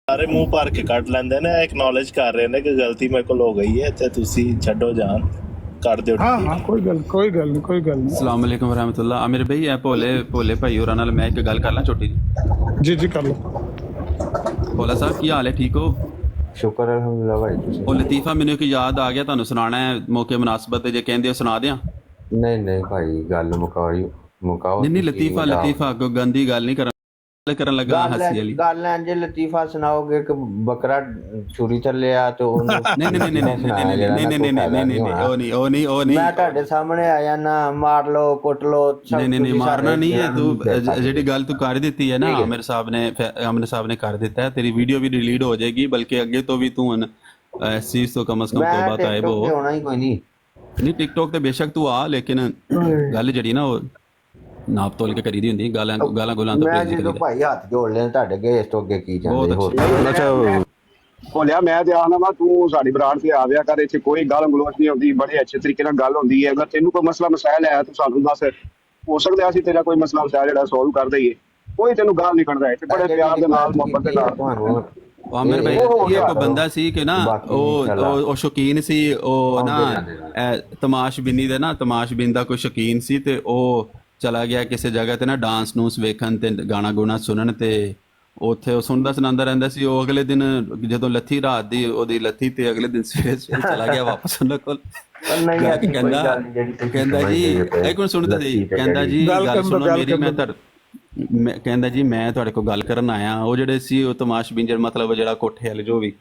ਸਾਰੇ ਮੂੰਹ ਭਰ ਕੇ ਕੱਢ ਲੈਂਦੇ ਨੇ, ਐਕਨੋਲੇਜ ਕਰ ਰਹੇ ਨੇ ਕਿ ਗਲਤੀ ਮੇਰੇ ਕੋਲ ਹੋ ਗਈ ਹੈ ਤੇ ਤੁਸੀਂ ਛੱਡੋ ਜਾਨ ਕਰ ਦਿਓ। ਹਾਂ ਹਾਂ ਕੋਈ ਗੱਲ ਨਹੀਂ। ਅਸਲਾਮ ਵਾਲੇਕੁਮ ਰਹਿਮਤੁल्लाह। ਆਮਿਰ ਭਾਈ ਇਹ ਭੋਲੇ ਭਾਈ ਹੋਰਾਂ ਨਾਲ ਮੈਂ ਇੱਕ ਗੱਲ ਕਰ ਲਾਂ ਛੋਟੀ ਜੀ। ਜੀ ਕਰ ਲਓ। ਭੋਲਾ ਸਾਹਿਬ ਕੀ ਹਾਲ ਹੈ, ਠੀਕ ਹੋ? ਸ਼ੁਕਰ ਅਲਹਮਦੁਲਿਲਾ ਭਾਈ। ਤੁਸੀਂ ਉਹ ਲਤੀਫਾ ਮੈਨੂੰ ਇੱਕ ਯਾਦ ਆ ਗਿਆ, ਤੁਹਾਨੂੰ ਸੁਣਾਉਣਾ ਹੈ ਮੌਕੇ ਮੁਨਾਸਬਤ ਤੇ, ਜੇ ਕਹਿੰਦੇ ਹੋ ਸੁਣਾ ਦਿਆਂ। ਨਹੀਂ ਭਾਈ ਗੱਲ ਮੁਕਾਓ। ਨਹੀਂ ਲਤੀਫਾ ਕੋਈ ਗੰਦੀ ਗੱਲ ਨਹੀਂ ਕਰਨ ਲੱਗਾ ਹੱਸੀ ਵਾਲੀ ਗੱਲ ਹੈ। ਜੇ ਲਤੀਫਾ ਸੁਣਾਓਗੇ ਕਿ ਬੱਕਰਾ ਛੁਰੀ ਚੱਲਿਆ ਤੇ ਉਹਨੂੰ ਨਹੀਂ ਉਹ ਨਹੀਂ ਮੈਂ ਤੁਹਾਡੇ ਸਾਹਮਣੇ ਆਇਆ ਨਾ ਮਾਰ ਲਓ ਕੁੱਟ ਲਓ। ਨਹੀਂ ਮਾਰਨਾ ਨਹੀਂ ਹੈ। ਤੂੰ ਜਿਹੜੀ ਗੱਲ ਤੂੰ ਕਰ ਦਿੱਤੀ ਹੈ ਨਾ, ਆਮਿਰ ਸਾਹਿਬ ਨੇ ਕਰ ਦਿੱਤਾ ਹੈ, ਤੇਰੀ ਵੀਡੀਓ ਵੀ ਡਿਲੀਟ ਹੋ ਜਾਏਗੀ, ਬਲਕਿ ਅੱਗੇ ਤੋਂ ਵੀ ਤੂੰ ਇਸ ਚੀਜ਼ ਤੋਂ ਕਮ ਸੇ ਕਮ ਤੋਬਾ ਤਾਇਬ ਹੋ। ਹੋਣਾ ਹੀ ਕੋਈ ਨਹੀਂ ਟਿਕਟੋਕ ਤੇ ਬੇਸ਼ੱਕ ਤੂੰ ਆ, ਲੇਕਿਨ ਗੱਲ ਜਿਹੜੀ ਨਾ ਉਹ ਨਾਪ ਤੋਲ ਕੇ ਕਰੀਦੀ ਹੁੰਦੀ, ਗਾਲਾਂ ਗੁਲਾਂ ਤੋਂ ਮੈਂ ਜਦੋਂ ਭਾਈ ਹੱਥ ਜੋੜ ਲੈਣ ਤੁਹਾਡੇ ਅੱਗੇ, ਇਸ ਤੋਂ ਅੱਗੇ ਕੀ ਜਾਂਦੇ ਹੋ। ਬੋਲਿਆ ਮੈਂ ਤੇ ਆਣਾ ਵਾ, ਤੂੰ ਸਾਡੀ ਬਰਾੜ ਤੇ ਆਵਿਆ ਕਰ, ਇੱਥੇ ਕੋਈ ਗਾਲ ਗਲੋਚ ਨਹੀਂ ਹੁੰਦੀ, ਬੜੇ ਅੱਛੇ ਤਰੀਕੇ ਨਾਲ ਗੱਲ ਹੁੰਦੀ ਹੈ। ਅਗਰ ਤੈਨੂੰ ਕੋਈ ਮਸਲਾ ਮਸਾਇਲ ਹੈ ਤੂੰ ਸਾਨੂੰ ਦੱਸ, ਹੋ ਸਕਦਾ ਅਸੀਂ ਤੇਰਾ ਕੋਈ ਮਸਲਾ ਮਸਾਇਲ ਜਿਹੜਾ ਸੋਲਵ ਕਰ ਦਈਏ। ਕੋਈ ਤੈਨੂੰ ਗਾਲ ਨਹੀਂ ਕੱਢਦਾ, ਇੱਥੇ ਬੜੇ ਪਿਆਰ ਦੇ ਨਾਲ ਮੁਹੱਬਤ ਦੇ ਨਾਲ। ਆਮਿਰ ਭਾਈ ਇਹ ਕੋਈ ਬੰਦਾ ਸੀ ਕਿ ਨਾ ਉਹ ਸ਼ੌਕੀਨ ਸੀ, ਉਹ ਨਾ ਤਮਾਸ਼ਬੀਨ ਦਾ ਕੋਈ ਸ਼ੌਕੀਨ ਸੀ, ਤੇ ਉਹ ਚਲਾ ਗਿਆ ਕਿਸੇ ਜਗ੍ਹਾ ਤੇ ਨਾ ਡਾਂਸ ਨੂੰਸ ਵੇਖਣ ਤੇ ਗਾਣਾ ਗੁਣਾ ਸੁਣਨ, ਤੇ ਉੱਥੇ ਉਹ ਸੁਣਦਾ ਸੁਣਾਉਂਦਾ ਰਹਿੰਦਾ ਸੀ। ਉਹ ਅਗਲੇ ਦਿਨ ਜਦੋਂ ਲੱਥੀ ਰਾਤ ਦੀ ਉਹਦੀ ਲੱਥੀ, ਤੇ ਅਗਲੇ ਦਿਨ ਸਵੇਰੇ ਚਲਾ ਗਿਆ ਵਾਪਸ ਉਹਨਾਂ ਕੋਲ। ਕਹਿੰਦਾ ਜੀ ਇੱਕ ਮਿੰਟ ਸੁਣਦਾ ਸੀ, ਕਹਿੰਦਾ ਜੀ ਗੱਲ ਸੁਣੋ ਮੇਰੀ, ਕਹਿੰਦਾ ਜੀ ਮੈਂ ਤੁਹਾਡੇ ਕੋਲ ਗੱਲ ਕਰਨ ਆਇਆ। ਉਹ ਜਿਹੜੇ ਸੀ ਉਹ ਤਮਾਸ਼ਬੀਨ ਜਿਹੜਾ ਮਤਲਬ ਜਿਹੜਾ ਕੋਠੇ ਵਾਲੇ ਜੋ ਵੀ,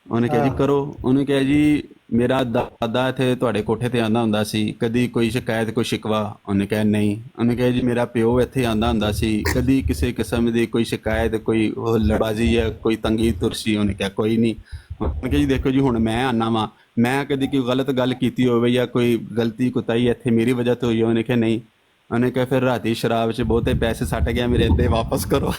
ਉਹਨੇ ਕਿਹਾ ਜੀ ਕਰੋ। ਉਹਨੇ ਕਿਹਾ ਜੀ ਮੇਰਾ ਦਾਦਾ ਇੱਥੇ ਤੁਹਾਡੇ ਕੋਠੇ ਤੇ ਆਉਂਦਾ ਹੁੰਦਾ ਸੀ, ਕਦੀ ਕੋਈ ਸ਼ਿਕਾਇਤ ਕੋਈ ਸ਼ਿਕਵਾ? ਉਹਨੇ ਕਿਹਾ ਨਹੀਂ। ਉਹਨੇ ਕਿਹਾ ਜੀ ਮੇਰਾ ਪਿਓ ਇੱਥੇ ਆਉਂਦਾ ਹੁੰਦਾ ਸੀ, ਕਦੀ ਕਿਸੇ ਕਿਸਮ ਦੀ ਕੋਈ ਸ਼ਿਕਾਇਤ, ਕੋਈ ਲੜਾਜੀ ਜਾਂ ਕੋਈ ਤੰਗੀ ਤੁਰਸ਼ੀ? ਉਹਨੇ ਕਿਹਾ ਕੋਈ ਨਹੀਂ। ਉਹਨੇ ਕਿਹਾ ਜੀ ਦੇਖੋ ਜੀ ਹੁਣ ਮੈਂ ਆਨਾ ਵਾਂ, ਮੈਂ ਕਦੀ ਕੋਈ ਗਲਤ ਗੱਲ ਕੀਤੀ ਹੋਵੇ ਜਾਂ ਕੋਈ ਗਲਤੀ ਕੁਤਾਈ ਇੱਥੇ ਮੇਰੀ ਵਜ੍ਹਾ ਤੋਂ ਹੋਈ? ਉਹਨੇ ਕਿਹਾ ਨਹੀਂ। ਉਹਨੇ ਕਿਹਾ ਫਿਰ ਰਾਤੀ ਸ਼ਰਾਬ 'ਚ ਬਹੁਤੇ ਪੈਸੇ ਸੱਟ ਗਿਆ ਮੇਰੇ, ਇੱਥੇ ਵਾਪਸ ਕਰੋ।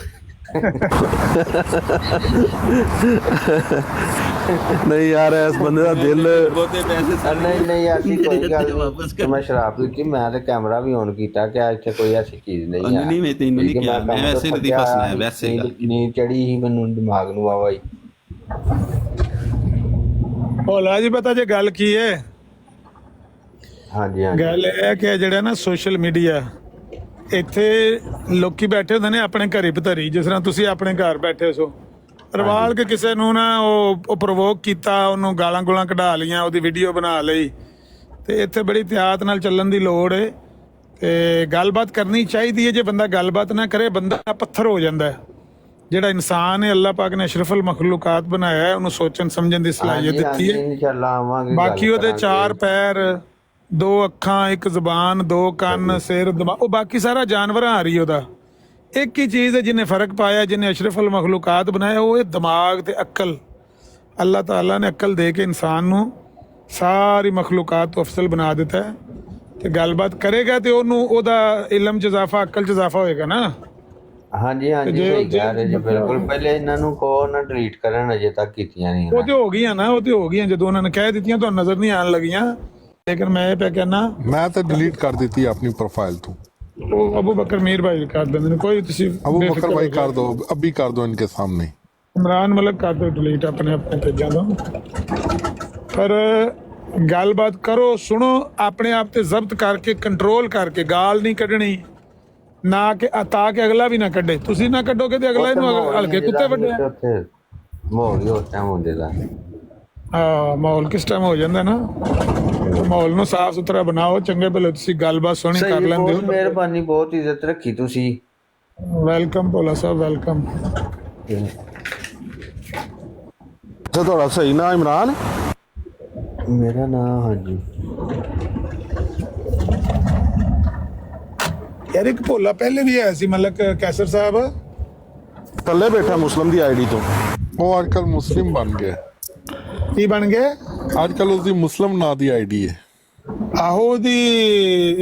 ਨਹੀਂ ਯਾਰ ਇਸ ਬੰਦੇ ਦਾ ਦਿਲ ਬਹੁਤੇ ਪੈਸੇ ਨਹੀਂ ਐਸੀ ਕੋਈ ਗੱਲ ਨਹੀਂ। ਮੈਂ ਸ਼ਰਾਬ ਪੀਤੀ, ਮੈਂ ਤੇ ਕੈਮਰਾ ਵੀ ਔਨ ਕੀਤਾ ਕਿ ਇੱਥੇ ਕੋਈ ਐਸੀ ਚੀਜ਼ ਨਹੀਂ ਹੈ। ਨਹੀਂ ਮੈਂ ਤੈਨੂੰ ਨਹੀਂ ਕਿਹਾ, ਮੈਂ ਵੈਸੇ ਲਤੀਫਾ ਸੁਣਾਇਆ, ਵੈਸੇ ਨੀਂਦ ਚੜੀ ਸੀ ਮੈਨੂੰ ਦਿਮਾਗ ਨੂੰ ਆਵਾਈ। ਭੋਲਾ ਜੀ ਪਤਾ ਜੇ ਗੱਲ ਕੀ ਹੈ? ਹਾਂਜੀ ਗੱਲ ਇਹ ਹੈ ਕਿ ਜਿਹੜਾ ਨਾ ਸੋਸ਼ਲ ਮੀਡੀਆ, ਇੱਥੇ ਲੋਕੀ ਬੈਠੇ ਹੁੰਦੇ ਨੇ ਆਪਣੇ ਘਰੇ ਭਤਰੀ, ਜਿਸ ਤਰ੍ਹਾਂ ਤੁਸੀਂ ਆਪਣੇ ਘਰ ਬੈਠੇ ਸੋ, ਰਵਾਲ ਕੇ ਕਿਸੇ ਨੂੰ ਨਾ ਉਹ ਪ੍ਰਵੋਕ ਕੀਤਾ, ਉਹਨੂੰ ਗਾਲਾਂ ਗੁਲਾਂ ਕਢਾ ਲਈਆਂ, ਉਹਦੀ ਵੀਡੀਓ ਬਣਾ ਲਈ। ਤੇ ਇੱਥੇ ਬੜੀ ਇhtiyਾਤ ਨਾਲ ਚੱਲਣ ਦੀ ਲੋੜ ਹੈ, ਤੇ ਗੱਲਬਾਤ ਕਰਨੀ ਚਾਹੀਦੀ ਹੈ। ਜੇ ਬੰਦਾ ਗੱਲਬਾਤ ਨਾ ਕਰੇ ਬੰਦਾ ਪੱਥਰ ਹੋ ਜਾਂਦਾ ਹੈ। ਜਿਹੜਾ ਇਨਸਾਨ ਹੈ ਅੱਲਾਹ ਪਾਕ ਨੇ ਅਸ਼ਰਫੁਲ ਮਖਲੂਕਾਤ ਬਣਾਇਆ ਹੈ, ਉਹਨੂੰ ਸੋਚਣ ਸਮਝਣ ਦੀ ਸਲਾਹੀਅਤ ਦਿੱਤੀ ਹੈ। ਬਾਕੀ ਉਹਦੇ 4 ਪੈਰ, 2 ਅੱਖਾਂ, 1 ਜ਼ੁਬਾਨ, 2 ਕੰਨ, ਸਿਰ, ਦਿਮਾਗ, ਉਹ ਬਾਕੀ ਸਾਰਾ ਜਾਨਵਰਾਂ ਆ ਰਹੀ ਉਹਦਾ। ਇੱਕ ਹੀ ਚੀਜ਼ ਹੈ ਜਿਹਨੇ ਫਰਕ ਪਾਇਆ, ਜਿਹਨੇ ਅਸ਼ਰਫੁਲ ਮਖਲੂਕਾਤ ਬਣਾਇਆ, ਉਹ ਇਹ ਦਿਮਾਗ ਤੇ ਅਕਲ। ਅੱਲਾਹ ਤਾਲਾ ਨੇ ਅਕਲ ਦੇ ਕੇ ਇਨਸਾਨ ਨੂੰ ਸਾਰੀ ਮਖਲੂਕਾਤ ਤੋਂ ਅਫਜ਼ਲ ਬਣਾ ਦਿੱਤਾ ਹੈ। ਤੇ ਗੱਲਬਾਤ ਕਰੇਗਾ ਤੇ ਉਹਨੂੰ ਉਹਦਾ ਇਲਮ 'ਚ ਇਜ਼ਾਫਾ, ਅਕਲ 'ਚ ਇਜ਼ਾਫਾ ਹੋਏਗਾ ਨਾ। ਹਾਂਜੀ ਸਹੀ ਕਹਿ ਰਹੇ ਜੀ, ਬਿਲਕੁਲ। ਪਹਿਲੇ ਇਹਨਾਂ ਨੂੰ ਕਹੋ ਨਾ ਡਿਲੀਟ ਕਰਨ, ਅਜੇ ਤੱਕ ਕੀਤੀਆਂ ਨਹੀਂ। ਉਹ ਤੇ ਹੋ ਗਈਆਂ ਨਾ, ਉਹ ਤੇ ਹੋ ਗਈਆਂ ਜਦੋਂ ਉਹਨਾਂ ਨੇ ਕਹਿ ਦਿੱਤੀਆਂ, ਤੁਹਾਨੂੰ ਨਜ਼ਰ ਨਹੀਂ ਆਉਣ ਲੱਗੀਆਂ। ਲੇਕਿਨ ਮੈਂ ਇਹ ਪਿਆ ਕਹਿਣਾ, ਮੈਂ ਤਾਂ ਡਿਲੀਟ ਕਰ ਦਿੱਤੀ ਆਪਣੀ ਪ੍ਰੋਫਾਈਲ ਤੋਂ। ਉਹ ਅਬੂ ਬਕਰ ਮੀਰ ਭਾਈ ਕਰ ਦਿੰਦੇ ਨੇ, ਕੋਈ ਤੁਸੀਂ ਅਬੂ ਬਕਰ ਭਾਈ ਕਰ ਦੋ, ਅਭੀ ਕਰ ਦੋ ਇਨਕੇ ਸਾਹਮਣੇ। ਇਮਰਾਨ ਮਲਕ ਕਰ ਦੋ ਡਿਲੀਟ ਆਪਣੇ ਪੇਜਾਂ ਤੋਂ। ਪਰ ਗੱਲਬਾਤ ਕਰੋ, ਸੁਣੋ, ਆਪਣੇ ਆਪ ਤੇ ਜ਼ਬਤ ਕਰਕੇ, ਕੰਟਰੋਲ ਕਰਕੇ, ਗਾਲ ਨਹੀਂ ਕੱਢਣੀ ਨਾ, ਕਿ ਤਾਂ ਕਿ ਅਗਲਾ ਵੀ ਨਾ ਕੱਢੇ। ਤੁਸੀਂ ਨਾ ਕੱਢੋਗੇ ਤੇ ਅਗਲਾ ਇਹਨੂੰ ਹਲਕੇ ਕੁੱਤੇ ਵੱਢਿਆ। ਮਾਹੌਲ ਹੀ ਉਸ ਟਾਈਮ ਹੁੰਦੇ ਦਾ। ਹਾਂ ਮਾਹੌਲ ਕਿਸ ਟਾਈਮ ਹੋ ਜਾਂਦਾ ਨਾ, ਮਾਹੌਲ ਨੂੰ ਸਾਫ ਸੁਥਰਾ ਬਣਾਓ। ਚੰਗੇ ਭਲੇ ਤੁਸੀਂ ਗੱਲਬਾਤ ਸੋਹਣੀ ਕਰ ਲੈਂਦੇ ਹੋ, ਮਿਹਰਬਾਨੀ, ਬਹੁਤ ਇੱਜ਼ਤ ਰੱਖੀ ਤੁਸੀਂ। ਵੈਲਕਮ ਭੋਲਾ ਸਾਹਿਬ, ਵੈਲਕਮ। ਅੱਛਾ ਤੁਹਾਡਾ ਸਹੀ ਨਾਂ ਇਮਰਾਨ? ਮੇਰਾ ਨਾਮ ਹਾਂਜੀ। ਯਾਰ ਇੱਕ ਭੋਲਾ ਪਹਿਲੇ ਵੀ ਆਇਆ ਸੀ, ਮਲਕ ਕੈਸਰ ਸਾਹਿਬ ਥੱਲੇ ਬੈਠਾ ਮੁਸਲਮ ਦੀ ਆਈਡੀ ਤੋਂ। ਉਹ ਅੱਜ ਕੱਲ ਮੁਸਲਿਮ ਬਣ ਗਿਆ। ਕੀ ਬਣ ਗਏ? ਅੱਜ ਕੱਲ ਉਸਦੀ ਮੁਸਲਮ ਨਾਂ ਦੀ ਆਈਡੀ ਹੈ। ਆਹੋ ਉਹਦੀ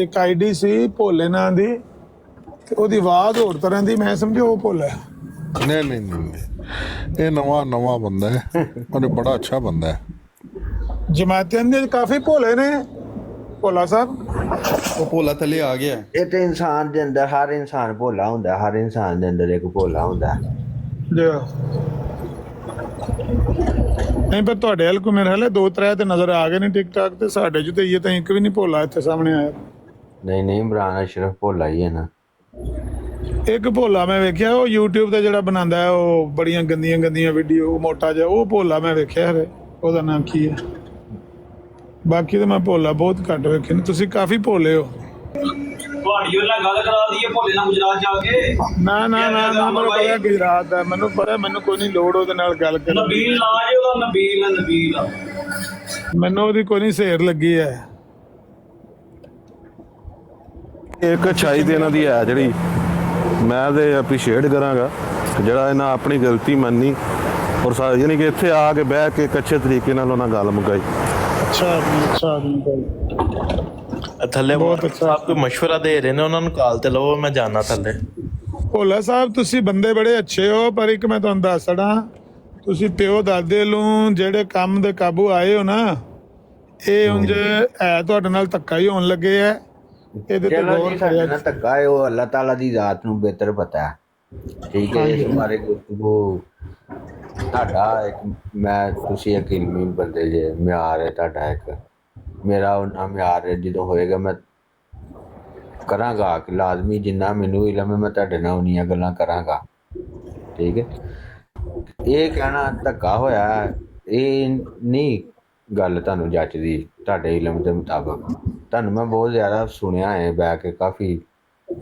ਇੱਕ ਆਈਡੀ ਸੀ ਭੋਲੇ ਨਾਂ ਦੀ, ਤੇ ਉਹਦੀ ਆਵਾਜ਼ ਹੋਰ ਤਰ੍ਹਾਂ ਦੀ, ਮੈਂ ਸਮਝਿਆ ਉਹ ਭੋਲਾ। ਨਹੀਂ ਇਹ ਨਵਾਂ ਬੰਦਾ ਹੈ, ਉਹਨੇ ਬੜਾ ਅੱਛਾ ਬੰਦਾ ਹੈ। ਜਮਾਤਾਂ ਦੇ ਕਾਫੀ ਭੋਲੇ ਨੇ ਭੋਲਾ ਸਾਹਿਬ। ਉਹ ਭੋਲਾ ਥੱਲੇ ਆ ਗਿਆ। ਇਹ ਤੇ ਇਨਸਾਨ ਦੇ ਅੰਦਰ ਹਰ ਇਨਸਾਨ ਭੋਲਾ ਹੁੰਦਾ, ਹਰ ਇਨਸਾਨ ਦੇ ਅੰਦਰ ਇੱਕ ਭੋਲਾ ਹੁੰਦਾ। ਨਹੀਂ ਪਰ ਤੁਹਾਡੇ ਵੱਲ ਕੋ ਮੇਰੇ ਹਾਲੇ 2-3 ਤੇ ਨਜ਼ਰ ਆ ਗਏ ਨੇ ਟਿਕਟਾਕ ਤੇ, ਸਾਡੇ ਚ ਤੇ ਇਹ ਤਾਂ ਇੱਕ ਵੀ ਨਹੀਂ ਭੋਲਾ ਇੱਥੇ ਸਾਹਮਣੇ ਆਇਆ। ਨਹੀਂ ਇਮਰਾਨ ਅਸ਼ਰਫ ਭੋਲਾ ਹੀ ਹੈ ਨਾ। ਇੱਕ ਭੋਲਾ ਮੈਂ ਵੇਖਿਆ ਉਹ YouTube ਤੇ ਜਿਹੜਾ ਬਣਾਉਂਦਾ ਹੈ ਉਹ ਬੜੀਆਂ ਗੰਦੀਆਂ ਵੀਡੀਓ, ਮੋਟਾ ਜਿਹਾ, ਉਹ ਭੋਲਾ ਮੈਂ ਵੇਖਿਆ ਹਰੇ, ਉਹਦਾ ਨਾਮ ਕੀ ਹੈ? ਬਾਕੀ ਤਾਂ ਮੈਂ ਭੋਲਾ ਬਹੁਤ ਘੱਟ ਵੇਖੇ ਨੇ। ਤੁਸੀਂ ਕਾਫੀ ਭੋਲੇ ਹੋ। ਤੁਹਾਡੀ ਉਹਨਾਂ ਗੱਲ ਕਰਾ ਦਈਏ ਭੋਲੇ ਨਾਲ ਗੁਜਰਾਤ ਜਾ ਕੇ। ਨਾ ਮੈਨੂੰ ਪਤਾ ਗੁਜਰਾਤ ਦਾ, ਮੈਨੂੰ ਪਤਾ, ਮੈਨੂੰ ਕੋਈ ਨਹੀਂ ਲੋੜ ਉਹਦੇ ਨਾਲ ਗੱਲ ਕਰਨ ਦੀ। ਨਬੀਲ ਨਾ ਜੇ ਉਹਦਾ, ਨਬੀਲ ਮੈਨੂੰ ਉਹਦੀ ਕੋਈ ਨਹੀਂ ਸੇਰ ਲੱਗੀ ਹੈ। ਇੱਕ ਅੱਛਾਈ ਤੇ ਇਹਨਾਂ ਦੀ ਹੈ ਜਿਹੜੀ ਮੈਂ ਤੇ ਐਪਰੀਸ਼ੀਏਟ ਕਰਾਂਗਾ, ਜਿਹੜਾ ਇਹਨਾਂ ਆਪਣੀ ਗਲਤੀ ਮੰਨੀ ਔਰ ਯਾਨੀ ਕਿ ਇੱਥੇ ਆ ਕੇ ਬਹਿ ਕੇ ਇੱਕ ਅੱਛੇ ਤਰੀਕੇ ਨਾਲ ਉਹਨਾਂ ਗੱਲ ਮੁਕਾਈ। ਅੱਛਾ ਆਦਮੀ ਥੱਲੇ ਬਹੁਤ ਅੱਛਾ। ਸਾਹਿਬ ਕੋਈ ਮਸ਼ਵਰਾ ਦੇ ਰਹੇ ਨੇ, ਉਹਨਾਂ ਨੂੰ ਕਾਲ ਤੇ ਲਵੋ, ਮੈਂ ਜਾਣਾ ਥੱਲੇ। ਭੋਲਾ ਸਾਹਿਬ ਤੁਸੀਂ ਬੰਦੇ ਬੜੇ ਅੱਛੇ ਹੋ, ਪਰ ਇੱਕ ਮੈਂ ਤੁਹਾਨੂੰ ਦੱਸ ਦਵਾਂ, ਤੁਸੀਂ ਪਿਓ ਦਾਦੇ ਨੂੰ ਜਿਹੜੇ ਕੰਮ ਦੇ ਕਾਬੂ ਆਏ ਹੋ ਨਾ, ਇਹ ਉਂਝ ਹੈ ਤੁਹਾਡੇ ਨਾਲ ਧੱਕਾ ਹੀ ਹੋਣ ਲੱਗੇ ਹੈ। ਇਹਦੇ ਤੇ ਚਲੋ ਗੌਰ ਜੀ, ਸਾਡੇ ਕਰਿਆ। ਨਾਲ ਧੱਕਾ ਹੈ ਉਹ ਅੱਲਾਹ ਤਾਲਾ ਦੀ ਜ਼ਾਤ ਨੂੰ ਬਿਹਤਰ ਪਤਾ ਹੈ। ਠੀਕ ਹੈ, ਇਸ ਬਾਰੇ ਗੁਫ਼ਤਗੂ ਤੁਹਾਡਾ ਇੱਕ, ਮੈਂ ਤੁਸੀਂ ਇੱਕ ਇਲਮੀ ਬੰਦੇ ਜੇ, ਮਿਆਰ ਹੈ ਤੁਹਾਡਾ ਇੱਕ, ਮੇਰਾ ਉਹਨਾਂ ਮਿਆਰ ਹੈ। ਜਦੋਂ ਹੋਏਗਾ ਮੈਂ ਕਰਾਂਗਾ ਕਿ ਲਾਜ਼ਮੀ ਜਿੰਨਾ ਮੈਨੂੰ ਇਲਮ ਹੈ ਮੈਂ ਤੁਹਾਡੇ ਨਾਲ ਉਨੀਆਂ ਗੱਲਾਂ ਕਰਾਂਗਾ। ਠੀਕ ਹੈ, ਇਹ ਕਹਿਣਾ ਧੱਕਾ ਹੋਇਆ ਇਹ ਨਹੀਂ ਗੱਲ ਤੁਹਾਨੂੰ ਜੱਚਦੀ ਤੁਹਾਡੇ ਇਲਮ ਦੇ ਮੁਤਾਬਕ। ਤੁਹਾਨੂੰ ਮੈਂ ਬਹੁਤ ਜ਼ਿਆਦਾ ਸੁਣਿਆ ਹੈ ਬਹਿ ਕੇ,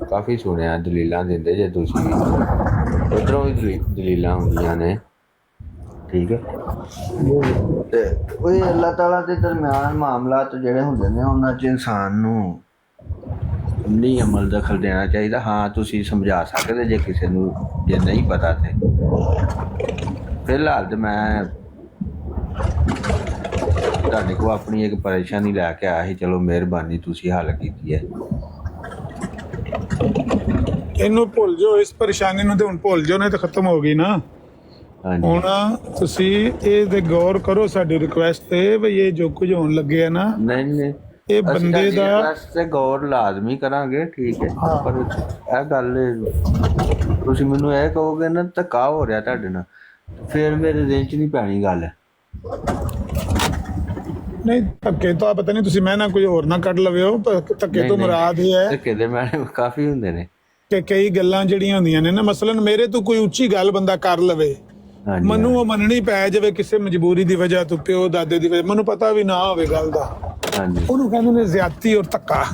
ਕਾਫੀ ਸੁਣਿਆ, ਦਲੀਲਾਂ ਦਿੰਦੇ ਜੇ ਤੁਸੀਂ, ਉੱਧਰੋਂ ਵੀ ਦਲੀਲਾਂ ਹੁੰਦੀਆਂ ਨੇ। ਠੀਕ ਹੈ, ਤੇ ਉਹ ਅੱਲਾਹ ਤਾਲਾ ਦੇ ਦਰਮਿਆਨ ਮਾਮਲਾਤ ਜਿਹੜੇ ਹੁੰਦੇ ਨੇ ਉਹਨਾਂ 'ਚ ਇਨਸਾਨ ਨੂੰ ਨਹੀਂ ਅਮਲ ਦਖਲ ਦੇਣਾ ਚਾਹੀਦਾ। ਹਾਂ ਤੁਸੀਂ ਸਮਝਾ ਸਕਦੇ ਜੇ ਕਿਸੇ ਨੂੰ, ਜੇ ਨਹੀਂ ਪਤਾ ਤੇ ਫਿਲਹਾਲ ਤੇ ਮੈਂ ਤੁਹਾਡੇ ਕੋਲ ਆਪਣੀ ਇੱਕ ਪਰੇਸ਼ਾਨੀ ਲੈ ਕੇ ਆਇਆ ਸੀ। ਚਲੋ ਮਿਹਰਬਾਨੀ, ਤੁਸੀਂ ਹੱਲ ਕੀਤੀ ਹੈ। ਇਹਨੂੰ ਭੁੱਲ ਜਾਓ, ਇਸ ਪਰੇਸ਼ਾਨੀ ਨੂੰ ਤੇ ਹੁਣ ਭੁੱਲ ਜਾਓ, ਨਹੀਂ ਤਾਂ ਖਤਮ ਹੋ ਗਈ ਨਾ। ਹਾਂਜੀ, ਹੁਣ ਤੁਸੀਂ ਇਹ ਤੇ ਗੌਰ ਕਰੋ ਸਾਡੀ ਰਿਕੁਐਸਟ ਤੇ, ਵੀ ਇਹ ਜੋ ਕੁਝ ਹੋਣ ਲੱਗੇ ਨਾ, ਨਹੀਂ ਇਹ ਬੰਦੇ ਦਾ ਤੇ ਗੌਰ ਲਾਜ਼ਮੀ ਕਰਾਂਗੇ। ਠੀਕ ਹੈ, ਪਰ ਇਹ ਗੱਲ ਤੁਸੀਂ ਮੈਨੂੰ ਇਹ ਕਹੋਗੇ ਨਾ ਧੱਕਾ ਹੋ ਰਿਹਾ ਤੁਹਾਡੇ ਨਾਲ, ਫਿਰ ਮੇਰੇ ਦਿਲ 'ਚ ਨਹੀਂ ਪੈਣੀ ਗੱਲ। ਨਹੀਂ ਧੱਕੇ ਤੋਂ ਪਤਾ ਨਹੀਂ ਤੁਸੀਂ ਮੈਂ ਨਾ ਕੋਈ ਹੋਰ ਨਾ ਕੱਢ ਲਵੇ ਹੋ, ਧੱਕੇ ਤੋਂ ਮੁਰਾਦ ਇਹ ਹੈ ਧੱਕੇ ਦੇ ਮੈਂ ਕਾਫੀ ਹੁੰਦੇ ਨੇ ਕਿ ਕਈ ਗੱਲਾਂ ਜਿਹੜੀਆਂ ਹੁੰਦੀਆਂ ਨੇ ਨਾ, ਮਸਲਨ ਮੇਰੇ ਤੋਂ ਕੋਈ ਉੱਚੀ ਗੱਲ ਬੰਦਾ ਕਰ ਲਵੇ, ਹਾਂਜੀ, ਮੈਨੂੰ ਉਹ ਮੰਨਣੀ ਪੈ ਜਾਵੇ ਕਿਸੇ ਮਜਬੂਰੀ ਦੀ ਵਜ੍ਹਾ ਤੋਂ, ਪਿਓ ਦਾਦੇ ਦੀ ਵਜ੍ਹਾ, ਮੈਨੂੰ ਪਤਾ ਵੀ ਨਾ ਹੋਵੇ ਗੱਲ ਦਾ, ਹਾਂਜੀ, ਉਹਨੂੰ ਕਹਿੰਦੇ ਨੇ ਜ਼ਿਆਦਤੀ ਔਰ ਧੱਕਾ।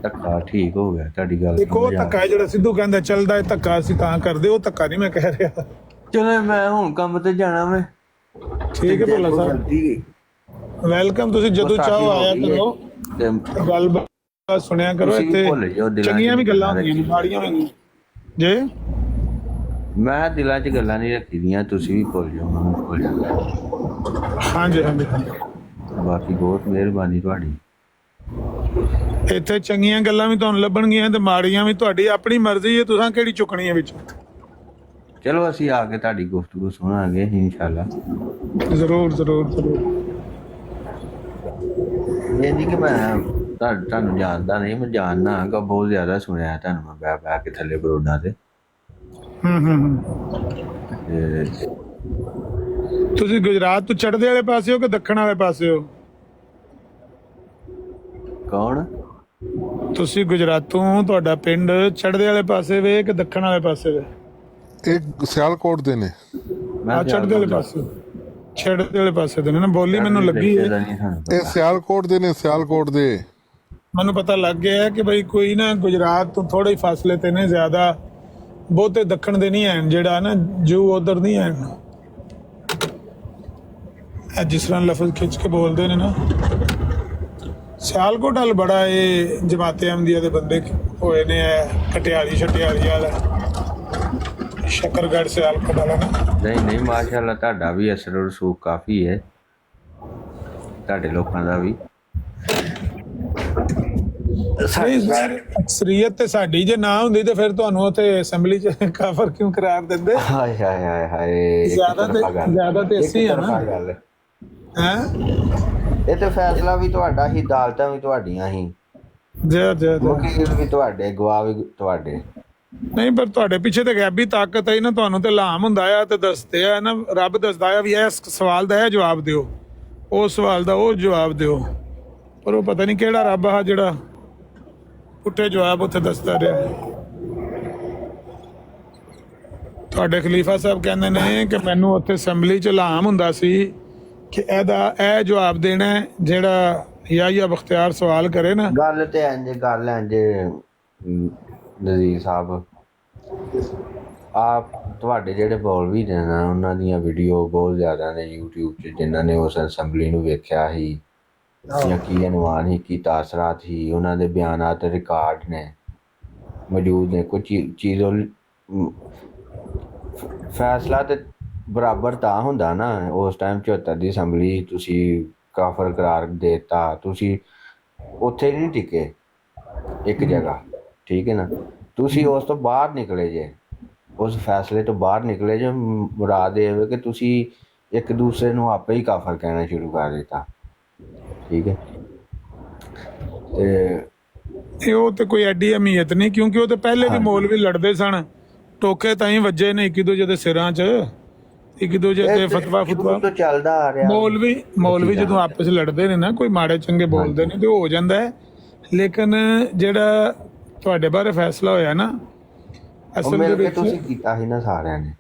ਧੱਕਾ ਠੀਕ ਹੋ ਗਿਆ ਤੁਹਾਡੀ ਗੱਲ। ਇੱਕ ਉਹ ਧੱਕਾ ਹੈ ਜਿਹੜਾ ਸਿੱਧੂ ਕਹਿੰਦਾ ਚੱਲਦਾ ਹੈ ਧੱਕਾ ਅਸੀਂ ਤਾਂ ਕਰਦੇ, ਉਹ ਧੱਕਾ ਨਹੀਂ ਮੈਂ ਕਹਿ ਰਿਹਾ। ਚਲੋ ਮੈਂ ਹੁਣ ਕੰਮ ਤੇ ਜਾਣਾ ਮੈਂ। ਠੀਕ ਹੈ ਭੋਲਾ ਸਾਹਿਬ, ਵੈਲਕਮ, ਤੁਸੀਂ ਜਦੋਂ ਚਾਹੋ ਆਇਆ ਕਰੋ, ਤੇ ਗੱਲਬਾਤ ਸੁਣਿਆ ਕਰੋ। ਤੁਸੀਂ ਇੱਥੇ ਭੁੱਲ ਜਾਓ, ਦਿਲਾਂ 'ਚ ਚੰਗੀਆਂ ਵੀ ਗੱਲਾਂ ਗੱਲਾਂ ਹੁੰਦੀਆਂ ਨੇ, ਮਾੜੀਆਂ ਵੀ ਜੇ ਮੈਂ ਦਿਲਾਂ 'ਚ ਗੱਲਾਂ ਨਹੀਂ ਰੱਖੀ ਦੀਆਂ, ਤੁਸੀਂ ਵੀ ਭੁੱਲ ਜਾਓ, ਮੈਨੂੰ ਭੁੱਲ ਜਾਓ। ਹਾਂਜੀ। ਬਾਕੀ ਬਹੁਤ ਮਿਹਰਬਾਨੀ ਤੁਹਾਡੀ। ਇੱਥੇ ਚੰਗੀਆਂ ਗੱਲਾਂ ਵੀ ਤੁਹਾਨੂੰ ਲੱਭਣਗੀਆਂ ਤੇ ਮਾੜੀਆਂ ਵੀ, ਤੁਹਾਡੀ ਆਪਣੀ ਮਰਜ਼ੀ ਹੈ, ਤੁਸੀਂ ਕਿਹੜੀ ਚੁੱਕਣੀ ਹੈ ਵਿੱਚ। ਚਲੋ ਅਸੀਂ ਆ ਕੇ ਤੁਹਾਡੀ ਗੁਫ਼ਤਗੂ ਸੁਣਾਂਗੇ ਇਨਸ਼ਾਅੱਲਾ। ਜ਼ਰੂਰ। ਇਹ ਨਹੀਂ ਕਿ ਮੈਂ ਤੁਹਾਨੂੰ ਜਾਣਦਾ ਨਹੀਂ, ਮੈਂ ਜਾਣਦਾ ਹਾਂ, ਬਹੁਤ ਜ਼ਿਆਦਾ ਸੁਣਿਆ ਤੁਹਾਨੂੰ ਮੈਂ ਬਹਿ ਕੇ ਥੱਲੇ ਬਰੋਡਾਂ ਤੇ। ਤੇ ਤੁਸੀਂ ਗੁਜਰਾਤ ਤੋਂ ਚੜ੍ਹਦੇ ਵਾਲੇ ਪਾਸੇ ਹੋ ਕਿ ਦੱਖਣ ਵਾਲੇ ਪਾਸੇ ਹੋ? ਕੌਣ? ਤੁਸੀਂ ਗੁਜਰਾਤੋਂ, ਤੁਹਾਡਾ ਪਿੰਡ ਚੜ੍ਹਦੇ ਵਾਲੇ ਪਾਸੇ ਵੇ ਕਿ ਦੱਖਣ ਵਾਲੇ ਪਾਸੇ ਵੇ? ਇਹ ਸਿਆਲਕੋਟ ਦੇ ਨੇ। ਆ ਚੜ੍ਹਦੇ ਵਾਲੇ ਪਾਸੇ, ਛੜਦੇ ਵਾਲੇ ਪਾਸੇ ਦੇ ਨੇ ਨਾ, ਬੋਲੀ ਮੈਨੂੰ ਲੱਗੀ ਹੈ। ਇਹ ਸਿਆਲਕੋਟ ਦੇ ਨੇ, ਸਿਆਲਕੋਟ ਦੇ। ਮੈਨੂੰ ਪਤਾ ਲੱਗ ਗਿਆ ਕਿ ਬਈ ਕੋਈ ਨਾ ਗੁਜਰਾਤ ਤੋਂ ਥੋੜੇ ਹੀ ਫਾਸਲੇ ਤੇ ਨੇ, ਜ਼ਿਆਦਾ ਬਹੁਤੇ ਦੱਖਣ ਦੇ ਨਹੀਂ ਹਨ, ਜਿਹੜਾ ਨਾ ਜੂ ਉਧਰ ਨਹੀਂ ਹਨ। ਜਿਸ ਤਰ੍ਹਾਂ ਲਫ਼ਜ਼ ਖਿੱਚ ਕੇ ਬੋਲਦੇ ਨੇ ਨਾ, ਸਿਆਲਕੋਟ ਵੱਲ ਬੜਾ ਇਹ ਜਮਾਤੇ ਅਹਿਮਦੀਆ ਦੇ ਬੰਦੇ ਹੋਏ ਨੇ, ਕਟਿਆਲੀ ਵਾਲਾ, ਸ਼ਕਰਗੜ੍ਹ ਸਿਆਲਕੋਟ ਵਾਲਾ ਨਾ। ਨਹੀਂ ਮਾਸ਼ਾਅੱਲਾ ਤੁਹਾਡਾ ਵੀ ਅਸਰ ਰਸੂਖ ਕਾਫੀ ਹੈ, ਤੁਹਾਡੇ ਲੋਕਾਂ ਦਾ ਵੀ। ਅਕਸਰੀਅਤ ਤੇ ਸਾਡੀ ਜੇ ਨਾ ਹੁੰਦੀ ਤੇ ਫਿਰ ਤੁਹਾਨੂੰ ਉੱਥੇ ਅਸੈਂਬਲੀ ਚ ਕਾਫਰ ਕਿਉਂ ਕਰਾਰ ਦਿੰਦੇ? ਹਾਏ ਜ਼ਿਆਦਾ ਤੇ ਅਸੀਂ ਆ ਨਾ। ਹੈ ਇਹ ਤੇ ਫੈਸਲਾ ਵੀ ਤੁਹਾਡਾ ਹੀ, ਅਦਾਲਤਾਂ ਵੀ ਤੁਹਾਡੀਆਂ ਹੀ, ਜੀ ਵਕੀਲ ਵੀ ਤੁਹਾਡੇ, ਗਵਾਹ ਵੀ ਤੁਹਾਡੇ। ਨਹੀਂ, ਪਰ ਤੁਹਾਡੇ ਪਿੱਛੇ ਤੇ ਗੈਬੀ ਤਾਕਤ ਹੈ ਨਾ, ਤੁਹਾਨੂੰ ਤੇ ਲਾਮ ਹੁੰਦਾ ਆ ਤੇ ਦੱਸਦੇ ਆ ਨਾ, ਰੱਬ ਦੱਸਦਾ ਆ ਵੀ ਇਸ ਸਵਾਲ ਦਾ ਇਹ ਜਵਾਬ ਦਿਓ, ਉਸ ਸਵਾਲ ਦਾ ਉਹ ਜਵਾਬ ਦਿਓ, ਪਰ ਉਹ ਪਤਾ ਨਹੀਂ ਕਿਹੜਾ ਰੱਬ ਆ ਜਿਹੜਾ ਪੁੱਠੇ ਜਵਾਬ ਉੱਥੇ ਦੱਸਦਾ ਰਿਹਾ। ਤੁਹਾਡੇ ਖਲੀਫਾ ਸਾਹਿਬ ਕਹਿੰਦੇ ਨੇ ਕਿ ਮੈਨੂੰ ਉੱਥੇ ਅਸੈਂਬਲੀ 'ਚ ਲਾਮ ਹੁੰਦਾ ਸੀ ਕਿ ਇਹਦਾ ਇਹ ਜਵਾਬ ਦੇਣਾ ਹੈ ਜਿਹੜਾ ਯਾਹਿਆ ਬਖਤਿਆਰ ਸਵਾਲ ਕਰੇ ਨਾ। ਗੱਲ ਇੰਜ ਨਜ਼ੀਰ ਸਾਹਿਬ, ਆਪ ਤੁਹਾਡੇ ਜਿਹੜੇ ਮੌਲਵੀ ਨੇ ਨਾ, ਉਹਨਾਂ ਦੀਆਂ ਵੀਡੀਓ ਬਹੁਤ ਜ਼ਿਆਦਾ ਨੇ YouTube 'ਚ, ਜਿਨ੍ਹਾਂ ਨੇ ਉਸ ਅਸੈਂਬਲੀ ਨੂੰ ਵੇਖਿਆ ਸੀ ਜਾਂ ਕੀ ਅਨੁਮਾਨ ਸੀ, ਕੀ ਤਾਸਰਾਤ ਸੀ, ਉਹਨਾਂ ਦੇ ਬਿਆਨਾਤ ਰਿਕਾਰਡ ਨੇ ਮੌਜੂਦ ਨੇ। ਕੁਝ ਚੀਜ਼ੋਂ ਫੈਸਲਾ ਤੇ ਬਰਾਬਰ ਤਾਂ ਹੁੰਦਾ ਨਾ, ਉਸ ਟਾਈਮ 74 ਦੀ ਅਸੈਂਬਲੀ ਤੁਸੀਂ ਕਾਫਰ ਕਰਾਰ ਦੇਤਾ, ਤੁਸੀਂ ਉੱਥੇ ਨਹੀਂ ਟਿਕੇ ਇੱਕ ਜਗ੍ਹਾ, ਠੀਕ ਹੈ ਨਾ, ਤੁਸੀਂ ਉਸ ਤੋਂ ਬਾਹਰ ਨਿਕਲੇ ਜੇ, ਉਸ ਫੈਸਲੇ ਤੋਂ ਬਾਹਰ ਨਿਕਲੇ ਜੇ। ਮੁਰਾਦ ਇਹ ਹੋਵੇ ਕਿ ਤੁਸੀਂ ਇੱਕ ਦੂਸਰੇ ਨੂੰ ਆਪੇ ਹੀ ਕਾਫਰ ਕਹਿਣਾ ਸ਼ੁਰੂ ਕਰ ਦਿੱਤਾ, ਠੀਕ ਹੈ। ਤੇ ਉਹ ਤੇ ਕੋਈ ਐਡੀ ਅਹਿਮੀਅਤ ਨਹੀਂ, ਕਿਉਂਕਿ ਉਹ ਤੇ ਪਹਿਲੇ ਵੀ ਮੌਲਵੀ ਲੜਦੇ ਸਨ, ਟੋਕੇ ਤਾਂ ਹੀ ਵੱਜੇ ਨੇ ਇੱਕ ਦੂਜੇ ਦੇ ਸਿਰਾਂ 'ਚ, ਇੱਕ ਦੂਜੇ ਤੇ ਫਤਵਾ ਤੋਂ ਚੱਲਦਾ ਆ ਰਿਹਾ। ਮੌਲਵੀ ਜਦੋਂ ਆਪਸ ਲੜਦੇ ਨੇ ਨਾ, ਕੋਈ ਮਾੜੇ ਚੰਗੇ ਬੋਲਦੇ ਨੇ ਤੇ ਹੋ ਜਾਂਦਾ ਹੈ, ਲੇਕਿਨ ਜਿਹੜਾ ਤੁਹਾਡੇ ਬਾਰੇ ਫੈਸਲਾ ਹੋਇਆ ਨਾ, ਅਸਲ ਦੇ ਵਿੱਚ ਤੁਸੀਂ ਕੀਤਾ ਸੀ ਨਾ ਸਾਰਿਆਂ ਨੇ,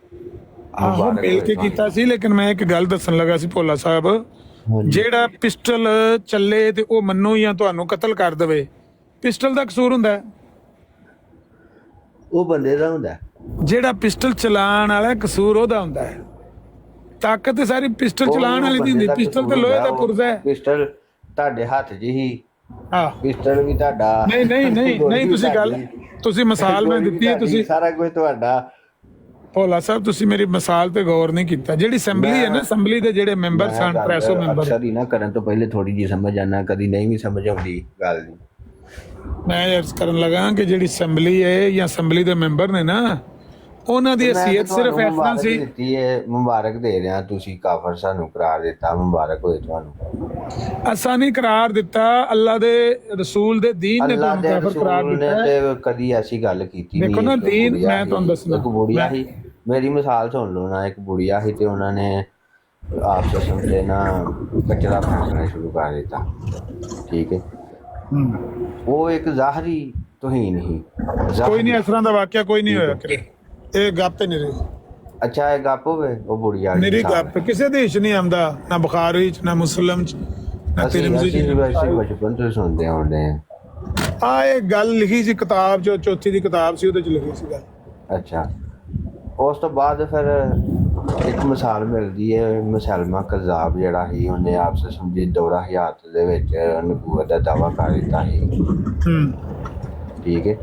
ਆਹੋ ਮਿਲ ਕੇ ਕੀਤਾ ਸੀ। ਲੇਕਿਨ ਮੈਂ ਇੱਕ ਗੱਲ ਦੱਸਣ ਲੱਗਾ ਸੀ ਭੋਲਾ ਸਾਹਿਬ, ਜਿਹੜਾ ਪਿਸਟਲ ਚੱਲੇ ਤੇ ਉਹ ਮੰਨੋ ਜਾਂ ਤੁਹਾਨੂੰ ਕਤਲ ਕਰ ਦੇਵੇ, ਪਿਸਟਲ ਦਾ ਕਸੂਰ ਹੁੰਦਾ ਹੈ? ਉਹ ਬੰਦੇ ਦਾ ਹੁੰਦਾ। ਜਿਹੜਾ ਪਿਸਟਲ ਚਲਾਉਣ ਵਾਲਾ ਕਸੂਰ ਉਹਦਾ ਹੁੰਦਾ ਹੈ। ਤਾਕਤ ਤੇ ਸਾਰੀ ਪਿਸਟਲ ਚਲਾਉਣ ਵਾਲੀ ਦੀ ਹੁੰਦੀ, ਪਿਸਟਲ ਤੇ ਲੋਹੇ ਦਾ ਪੁਰਜ਼ਾ ਹੈ। ਪਿਸਟਲ ਤੁਹਾਡੇ ਹੱਥ 'ਚ ਹੀ, ਹਾਂ ਪਿਸਟਲ ਵੀ ਤੁਹਾਡਾ। ਨਹੀਂ ਤੁਸੀਂ ਮਿਸਾਲ ਮੈਂ ਦਿੱਤੀ ਹੈ, ਤੁਸੀਂ ਸਾਰਾ ਕੁਝ ਤੁਹਾਡਾ। ਭੋਲਾ ਸਾਹਿਬ ਤੁਸੀਂ ਮੇਰੀ ਮਿਸਾਲ ਤੇ ਗੌਰ ਨਹੀਂ ਕੀਤਾ। ਜਿਹੜੀ ਅਸੈਂਬਲੀ ਹੈ ਨਾ, ਅਸੈਂਬਲੀ ਦੇ ਜਿਹੜੇ ਮੈਂਬਰ ਸਨ, ਪ੍ਰੈਸੋ ਮੈਂਬਰ, ਅਕਸਰ ਹੀ ਨਾ ਕਰਨ ਤੋਂ ਪਹਿਲੇ ਥੋੜੀ ਜਿਹੀ ਸਮਝ ਆਣਾ, ਕਦੀ ਨਹੀਂ ਵੀ ਸਮਝ ਆਉਂਦੀ ਗੱਲ ਦੀ। ਮੈਂ ਅਰਜ਼ ਕਰਨ ਲੱਗਾ ਕਿ ਜਿਹੜੀ ਅਸੈਂਬਲੀ ਹੈ ਜਾਂ ਅਸੈਂਬਲੀ ਦੇ ਮੈਂਬਰ ਨੇ ਨਾ, ਉਹਨਾਂ ਦੀ ਹਸੀਅਤ ਸਿਰਫ ਇਤਨਾ ਸੀ। ਮੁਬਾਰਕ ਦੇ ਰਿਹਾ, ਤੁਸੀਂ ਕਾਫਰ ਸਾਨੂੰ ਕਰਾਰ ਦਿੱਤਾ, ਮੁਬਾਰਕ ਹੋਏ ਤੁਹਾਨੂੰ। ਅਸਾਂ ਨਹੀਂ ਕਰਾਰ ਦਿੱਤਾ, ਅੱਲਾ ਦੇ ਰਸੂਲ ਦੇ ਦੀਨ ਨੇ ਤੁਹਾਨੂੰ ਕਾਫਰ ਕਰਾਰ ਦਿੱਤਾ। ਤੇ ਕਦੀ ਐਸੀ ਗੱਲ ਕੀਤੀ ਨਹੀਂ। ਦੇਖੋ ਨਾ, ਦੀਨ ਮੈਂ ਤੁਹਾਨੂੰ ਦੱਸਣਾ, ਇੱਕ ਬੁੜੀਆ ਸੀ, ਮੇਰੀ ਮਿਸਾਲ ਸੁਣ ਲਓ ਨਾ, ਇੱਕ ਬੁੜੀਆ ਸੀ ਤੇ ਉਹਨਾਂ ਨੇ ਆਪਸ ਵਿੱਚ ਨਾ ਕਚਰਾ ਫੈਂਕਣਾ ਸ਼ੁਰੂ ਕਰ ਦਿੱਤਾ, ਠੀਕ ਹੈ। ਉਹ ਇੱਕ ਜ਼ਾਹਰੀ ਤੋਹੀਨ ਹੀ। ਕੋਈ ਨਹੀਂ, ਇਸ ਤਰ੍ਹਾਂ ਦਾ ਵਾਕਿਆ ਕੋਈ ਨਹੀਂ ਹੋਇਆ ਕਰੇ, ਇਹ ਗੱਪ ਤੇ ਨਹੀਂ ਰਹੀ। ਅੱਛਾ, ਇਹ ਗੱਪ ਹੋਵੇ ਉਹ ਬੁੜੀਆ ਮੇਰੀ ਗੱਪ ਕਿਸੇ ਦੇਸ਼ ਨਹੀਂ ਆਉਂਦਾ, ਨਾ ਬੁਖਾਰੀ ਚ, ਨਾ ਮੁਸਲਮ ਚ, ਨਾ ਤਿਰਮਜ਼ੀ ਚ। ਬਚਪਨ ਤੋਂ ਸੁਣਦੇ ਆਉਂਦੇ ਆ। ਇਹ ਗੱਲ ਲਿਖੀ ਸੀ ਕਿਤਾਬ ਚ, ਚੌਥੀ ਦੀ ਕਿਤਾਬ ਸੀ, ਉਹਦੇ ਚ ਲਿਖੀ ਸੀ ਗੱਲ। ਅੱਛਾ, ਉਸ ਤੋਂ ਬਾਅਦ ਫਿਰ ਇੱਕ ਮਿਸਾਲ ਮਿਲਦੀ ਹੈ, ਮੁਸਲਮਾਨ ਕਜ਼ਾਬ ਜਿਹੜਾ ਸੀ, ਉਹਨੇ ਆਪਸ ਸਮਝੀ ਦੌਰਾ ਹਯਾਤ ਦੇ ਵਿੱਚ ਨਬੂਵਤ ਦਾ ਦਾਵਾ ਕਰ ਦਿੱਤਾ ਸੀ, ਠੀਕ ਹੈ।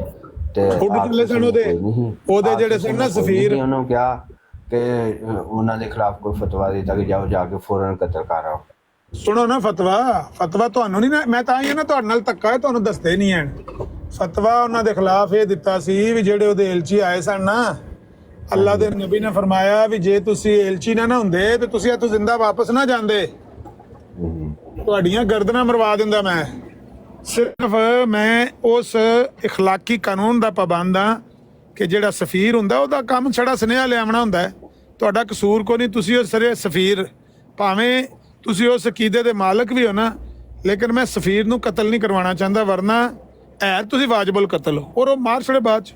ਤੇ ਉਹਦੇ ਜਿਹੜੇ ਸਨ ਨਾ ਸਫੀਰ, ਉਹਨੂੰ ਕਿਹਾ ਕਿ ਉਹਨਾਂ ਦੇ ਖਿਲਾਫ ਕੋਈ ਫਤਵਾ ਦਿੱਤਾ ਕਿ ਜਾਓ ਜਾ ਕੇ ਫੌਰਨ ਕਤਲ ਕਰ ਆਓ। ਸੁਣੋ ਨਾ, ਫਤਵਾ ਤੁਹਾਨੂੰ ਨਹੀਂ ਨਾ, ਮੈਂ ਤਾਂ ਹੀ ਨਾ ਤੁਹਾਡੇ ਨਾਲ ਧੱਕਾ ਹੈ, ਤੁਹਾਨੂੰ ਦੱਸਦੇ ਨਹੀਂ ਹਨ। ਫਤਵਾ ਉਹਨਾਂ ਦੇ ਖਿਲਾਫ ਇਹ ਦਿੱਤਾ ਸੀ ਵੀ ਜਿਹੜੇ ਉਹਦੇ ਏਲਚੀ ਆਏ ਸਨ ਨਾ, ਅੱਲਾ ਦੇ ਨਬੀ ਨੇ ਫਰਮਾਇਆ ਵੀ ਜੇ ਤੁਸੀਂ ਏਲਚੀ ਨਾ ਹੁੰਦੇ ਤੇ ਤੁਸੀਂ ਇੱਥੋਂ ਜ਼ਿੰਦਾ ਵਾਪਸ ਨਾ ਜਾਂਦੇ, ਤੁਹਾਡੀਆਂ ਗਰਦਨਾਂ ਮਰਵਾ ਦਿੰਦਾ ਮੈਂ। ਸਿਰਫ ਮੈਂ ਉਸ ਇਖਲਾਕੀ ਕਾਨੂੰਨ ਦਾ ਪਾਬੰਦ ਹਾਂ ਕਿ ਜਿਹੜਾ ਸਫੀਰ ਹੁੰਦਾ ਉਹਦਾ ਕੰਮ ਛੜਾ ਸੁਨੇਹਾ ਲਿਆਉਣਾ ਹੁੰਦਾ ਹੈ, ਤੁਹਾਡਾ ਕਸੂਰ ਕੋਈ ਨਹੀਂ। ਤੁਸੀਂ ਉਸ ਸਰੇ ਸਫੀਰ, ਭਾਵੇਂ ਤੁਸੀਂ ਉਸ ਅਕੀਦੇ ਦੇ ਮਾਲਕ ਵੀ ਹੋ ਨਾ, ਲੇਕਿਨ ਮੈਂ ਸਫੀਰ ਨੂੰ ਕਤਲ ਨਹੀਂ ਕਰਵਾਉਣਾ ਚਾਹੁੰਦਾ, ਵਰਨਾ ਐ ਤੁਸੀਂ ਵਾਜਬੁਲ ਕਤਲ ਹੋ, ਔਰ ਉਹ ਮਾਰ ਛੜੇ ਬਾਅਦ ਚ।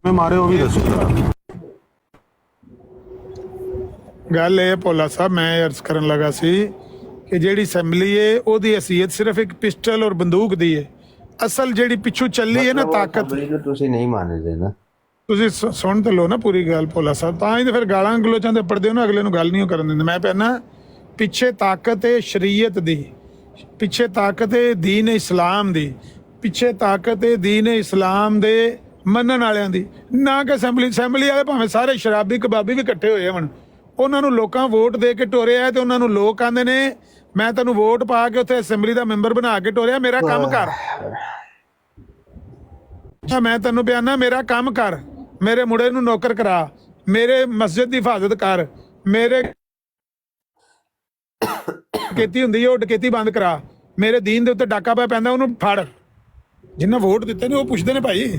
ਮੈਂ ਮਾਰੇ ਉਹ ਵੀ ਦੱਸੋ। ਗੱਲ ਇਹ ਭੋਲਾ ਸਾਹਿਬ, ਮੈਂ ਅਰਜ਼ ਕਰਨ ਲੱਗਾ ਸੀ ਕਿ ਜਿਹੜੀ ਅਸੈਂਬਲੀ ਹੈ ਉਹਦੀ ਹਸੀਅਤ ਸਿਰਫ ਇੱਕ ਪਿਸਟਲ ਔਰ ਬੰਦੂਕ ਦੀ ਹੈ। ਅਸਲ ਜਿਹੜੀ ਪਿੱਛੋਂ ਚੱਲੀ ਹੈ ਨਾ ਤਾਕਤ, ਤੁਸੀਂ ਨਹੀਂ ਮੰਨਦੇ ਨਾ। ਤੁਸੀਂ ਸੁਣ ਤੇ ਲਓ ਨਾ ਪੂਰੀ ਗੱਲ ਭੋਲਾ ਸਾਹਿਬ, ਤਾਂ ਹੀ ਤੇ ਫਿਰ ਗਾਲਾਂ ਗਲੋਚਾਂ ਦੇ ਪੜਦੇ ਹੋ ਨਾ, ਅਗਲੇ ਨੂੰ ਗੱਲ ਨਹੀਂ ਕਰਨ ਦਿੰਦੇ। ਮੈਂ ਕਹਿੰਦਾ ਪਿੱਛੇ ਤਾਕਤ ਹੈ ਸ਼ਰੀਅਤ ਦੀ, ਪਿੱਛੇ ਤਾਕਤ ਹੈ ਦੀਨ ਇਸਲਾਮ ਦੀ, ਪਿੱਛੇ ਤਾਕਤ ਹੈ ਦੀਨ ਇਸਲਾਮ ਦੇ ਮੰਨਣ ਵਾਲਿਆਂ ਦੀ, ਨਾ ਕਿ ਅਸੈਂਬਲੀ ਵਾਲੇ ਭਾਵੇਂ ਸਾਰੇ ਸ਼ਰਾਬੀ ਕਬਾਬੀ ਵੀ ਇਕੱਠੇ ਹੋਏ ਹੋਣ, ਉਹਨਾਂ ਨੂੰ ਲੋਕਾਂ ਵੋਟ ਦੇ ਕੇ ਟੋਰਿਆ ਤੇ ਉਹਨਾਂ ਨੂੰ ਲੋਕ ਆਂਦੇ ਨੇ ਮੈਂ ਤੈਨੂੰ ਵੋਟ ਪਾ ਕੇ ਉੱਥੇ ਅਸੈਂਬਲੀ ਦਾ ਮੈਂਬਰ ਬਣਾ ਕੇ ਟੋਰਿਆ, ਮੇਰਾ ਕੰਮ ਕਰ, ਮੈਂ ਤੈਨੂੰ ਬਿਆਨਾ ਮੇਰਾ ਕੰਮ ਕਰ, ਮੇਰੇ ਮੁੰਡੇ ਨੂੰ ਨੌਕਰ ਕਰਾ, ਮੇਰੇ ਮਸਜਿਦ ਦੀ ਹਿਫਾਜ਼ਤ ਕਰ, ਮੇਰੇ ਡਕੈਤੀ ਹੁੰਦੀ ਹੈ ਉਹ ਡਕੈਤੀ ਬੰਦ ਕਰਾ, ਮੇਰੇ ਦੀਨ ਦੇ ਉੱਤੇ ਡਾਕਾ ਪਿਆ ਪੈਂਦਾ ਉਹਨੂੰ ਫੜ। ਜਿੰਨਾ ਵੋਟ ਦਿੱਤੇ ਨੇ ਉਹ ਪੁੱਛਦੇ ਨੇ ਭਾਈ,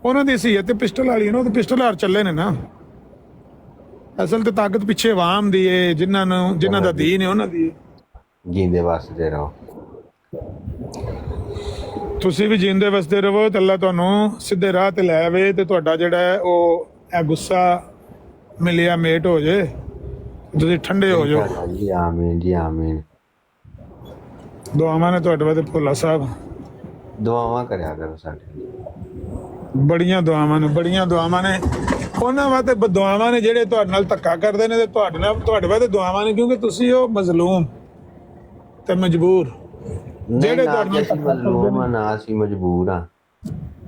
ਉਹਨਾਂ ਦੀ ਸੀਅਤ ਤੇ ਪਿਸਟਲ ਵਾਲੀ ਨਾ, ਉਹ ਤੇ ਪਿਸਟਲ ਹਾਰ ਚੱਲੇ ਨੇ ਨਾ। ਅਸਲ ਤੇ ਤਾਕਤ ਪਿੱਛੇ ਆਵਾਮ ਦੀ ਏ, ਜਿਨ੍ਹਾਂ ਦਾ ਦੀਨ ਹੈ ਉਹਨਾਂ ਦੀ। ਜੀਂਦੇ ਵਸਦੇ ਰਹੋ। ਤੁਸੀਂ ਵੀ ਜੀਂਦੇ ਵਸਦੇ ਰਹੋ ਤੇ ਅੱਲਾ ਤੁਹਾਨੂੰ ਸਿੱਧੇ ਰਾਹ ਤੇ ਲੈ ਆਵੇ ਤੇ ਤੁਹਾਡਾ ਜਿਹੜਾ ਹੈ ਉਹ ਇਹ ਗੁੱਸਾ ਮਿਲਿਆ ਮੇਟ ਹੋ ਜੇ, ਤੁਸੀਂ ਠੰਡੇ ਹੋ ਜਾਓ। ਜੀ ਆਮੀਨ ਜੀ ਆਮੀਨ। ਦੁਆਵਾਂ ਨੇ ਤੁਹਾਡੇ ਵਾਸਤੇ ਭੋਲਾ ਸਾਹਿਬ, ਦੁਆਵਾਂ ਕਰਿਆ ਕਰੋ ਸਾਡੇ। ਬੜੀਆਂ ਦੁਆਵਾਂ ਨੇ, ਬੜੀਆਂ ਦੁਆਵਾਂ ਨੇ ਉਹਨਾਂ ਵਾਸਤੇ। ਦੁਆਵਾਂ ਨੇ ਜਿਹੜੇ ਤੁਹਾਡੇ ਨਾਲ ਧੱਕਾ ਕਰਦੇ ਨੇ ਤੇ ਤੁਹਾਡੇ ਵਾਸਤੇ ਦੁਆਵਾਂ ਨੇ, ਕਿਉਂਕਿ ਤੁਸੀਂ ਉਹ ਮਜ਼ਲੂਮ ਤੇ ਮਜਬੂਰ ਜਿਹੜੇ ਤੁਹਾਡੇ ਨਾਲ ਅਸੀਂ ਮਜ਼ਲੂਮ ਆ, ਨਾ ਅਸੀਂ ਮਜਬੂਰ ਆ।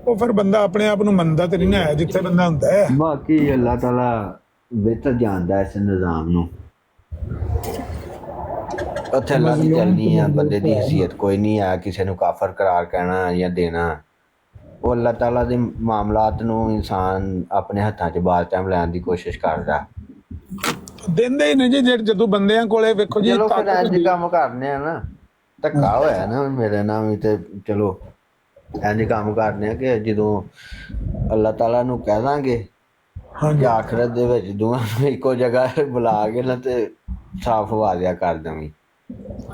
ਉਹ ਫਿਰ ਬੰਦਾ ਆਪਣੇ ਆਪ ਨੂੰ ਮੰਨਦਾ ਤੇ ਨਹੀਂ ਨਾ ਹੈ ਜਿੱਥੇ ਬੰਦਾ ਹੁੰਦਾ ਹੈ। ਬਾਕੀ ਅੱਲਾਹ ਤਾਲਾ ਬਿਹਤਰ ਜਾਣਦਾ ਇਸ ਨਿਜ਼ਾਮ ਨੂੰ। ਉੱਥੇ ਅੱਲਾਹ ਦੀ ਚੱਲਣੀ ਆ, ਬੰਦੇ ਦੀ ਹਸੀਅਤ ਕੋਈ ਨਹੀਂ ਆ ਕਿਸੇ ਨੂੰ ਕਾਫਰ ਕਰਾਰ ਕਹਿਣਾ ਜਾਂ ਦੇਣਾ। ਉਹ ਅੱਲਾਹ ਤਾਲਾ ਦੇ ਮਾਮਲਾਤ ਨੂੰ ਇਨਸਾਨ ਆਪਣੇ ਹੱਥਾਂ 'ਚ ਬਾਅਦ ਟਾਈਮ ਲੈਣ ਦੀ ਕੋਸ਼ਿਸ਼ ਕਰਦਾ। ਦਿੰਦੇ ਹੀ ਨੇ ਜੀ ਜਦੋਂ ਬੰਦਿਆਂ ਕੋਲੇ ਵੇਖੋ ਜੀ। ਚਲੋ ਫਿਰ ਇੰਝ ਕੰਮ ਕਰਨੇ ਆ ਨਾ, ਧੱਕਾ ਹੋਇਆ ਨਾ ਮੇਰੇ ਨਾਲ ਵੀ, ਤੇ ਚਲੋ ਇੰਝ ਕੰਮ ਕਰਨੇ ਆ ਕਿ ਜਦੋਂ ਅੱਲਾਹ ਤਾਲਾ ਨੂੰ ਕਹਿ ਦਾਂਗੇ ਕਿ ਆਖਰਤ ਦੇ ਵਿੱਚ ਦੋਵਾਂ ਨੂੰ ਇੱਕੋ ਜਗ੍ਹਾ ਬੁਲਾ ਕੇ ਨਾ ਤੇ ਸਾਫ਼ ਵਾਜ਼ਿਆ ਕਰ ਦੇਵੀਂ।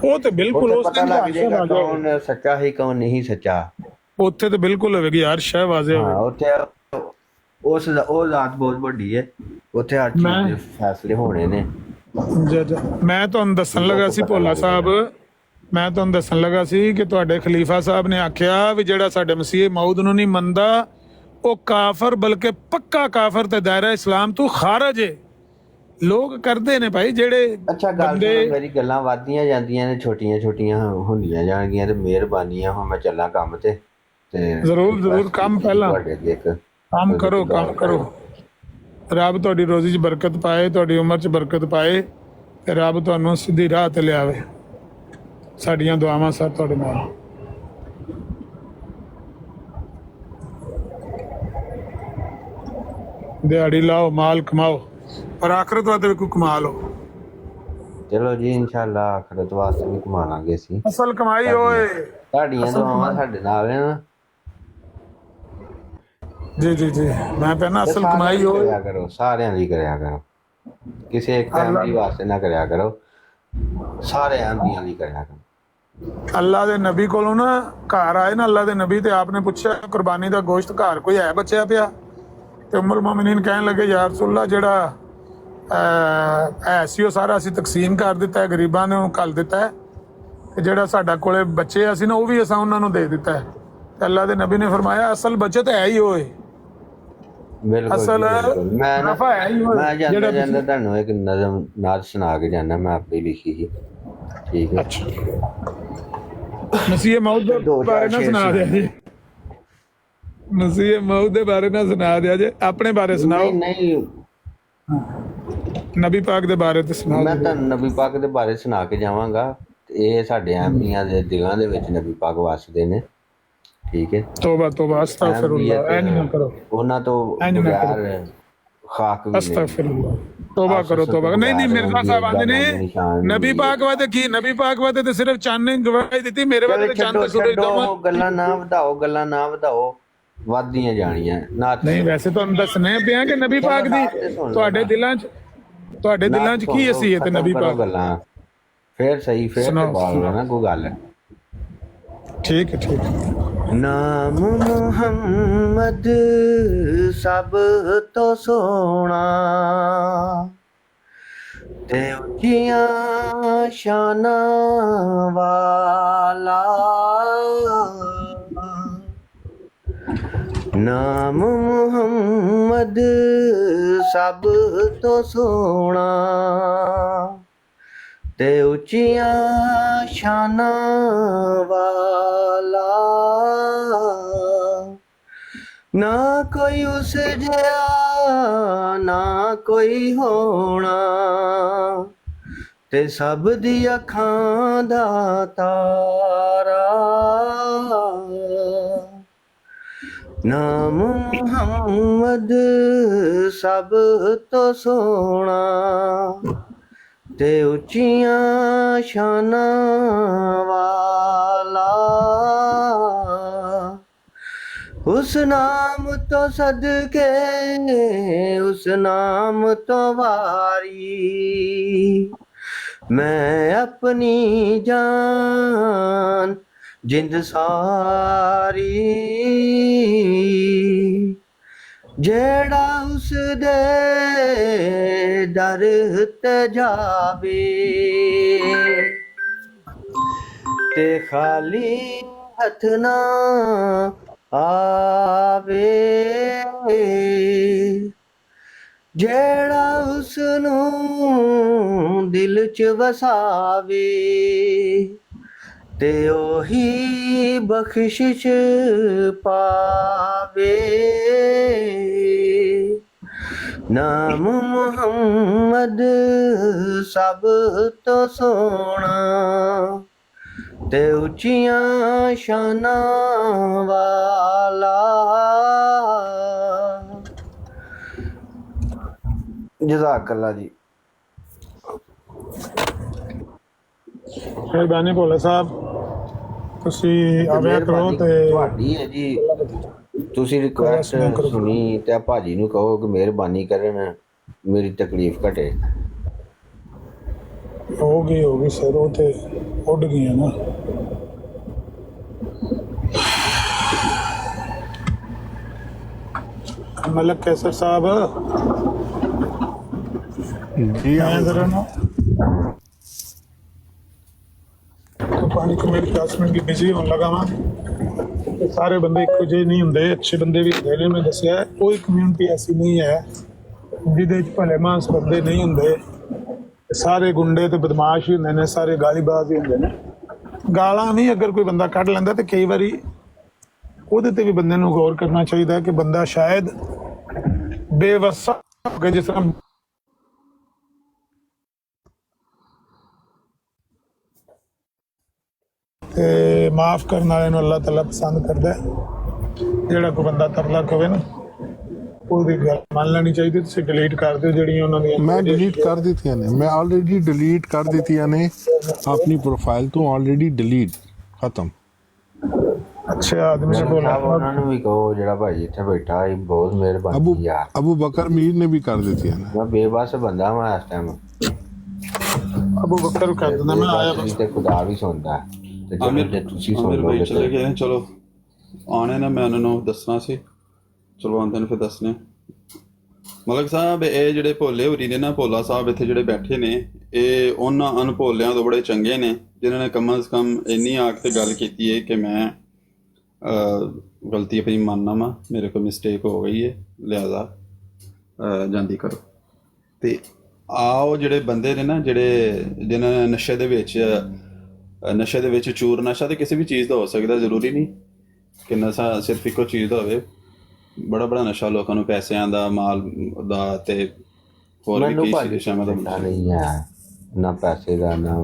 ਉਹ ਤੇ ਬਿਲਕੁਲ ਉਸ ਪਤਾ ਲੱਗ ਜਾਏਗਾ ਕੌਣ ਸੱਚਾ ਹੈ ਕੌਣ ਨਹੀਂ ਸੱਚਾ। ਉੱਥੇ ਤੇ ਬਿਲਕੁਲ ਹੋਵੇਗੀ ਯਾਰ, ਸ਼ੈ ਵਾਜ਼ਿਆ ਹੋਵੇ। ਉੱਥੇ ਉਹ ਜ਼ਾਤ ਬਹੁਤ ਵੱਡੀ ਹੈ, ਉੱਥੇ ਹਰ ਚੀਜ਼ ਦੇ ਫੈਸਲੇ ਹੋਣੇ ਨੇ। ਮੈਂ ਤੁਹਾਨੂੰ ਦੱਸਣ ਲੱਗਾ ਸੀ ਭੋਲਾ ਸਾਹਿਬ, ਮੈਂ ਤੁਹਾਨੂੰ ਦੱਸਣ ਲੱਗਾ ਸੀ ਕਿ ਤੁਹਾਡੇ ਖਲੀਫਾ ਸਾਹਿਬ ਨੇ ਆਖਿਆ ਵੀ ਜਿਹੜਾ ਸਾਡੇ ਮਸੀਹ ਮਊਦ ਨੂੰ ਨਹੀਂ ਮੰਨਦਾ ਉਹ ਕਾਫਰ, ਬਲਕਿ ਪੱਕਾ ਕਾਫਰ ਤੇ ਦਾਇਰਾ ਇਸਲਾਮ ਤੋਂ ਖਾਰਜ ਹੈ। ਲੋਕ ਕਰਦੇ ਨੇ ਭਾਈ ਜਿਹੜੇ ਅੱਛਾ ਗੱਲ ਮੇਰੀ ਗੱਲਾਂ ਵੱਧਦੀਆਂ ਜਾਂਦੀਆਂ ਨੇ, ਛੋਟੀਆਂ ਛੋਟੀਆਂ ਹੁੰਦੀਆਂ ਜਾਣਗੀਆਂ ਤੇ ਮਿਹਰਬਾਨੀਆਂ। ਹੁਣ ਮੈਂ ਚੱਲਾਂ ਕੰਮ ਤੇ ਜ਼ਰੂਰ ਕੰਮ ਪਹਿਲਾਂ ਕੰਮ ਕਰੋ, ਕੰਮ ਕਰੋ। ਰੱਬ ਤੁਹਾਡੀ ਰੋਜ਼ੀ 'ਚ ਬਰਕਤ ਪਾਏ, ਤੁਹਾਡੀ ਉਮਰ 'ਚ ਬਰਕਤ ਪਾਏ ਤੇ ਰੱਬ ਤੁਹਾਨੂੰ ਸਿੱਧੀ ਰਾਹ ਤੇ ਲਿਆਵੇ। ਸਾਡੀਆਂ ਦੁਆਵਾਂ ਸਰ ਤੁਹਾਡੇ ਨਾਲ। ਦਿਹਾੜੀ ਲਾਓ, ਮਾਲ ਕਮਾਓ, ਪਰ ਆਖਰਤ ਵਾਸਤੇ ਵੀ ਕੋਈ ਕਮਾ ਲਓ। ਚਲੋ ਜੀ ਇਨਸ਼ਾਅੱਲਾ ਆਖਰਤ ਵਾਸਤੇ ਵੀ ਕਮਾ ਲਾਂਗੇ ਅਸੀਂ। ਅਸਲ ਕਮਾਈ ਓਏ ਤੁਹਾਡੀਆਂ ਦੁਆਵਾਂ ਸਾਡੇ ਨਾਲ ਨੇ ਨਾ। ਜੀ ਮੈਂ ਕਹਿੰਦਾ ਅਸਲ ਕਮਾਈ ਓਏ ਕਰਿਆ ਕਰੋ, ਸਾਰਿਆਂ ਦੀ ਕਰਿਆ ਕਰੋ, ਕਿਸੇ ਇੱਕ ਫੈਮਿਲੀ ਵਾਸਤੇ ਨਾ ਕਰਿਆ ਕਰੋ, ਸਾਰੇ ਆਂਦੀਆਂ ਲਈ ਕਰਿਆ ਕਰੋ। ਅੱਲਾ ਦੇ ਨਬੀ ਕੋਲੋਂ ਨਾ ਘਰ ਆਏ ਨਾ, ਅੱਲਾ ਦੇ ਨਬੀ ਤੇ ਆਪਨੇ ਪੁੱਛਿਆ ਕੁਰਬਾਨੀ ਦਾ ਗੋਸ਼ਤ ਘਰ ਕੋਈ ਹੈ ਬਚਿਆ ਪਿਆ? ਤੇ ਉਮਰ ਮੋਮਿਨੀਨ ਕਹਿਣ ਲੱਗੇ ਯਾ ਰਸੂਲullah ਜਿਹੜਾ ਸੀ ਉਹ ਸਾਰਾ ਅਸੀਂ ਤਕਸੀਮ ਕਰ ਦਿੱਤਾ ਹੈ, ਗਰੀਬਾਂ ਨੂੰ ਘੱਲ ਦਿੱਤਾ ਹੈ, ਤੇ ਜਿਹੜਾ ਸਾਡਾ ਕੋਲੇ ਬੱਚੇ ਅਸੀਂ ਨਾ ਉਹ ਵੀ ਅਸਾਂ ਉਹਨਾਂ ਨੂੰ ਦੇ ਦਿੱਤਾ ਹੈ। ਤੇ ਅੱਲਾ ਦੇ ਨਬੀ ਨੇ ਫਰਮਾਇਆ ਅਸਲ ਬਚਤ ਹੈ ਹੀ ਹੋਏ, ਅਸਲ ਨਫਾ ਹੈ ਹੀ ਹੋਏ। ਮੈਂ ਜਾਂਦਾ ਤੁਹਾਨੂੰ ਇੱਕ ਨਜ਼ਮ ਨਾਦ ਸੁਣਾ ਕੇ ਜਾਣਾ, ਮੈਂ ਆਪੇ ਲਿਖੀ ਸੀ, ਠੀਕ ਹੈ? ਮਸੀਹ ਮੌਤ ਦੇ ਬਾਰੇ ਨਾ ਸੁਣਾ ਦਿਆ ਜੀ, ਮਸੀਹ ਮੌਤ ਦੇ ਬਾਰੇ ਨਾ ਸੁਣਾ ਦਿਆ ਜੇ, ਆਪਣੇ ਬਾਰੇ ਸੁਣਾਓ। ਨਹੀਂ ਨਬੀ ਪਾਕ ਦੇ ਬਾਰੇ ਤੇ ਸੁਣਾਓ। ਮੈਂ ਤੁਹਾਨੂੰ ਨਬੀ ਪਾਕ ਦੇ ਬਾਰੇ ਸੁਣਾ ਕੇ ਜਾਵਾਂਗਾ। ਇਹ ਸਾਡੇ ਅਹਿਮੀਆਂ ਦੇ ਦਿਲਾਂ ਦੇ ਵਿੱਚ ਨਬੀ ਪਾਕ ਵਸਦੇ ਨੇ, ਠੀਕ ਹੈ? ਤੋਬਾ ਤੋਬਾ, ਅਸਤਗਫਿਰੁੱਲਾਹ, ਐ ਨਾ ਕਰੋ। ਉਹਨਾਂ ਤੋਂ ਬਗੈਰ ਖਾਕ ਵੀ ਅਸਤਗਫਿਰੁੱਲਾਹ, ਤੋਬਾ ਕਰੋ, ਤੋਬਾ। ਨਹੀਂ ਮਿਰਜ਼ਾ ਸਾਹਿਬ ਆਂਦੇ ਨੇ ਨਬੀ ਪਾਕ ਵਾਦੇ ਕੀ, ਨਬੀ ਪਾਕ ਵਾਦੇ ਤੇ ਸਿਰਫ ਚੰਨ ਨੇ ਗਵਾਹੀ ਦਿੱਤੀ, ਮੇਰੇ ਵਾਦੇ ਤੇ ਚੰਨ ਤੇ ਸੂਰਜ ਦੋਵਾਂ। ਗੱਲਾਂ ਨਾ ਵਧਾਓ, ਵੱਧਦੀਆਂ ਜਾਣੀਆਂ ਨਾ। ਨਹੀਂ ਵੈਸੇ ਤੁਹਾਨੂੰ ਦੱਸਣੇ ਪਿਆ ਕਿ ਨਬੀ ਪਾਕ ਦੀ ਤੁਹਾਡੇ ਦਿਲਾਂ 'ਚ ਕੀ ਹਸੀਅਤ ਹੈ ਨਬੀ ਪਾਕ। ਗੱਲਾਂ ਫੇਰ ਸਹੀ, ਫੇਰ ਬਾਲ ਨਾ ਕੋਈ ਗੱਲ। ਠੀਕ ਹੈ। ਨਾਮ ਮੁਹੰਮਦ ਸਭ ਤੋਂ ਸੋਹਣਾ ਤੇ ਉੱਚੀਆਂ ਸ਼ਾਨਾਂ ਵਾਲਾ, ਨਾਮ ਮੁਹੰਮਦ ਸਭ ਤੋਂ ਸੋਹਣਾ ਤੇ ਉੱਚੀਆਂ ਸ਼ਾਨਾਂ ਵਾਲਾ, ਨਾ ਕੋਈ ਉਸ ਜਿਹਾ ਨਾ ਕੋਈ ਹੋਣਾ, ਤੇ ਸਭ ਦੀ ਅੱਖਾਂ ਦਾ ਤਾਰਾ, ਨਾਮ ਮੁਹੰਮਦ ਸਭ ਤੋਂ ਸੋਹਣਾ ਤੇ ਉੱਚੀਆਂ ਸ਼ਾਨਾਂ ਵਾਲਾ ਉਸ ਨਾਮ ਤੋਂ ਸਦਕੇ, ਉਸ ਨਾਮ ਤੋਂ ਵਾਰੀ ਮੈਂ ਆਪਣੀ ਜਾਨ ਜਿੰਦ ਸਾਰੀ, ਜਿਹੜਾ ਉਸ ਦੇ ਦਰ ਤੇ ਜਾਵੇ ਤੇ ਖਾਲੀ ਹੱਥ ਨਾ ਆਵੇ, ਜਿਹੜਾ ਉਸ ਨੂੰ ਦਿਲ ਚ ਵਸਾਵੇ ਤੇ ਉਹੀ ਬਖਸ਼ਿਸ਼ ਪਾਵੇ। ਨਾਮ ਮੁਹੰਮਦ ਸਭ ਤੋਂ ਸੋਹਣਾ ਤੇ ਉੱਚੀਆਂ ਸ਼ਾਨਾਂ ਵਾਲਾ। ਜਜ਼ਾਕੱਲਾ ਜੀ। ਮਿਹਰਬਾਨੀ ਭੋਲਾ ਸਾਹਿਬ, ਤੁਸੀਂ ਆਵਿਆ ਕਰੋ ਤੇ ਤੁਹਾਡੀ ਹੈ ਜੀ, ਤੁਸੀਂ ਰਿਕੁਐਸਟ ਸੁਣੀ ਤੇ ਭਾਜੀ ਨੂੰ ਕਹੋ ਕਿ ਮਿਹਰਬਾਨੀ ਕਰਨ, ਮੇਰੀ ਤਕਲੀਫ ਘਟੇ। ਹੋ ਗਈ ਸਰ, ਉਹ ਤੇ ਉੱਡ ਗਈਆਂ ਨਾ। ਮਲਕ ਕੈਸਰ ਸਾਹਿਬ ਜੀ ਮੈਂ ਜ਼ਰਾ ਨਾ 5 ਮਿੰਟ 10 ਮਿੰਟ ਬਿਜ਼ੀ ਹੋਣ ਲੱਗਾ ਵਾਂ। ਸਾਰੇ ਬੰਦੇ ਇੱਕੋ ਜਿਹੇ ਨਹੀਂ ਹੁੰਦੇ, ਅੱਛੇ ਬੰਦੇ ਵੀ ਹੁੰਦੇ ਨੇ। ਮੈਂ ਦੱਸਿਆ ਕੋਈ ਕਮਿਊਨਿਟੀ ਐਸੀ ਨਹੀਂ ਹੈ ਜਿਹਦੇ 'ਚ ਭਲੇ ਮਾਨਸ ਬੰਦੇ ਨਹੀਂ ਹੁੰਦੇ। ਸਾਰੇ ਗੁੰਡੇ ਤੇ ਬਦਮਾਸ਼ ਹੀ ਹੁੰਦੇ ਨੇ, ਸਾਰੇ ਗਾਲੀਬਾਜ਼ ਹੀ ਹੁੰਦੇ ਨੇ। ਗਾਲਾਂ ਵੀ ਅਗਰ ਕੋਈ ਬੰਦਾ ਕੱਢ ਲੈਂਦਾ ਤੇ ਕਈ ਵਾਰੀ ਉਹਦੇ ਤੇ ਵੀ ਬੰਦੇ ਨੂੰ ਗੌਰ ਕਰਨਾ ਚਾਹੀਦਾ ਕਿ ਬੰਦਾ ਸ਼ਾਇਦ ਬੇਵਸਾ ਹੋ ਗਿਆ, ਜਿਸ ਤਰ੍ਹਾਂ ਤੇ ਮਾਫ ਕਰਨ ਵਾਲੇ ਨੂੰ ਅੱਲਾਹ ਤਾਲਾ ਪਸੰਦ ਕਰਦਾ ਹੈ। ਜਿਹੜਾ ਕੋਈ ਬੰਦਾ ਤਰਲਾ ਕਵੇ ਨਾ, ਉਹਦੀ ਗੱਲ ਮੰਨ ਲੈਣੀ ਚਾਹੀਦੀ। ਤੁਸੀਂ ਡਿਲੀਟ ਕਰ ਦਿਓ ਜਿਹੜੀਆਂ ਉਹਨਾਂ ਦੀਆਂ। ਮੈਂ ਡਿਲੀਟ ਕਰ ਦਿੱਤੀਆਂ ਨੇ, ਮੈਂ ਆਲਰੇਡੀ ਡਿਲੀਟ ਕਰ ਦਿੱਤੀਆਂ ਨੇ ਆਪਣੀ ਪ੍ਰੋਫਾਈਲ ਤੋਂ, ਆਲਰੇਡੀ ਡਿਲੀਟ ਖਤਮ। ਅੱਛਾ ਆਦਮੀ ਨੇ ਬੋਲਾ ਉਹਨਾਂ ਨੂੰ ਵੀ ਕਹੋ, ਜਿਹੜਾ ਭਾਈ ਇੱਥੇ ਬੈਠਾ ਇਹ ਬਹੁਤ ਮਿਹਰਬਾਨੀ ਯਾਰ। ਅਬੂ ਬਕਰ ਮੀਰ ਨੇ ਵੀ ਕਰ ਦਿੱਤੀਆਂ ਨੇ। ਮੈਂ ਬੇਬਸ ਬੰਦਾ ਮੈਂ ਇਸ ਟਾਈਮ, ਅਬੂ ਬਕਰ ਕਰ ਦਿੰਦਾ। ਮੈਂ ਆਇਆ ਬਸ। ਤੇ ਖੁਦਾ ਵੀ ਸੁਣਦਾ ਤੇ ਜੇ ਤੁਸੀਂ ਆਮਿਰ ਸੁਣ ਭਾਈ ਲਓਗੇ ਚਲੇ ਗਏ ਨੇ, ਚਲੋ ਆਣੇ ਨਾ, ਮੈਂ ਉਹਨਾਂ ਨੂੰ ਦੱਸਣਾ ਸੀ। ਚਲੋ ਆਉਂਦੇ ਨੇ ਫਿਰ ਦੱਸਣੇ। ਮਲਕ ਸਾਹਿਬ, ਇਹ ਜਿਹੜੇ ਭੋਲੇ ਹੋਰੀ ਨੇ ਨਾ, ਭੋਲਾ ਸਾਹਿਬ ਇੱਥੇ ਜਿਹੜੇ ਬੈਠੇ ਨੇ, ਇਹ ਉਹਨਾਂ ਅਨਭੋਲਿਆਂ ਤੋਂ ਬੜੇ ਚੰਗੇ ਨੇ ਜਿਨ੍ਹਾਂ ਨੇ ਕਮ ਅਜ਼ ਕਮ ਇੰਨੀ ਆਖ ਤੇ ਗੱਲ ਕੀਤੀ ਹੈ ਕਿ ਮੈਂ ਗਲਤੀ ਆਪਣੀ ਮੰਨਣਾ ਵਾ, ਮੇਰੇ ਕੋਲ ਮਿਸਟੇਕ ਹੋ ਗਈ ਹੈ, ਲਿਹਾਜ਼ਾ ਜਾਂਦੀ ਕਰੋ। ਤੇ ਆਓ ਜਿਹੜੇ ਬੰਦੇ ਨੇ ਨਾ, ਜਿਹੜੇ ਜਿਨ੍ਹਾਂ ਨੇ ਨਸ਼ੇ ਦੇ ਵਿੱਚ ਚੂਰ, ਨਸ਼ਾ ਤੇ ਕਿਸੇ ਵੀ ਚੀਜ਼ ਦਾ ਹੋ ਸਕਦਾ, ਜ਼ਰੂਰੀ ਨਹੀਂ ਕਿ ਨਸ਼ਾ ਸਿਰਫ ਇੱਕੋ ਚੀਜ਼ ਦਾ ਹੋਵੇ। ਬੜਾ ਨਸ਼ਾ ਲੋਕਾਂ ਨੂੰ ਪੈਸਿਆਂ ਦਾ, ਮਾਲ ਦਾ ਤੇ ਹੋਰ ਵੀ ਕਈ ਚੀਜ਼ਾਂ ਸ਼ਾਮਲ ਹੁੰਦਾ ਨਹੀਂ ਹੈ, ਨਾ ਪੈਸੇ ਦਾ ਨਾ।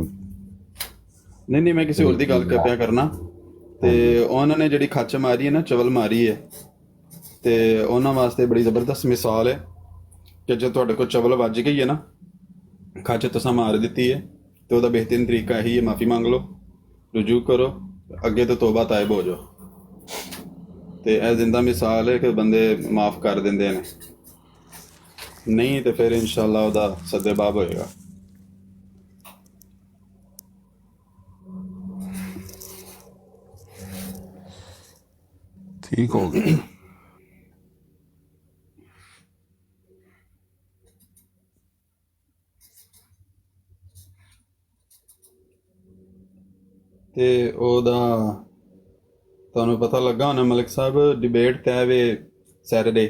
ਨਹੀਂ ਮੈਂ ਕਿਸੇ ਹੋਰ ਦੀ ਗੱਲ ਪਿਆ ਕਰਨਾ। ਤੇ ਉਹਨਾਂ ਨੇ ਜਿਹੜੀ ਖੱਚ ਮਾਰੀ ਹੈ ਨਾ, ਚਵਲ ਮਾਰੀ ਹੈ, ਤੇ ਉਹਨਾਂ ਵਾਸਤੇ ਬੜੀ ਜ਼ਬਰਦਸਤ ਮਿਸਾਲ ਹੈ ਕਿ ਜੇ ਤੁਹਾਡੇ ਕੋਲ ਚਵਲ ਵੱਜ ਗਈ ਹੈ ਨਾ, ਖੱਚ ਤੁਸੀਂ ਮਾਰ ਦਿੱਤੀ ਹੈ, ਤੇ ਉਹਦਾ ਬਿਹਤਰੀਨ ਤਰੀਕਾ ਇਹੀ ਹੈ, ਮਾਫੀ ਮੰਗ ਲਓ, ਰੁਜੂ ਕਰੋ, ਅੱਗੇ ਤੋਂ ਤੋਬਾ ਤਾਇਬ ਹੋ ਜਾਓ। ਤੇ ਇਹ ਜ਼ਿੰਦਾ ਮਿਸਾਲ ਹੈ ਕਿ ਬੰਦੇ ਮਾਫ ਕਰ ਦਿੰਦੇ ਨੇ, ਨਹੀਂ ਤੇ ਫਿਰ ਇਨਸ਼ਾਅੱਲਾ ਉਹਦਾ ਸੱਦੇਬਾਬ ਹੋਏਗਾ। ਠੀਕ ਹੋ ਗਿਆ। ਤੇ ਉਹਦਾ ਤੁਹਾਨੂੰ ਪਤਾ ਲੱਗਾ ਹੋਣਾ ਮਲਿਕ ਸਾਹਿਬ, ਡਿਬੇਟ ਤੈਅ ਵੇ ਸੈਟਰਡੇ।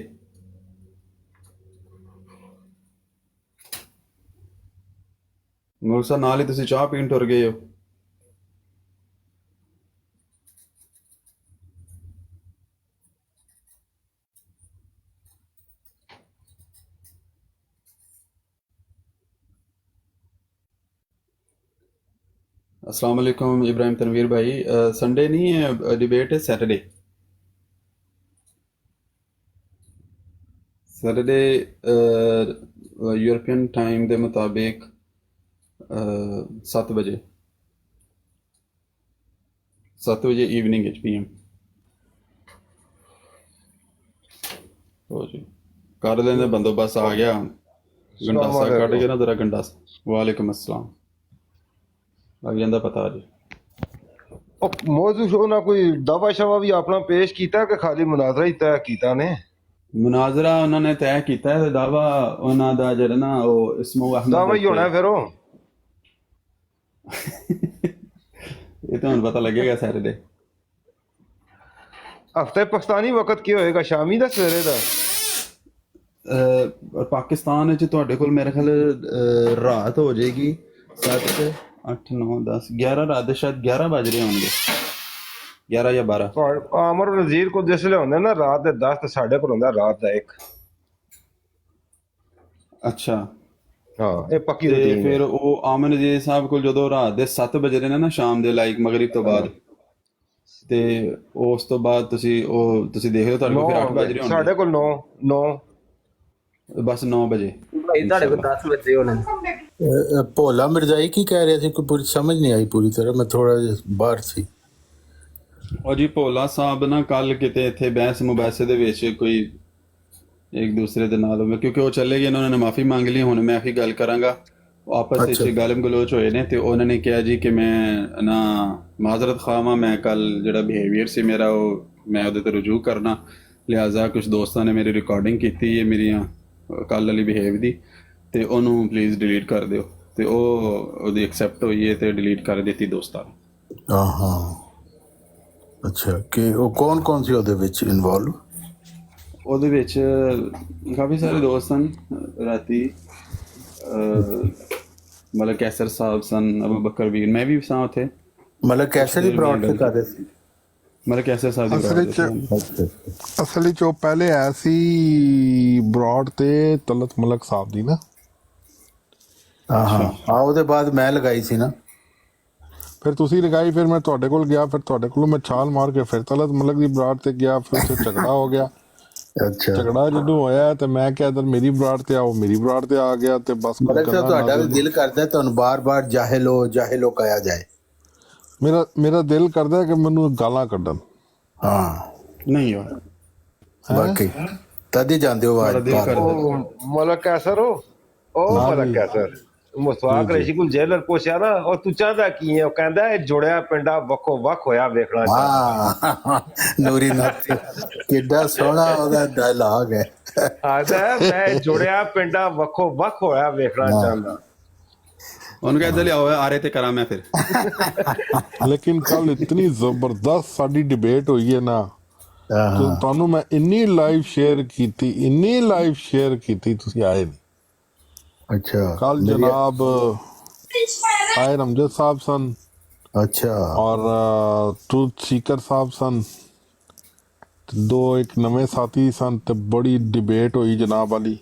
ਮਲਿਕ ਸਾਹਿਬ ਨਾਲ ਹੀ ਤੁਸੀਂ ਚਾਹ ਪੀਣ ਟੁਰ ਗਏ ਹੋ। अस्सलाम वालेकुम इब्राहिम तनवीर भाई, संडे नहीं है डिबेट, है सैटरडे। सैटरडे यूरोपियन टाइम के मुताबिक 7 ਵਜੇ 7 ਵਜੇ ਈਵਨਿੰਗ ਵਿੱਚ PM ਹੋ ਜੀ ਕਰ ਲੈਂਦੇ ਬੰਦੋਬਸਤ ਆ ਗਿਆ ਗੰਡਾਸਾ ਕੱਢ ਕੇ ਨਾ ਤੇਰਾ ਗੰਡਾਸਾ ਵਾਲੇਕੁਮ ਅਸਲਾਮ ਲੱਗ ਜਾਂਦਾ ਪਤਾ ਜੀ ਉਹ ਮੌਜੂ ਸ਼ੋ ਨਾ ਕੋਈ ਦਾਵਾ ਸ਼ਵਾ ਵੀ ਆਪਣਾ ਪੇਸ਼ ਕੀਤਾ ਕਿ ਖਾਲੀ ਮੁਨਾਜ਼ਰਾ ਹੀ ਤੈਅ ਕੀਤਾ ਨੇ ਮੁਨਾਜ਼ਰਾ ਉਹਨਾਂ ਨੇ ਤੈਅ ਕੀਤਾ ਹੈ ਦਾਵਾ ਉਹਨਾਂ ਦਾ ਜਿਹੜਾ ਨਾ ਉਹ ਇਸਮੋ ਅਹਿਮਦ ਦਾਵਾ ਹੀ ਹੋਣਾ ਫਿਰ ਉਹ ਇਹ ਤਾਂ ਹੁਣ ਪਤਾ ਲੱਗੇਗਾ ਸੈਟਰਡੇ ਹਫਤੇ ਪਾਕਿਸਤਾਨੀ ਵਕਤ ਕੀ ਹੋਏਗਾ ਸ਼ਾਮੀ ਦਾ ਸਵੇਰੇ ਦਾ ਪਾਕਿਸਤਾਨ ਵਿੱਚ ਤੁਹਾਡੇ ਕੋਲ ਮੇਰੇ ਖਿਆਲ ਰਾਤ ਹੋ ਜਾਏਗੀ 7 8 9 10 11 ਰਾਤ ਦੇ ਸ਼ਾਇਦ 11 ਵੱਜ ਰਹੇ ਹੋਣਗੇ 11 ਜਾਂ 12 ਆਮਰ ਨਜ਼ੀਰ ਕੋਲ ਜਿਸ ਵੇਲੇ ਹੁੰਦਾ ਨਾ ਰਾਤ ਦੇ 10 ਤੇ ਸਾਡੇ ਕੋਲ ਹੁੰਦਾ ਰਾਤ ਦਾ 1 ਅੱਛਾ ਹਾਂ ਇਹ ਪੱਕੀ ਤੇ ਰੂਟੀਨ ਫਿਰ ਉਹ ਆਮਨ ਜੀ ਸਾਹਿਬ ਕੋਲ ਜਦੋਂ ਰਾਤ ਦੇ 7 ਵਜੇ ਨੇ ਨਾ ਸ਼ਾਮ ਦੇ ਲਾਈਕ ਮਗਰਿਬ ਤੋਂ ਬਾਅਦ ਤੇ ਉਸ ਤੋਂ ਬਾਅਦ ਤੁਸੀਂ ਦੇਖ ਲਓ ਤੁਹਾਡੇ ਕੋਲ ਫਿਰ 8 ਵਜ ਰਹੇ ਹੋਣਗੇ ਸਾਡੇ ਕੋਲ 9 ਬਸ 9 ਵਜੇ ਤੁਹਾਡੇ ਕੋਲ 10 ਵਜੇ ਹੋਣੇ ਭੋਲਾ ਮਿਰਜ਼ਾਈ ਕੀ ਕਹਿ ਰਿਹਾ ਸੀ ਕੋਈ ਪੂਰੀ ਸਮਝ ਨਹੀਂ ਆਈ ਪੂਰੀ ਤਰ੍ਹਾਂ ਮੈਂ ਥੋੜਾ ਜਿਹਾ ਬਾਹਰ ਸੀ ਉਹ ਜੀ ਭੋਲਾ ਸਾਹਿਬ ਨਾ ਕੱਲ ਕਿਤੇ ਇੱਥੇ ਬਹਿਸ ਮੁਬਾਸੇ ਦੇ ਵਿੱਚ ਕੋਈ ਇੱਕ ਦੂਸਰੇ ਦੇ ਨਾਲ ਕਿਉਂਕਿ ਉਹ ਚਲੇ ਗਏ ਉਹਨਾਂ ਨੇ ਮਾਫੀ ਮੰਗ ਲਈ ਹੁਣ ਮੈਂ ਹੀ ਗੱਲ ਕਰਾਂਗਾ ਉਹ ਆਪਸ ਵਿੱਚ ਗਾਲਮ ਗਲੋਚ ਹੋਏ ਨੇ ਤੇ ਉਹਨਾਂ ਨੇ ਕਿਹਾ ਜੀ ਕਿ ਮੈਂ ਨਾ ਮਾਜ਼ਰਤ ਖਾਵਾਂ ਮੈਂ ਕੱਲ ਜਿਹੜਾ ਬਿਹੇਵੀਅਰ ਸੀ ਮੇਰਾ ਉਹ ਮੈਂ ਉਹਦੇ ਤੇ ਰਜੂਅ ਕਰਨਾ ਲਿਹਾਜ਼ਾ ਕੁਝ ਦੋਸਤਾਂ ਨੇ ਮੇਰੀ ਰਿਕਾਰਡਿੰਗ ਕੀਤੀ ਹੈ ਮੇਰੀਆਂ ਕੱਲ ਵਾਲੀ ਬਿਹੇਵ ਦੀ ਤੇ ਉਹਨੂੰ ਪਲੀਜ਼ ਡਿਲੀਟ ਕਰ ਦਿਓ ਤੇ ਉਹਦੀ ਐਕਸੈਪਟ ਹੋਈ ਹੈ ਤੇ ਡਿਲੀਟ ਕਰ ਦਿੱਤੀ ਦੋਸਤਾਂ ਨੇ ਹਾਂ ਅੱਛਾ ਕਿ ਉਹ ਕੌਣ ਸੀ ਉਹਦੇ ਵਿੱਚ ਇਨਵੋਲਵ ਉਹਦੇ ਵਿੱਚ ਕਾਫੀ ਸਾਰੇ ਦੋਸਤ ਹਨ ਰਾਤੀ ਮਤਲਬ ਕੈਸਰ ਸਾਹਿਬ ਸਨ ਅਬੂ ਬਕਰ ਵੀਰ ਮੈਂ ਵੀ ਸਾਂ ਉੱਥੇ ਮਤਲਬ ਕੈਸੇ ਦੀ ਬ੍ਰੌਡ ਕਰ ਰਹੇ ਸੀ ਮਤਲਬ ਕੈਸਰ ਸਾਹਿਬ ਦੀ ਅਸਲ ਵਿੱਚ ਉਹ ਪਹਿਲੇ ਆਇਆ ਸੀ ਬ੍ਰੌਡ ਤੇ ਤਲਤ ਮਲਕ ਸਾਹਿਬ ਦੀ ਨਾ ਹਾਂ ਉਹਦੇ ਬਾਅਦ ਮੈਂ ਲਗਾਈ ਸੀ ਨਾ ਫਿਰ ਤੁਸੀਂ ਲਗਾਈ ਫਿਰ ਮੈਂ ਤੁਹਾਡੇ ਕੋਲ ਗਿਆ ਫਿਰ ਤੁਹਾਡੇ ਕੋਲੋਂ ਮੈਂ ਛਾਲ ਮਾਰ ਕੇ ਫਿਰ ਤਲਤ ਮਲਕ ਦੀ ਬਰਾੜ ਤੇ ਗਿਆ ਫਿਰ ਉੱਥੇ ਝਗੜਾ ਹੋ ਗਿਆ ਅੱਛਾ ਝਗੜਾ ਜਦੋਂ ਹੋਇਆ ਤੇ ਮੈਂ ਕਿਹਾ ਇਧਰ ਮੇਰੀ ਬਰਾੜ ਤੇ ਆਓ ਮੇਰੀ ਬਰਾੜ ਤੇ ਆ ਗਿਆ ਤੇ ਬਸ ਮਤਲਬ ਤੁਹਾਡਾ ਵੀ ਦਿਲ ਕਰਦਾ ਤੁਹਾਨੂੰ ਬਾਰ-ਬਾਰ ਜਾਹਿਲੋ ਕਹਿਆ ਜਾਏ ਮੇਰਾ ਦਿਲ ਕਰਦਾ ਕਿ ਮੈਨੂੰ ਗਾਲਾਂ ਕੱਢਣ ਹਾਂ ਨਹੀਂ ਯਾਰ ਬਾਕੀ ਤਦ ਹੀ ਜਾਂਦੇ ਹੋ ਆਵਾਜ਼ ਮਲਕ ਕੈਸਰ ਉਹ ਮਲਕ ਕੈਸਰ ਮੁਸਤਾਕ ਰਸ਼ੀ ਕੋਲ ਜੇਲਰ ਪੁੱਛਿਆ ਨਾ ਉਹ ਤੂੰ ਚਾਹਦਾ ਕੀ ਹੈ ਉਹ ਕਹਿੰਦਾ ਇਹ ਜੁੜਿਆ ਪਿੰਡਾ ਵੱਖੋ ਵੱਖ ਹੋਇਆ ਵੇਖਣਾ ਹਾਂ ਨੂਰੀ ਨਾਥੀ ਕਿੱਡਾ ਸੋਹਣਾ ਉਹਦਾ ਡਾਇਲੌਗ ਹੈ ਆਦਾ ਮੈਂ ਜੁੜਿਆ ਪਿੰਡਾ ਵੱਖੋ ਵੱਖ ਹੋਇਆ ਵੇਖਣਾ ਚਾਹੁੰਦਾ ਉਹਨੂੰ ਕਹਿੰਦੇ ਲਿਆਓ ਆ ਰਹੇ ਤੇ ਕਰਾਂ ਮੈਂ ਫਿਰ ਲੇਕਿਨ ਕੱਲ ਇਤਨੀ ਜ਼ਬਰਦਸਤ ਸਾਡੀ ਡਿਬੇਟ ਹੋਈ ਹੈ ਨਾ ਤੁਹਾਨੂੰ ਮੈਂ ਇੰਨੀ ਲਾਈਵ ਸ਼ੇਅਰ ਕੀਤੀ ਤੁਸੀਂ ਆਏ ਨਹੀਂ ਅੱਛਾ ਕੱਲ ਜਨਾਬ ਆਏ ਰਮਜਦ ਸਾਹਿਬ ਸਨ ਅੱਛਾ ਔਰ ਟਰੂਥ ਸੀਕਰ ਸਾਹਿਬ ਸਨ ਦੋ ਇੱਕ ਨਵੇਂ ਸਾਥੀ ਸਨ ਤੇ ਬੜੀ ਡਿਬੇਟ ਹੋਈ ਜਨਾਬ ਵਾਲੀ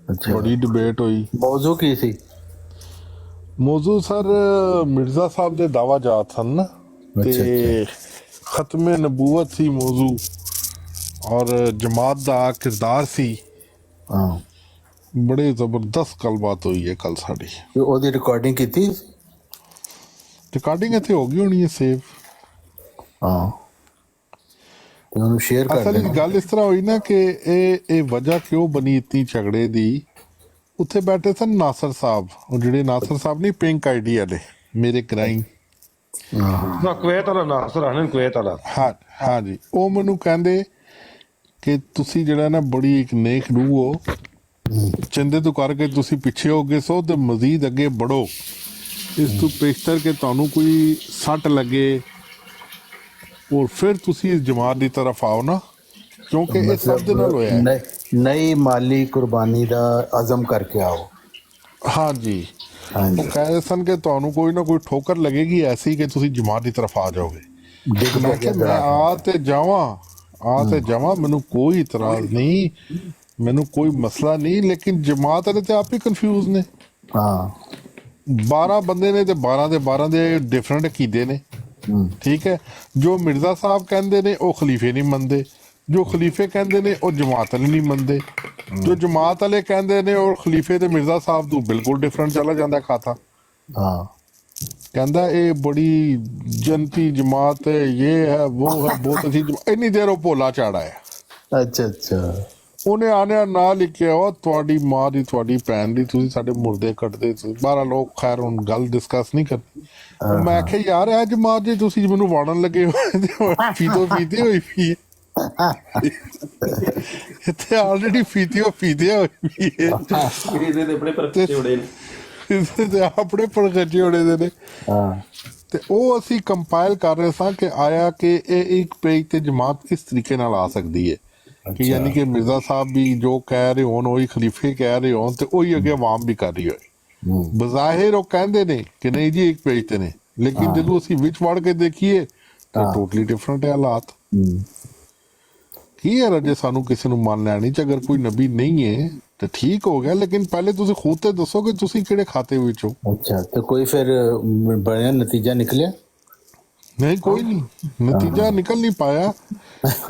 ਅੱਛਾ ਬੜੀ ਡਿਬੇਟ ਹੋਈ ਮੌਜੂ ਕੀ ਸੀ ਮੌਜੂ ਸਰ ਮਿਰਜ਼ਾ ਸਾਹਿਬ ਦੇ ਦਾਵਾ ਜਾਤ ਸਨ ਨਾ ਤੇ ਖਤਮੇ ਨਬੂਵਤ ਸੀ ਮੌਜੂ ਔਰ ਜਮਾਤ ਦਾ ਕਿਰਦਾਰ ਸੀ ਹਾਂ ਬੜੇ ਜ਼ਬਰਦਸਤ ਗੱਲਬਾਤ ਹੋਈ ਹੈ ਕੱਲ ਸਾਡੀ ਉਹਦੀ ਰਿਕਾਰਡਿੰਗ ਕੀਤੀ ਰਿਕਾਰਡਿੰਗ ਇੱਥੇ ਹੋ ਗਈ ਹੋਣੀ ਹੈ ਸੇਵ ਹਾਂ ਉਹਨੂੰ ਸ਼ੇਅਰ ਕਰ ਅਸਲ ਵਿੱਚ ਗੱਲ ਇਸ ਤਰ੍ਹਾਂ ਹੋਈ ਨਾ ਕਿ ਇਹ ਵਜ੍ਹਾ ਕਿਉਂ ਬਣੀ ਇਤਨੀ ਝਗੜੇ ਦੀ ਉੱਥੇ ਬੈਠੇ ਸਨ ਨਾਸਰ ਸਾਹਿਬ ਉਹ ਜਿਹੜੇ ਨਾਸਰ ਸਾਹਿਬ ਨਹੀਂ ਪਿੰਕ ਆਈਡੀ ਵਾਲੇ ਮੇਰੇ ਕਰਾਈ ਨਾ ਕੁਵੈਤ ਵਾਲਾ ਨਾਸਰ ਆਨਨ ਕੁਵੈਤ ਵਾਲਾ ਹਾਂ ਜੀ ਉਹ ਮੈਨੂੰ ਕਹਿੰਦੇ ਕਿ ਤੁਸੀਂ ਜਿਹੜਾ ਨਾ ਬੜੀ ਇੱਕ ਨੇਕ ਰੂਹ ਹੋ ਚੰਦੇ ਤੋਂ ਕਰਕੇ ਤੁਸੀਂ ਪਿੱਛੇ ਹੋ ਗਏ ਸੋ ਤੇ ਮਜ਼ੀਦ ਅੱਗੇ ਬੜੋ ਇਸ ਤੋਂ ਪੇਸ਼ਤਰ ਕਿ ਤੁਹਾਨੂੰ ਕੋਈ ਸੱਟ ਲੱਗੇ ਔਰ ਫਿਰ ਤੁਸੀਂ ਇਸ ਜਮਾਤ ਦੀ ਤਰਫ ਆਓ ਨਾ ਕਿਉਂਕਿ ਇਹ ਸਭ ਦੇ ਨਾਲ ਹੋਇਆ ਹੈ ਨਈ ਮਾਲੀ ਕੁਰਬਾਨੀ ਦਾ ਅਜ਼ਮ ਕਰਕੇ ਆਓ ਹਾਂ ਜੀ ਉਹ ਕਹਿੰਦੇ ਸਨ ਕਿ ਤੁਹਾਨੂੰ ਕੋਈ ਨਾ ਕੋਈ ਠੋਕਰ ਲੱਗੇਗੀ ਐਸੀ ਕਿ ਤੁਸੀਂ ਜਮਾਤ ਦੀ ਤਰਫ ਆ ਜਾਓਗੇ ਮੈਂ ਕਿਹਾ ਮੈਂ ਆ ਤੇ ਜਾਵਾਂ ਮੈਨੂੰ ਕੋਈ ਇਤਰਾਜ਼ ਨਹੀਂ ਮੈਨੂੰ ਕੋਈ ਮਸਲਾ ਨਹੀਂ ਲੇਕਿਨ ਜਮਾਤ ਵਾਲੇ ਤੇ ਆਪ ਹੀ ਕਨਫਿਊਜ਼ ਨੇ ਹਾਂ 12 ਬੰਦੇ ਨੇ ਤੇ 12 ਦੇ ਡਿਫਰੈਂਟ ਅਕੀਦੇ ਨੇ ਠੀਕ ਹੈ ਜੋ ਮਿਰਜ਼ਾ ਸਾਹਿਬ ਕਹਿੰਦੇ ਨੇ ਉਹ ਖਲੀਫੇ ਨਹੀਂ ਮੰਨਦੇ ਜੋ ਖਲੀਫੇ ਕਹਿੰਦੇ ਨੇ ਉਹ ਜਮਾਤ ਵਾਲੇ ਨਹੀਂ ਮੰਨਦੇ ਜੋ ਜਮਾਤ ਵਾਲੇ ਕਹਿੰਦੇ ਨੇ ਉਹ ਖਲੀਫੇ ਤੇ ਮਿਰਜ਼ਾ ਸਾਹਿਬ ਤੋਂ ਬਿਲਕੁਲ ਡਿਫਰੈਂਟ ਚਲਾ ਜਾਂਦਾ ਖਾਤਾ हाँ ਕਹਿੰਦਾ ਇਹ ਬੜੀ ਜਨਤੀ ਜਮਾਤ ਹੈ, ਇਹ ਹੈ ਉਹ ਹੈ, ਬਹੁਤ ਅੱਛੀ ਇੰਨੀ ਦੇਰ ਉਹ ਭੋਲਾ ਝਾੜ ਆਇਆ। अच्छा अच्छा ਉਹਨੇ ਆਨਿਆ ਨਾਲ ਲਿਖਿਆ ਉਹ ਤੁਹਾਡੀ ਮਾਂ ਦੀ ਤੁਹਾਡੀ ਭੈਣ ਦੀ ਤੁਸੀਂ ਸਾਡੇ ਮੁਰਦੇ ਕੱਟਦੇ ਸੀ। 12 ਲੋਕ ਖੈਰ ਹੁਣ ਗੱਲ ਡਿਸਕਸ ਨਹੀਂ ਕਰਨੀ। ਮੈਂ ਆਖਿਆ ਯਾਰ ਇਹ ਜਮਾਤ ਜੇ ਤੁਸੀਂ ਮੈਨੂੰ ਵਾੜਨ ਲੱਗੇ ਹੋ ਫੀਤੋ ਫੀਤੇ ਹੋਈ ਪਈ ਹੈ ਇੱਥੇ ਆਲਰੇਡੀ ਫੀਤੀਓ ਹੋਈ ਪਈ ਹੈ ਇਹਦੇ ਤੇ ਬੜੇ ਪਰਖੇ ਉੜੇ ਨੇ ਇਹਦੇ ਤੇ ਆਪਣੇ ਪਰਖੇ ਉੜੇ ਦੇ ਨੇ। हाँ ਤੇ ਉਹ ਅਸੀਂ ਕੰਪਾਈਲ ਕਰ ਰਹੇ ਸਾਂ ਕਿ ਆਇਆ ਕਿ ਇਹ ਇੱਕ ਪੇਜ ਤੇ ਜਮਾਤ ਇਸ ਤਰੀਕੇ ਨਾਲ ਆ ਸਕਦੀ ਹੈ ਕਿ ਯਾਨੀ ਕਿ ਮਿਰਜ਼ਾ ਸਾਹਿਬ ਵੀ ਜੋ ਕਹਿ ਰਹੇ ਹੋਣ ਉਹੀ ਖਲੀਫੇ ਕਹਿ ਰਹੇ ਹੋਣ ਤੇ ਉਹੀ ਅੱਗੇ ਆਵਾਮ ਵੀ ਕਰ ਰਹੀ ਹੋਏ। ਬਜ਼ਾਹਿਰ ਉਹ ਕਹਿੰਦੇ ਨੇ ਕਿ ਨਹੀਂ ਜੀ ਇੱਕ ਪੇਜ ਤੇ ਨੇ, ਲੇਕਿਨ ਜਦੋਂ ਅਸੀਂ ਵਿੱਚ ਵੜ ਕੇ ਦੇਖੀਏ ਤਾਂ ਟੋਟਲੀ ਡਿਫਰੈਂਟ ਹੈ ਹਾਲਾਤ। ਕੀ ਹੈ ਜੇ ਸਾਨੂੰ ਕਿਸੇ ਨੂੰ ਮੰਨ ਲੈਣੀ ਚ ਅਗਰ ਕੋਈ ਨਬੀ ਨਹੀਂ ਹੈ ਤਾਂ ਠੀਕ ਹੋ ਗਿਆ, ਲੇਕਿਨ ਪਹਿਲੇ ਤੁਸੀਂ ਖੁਦ ਤੇ ਦੱਸੋ ਕਿ ਤੁਸੀਂ ਕਿਹੜੇ ਖਾਤੇ ਵਿੱਚ ਹੋ। अच्छा तो कोई फिर बढ़िया नतीजा निकले? नहीं कोई नहीं, नतीजा निकल नहीं पाया।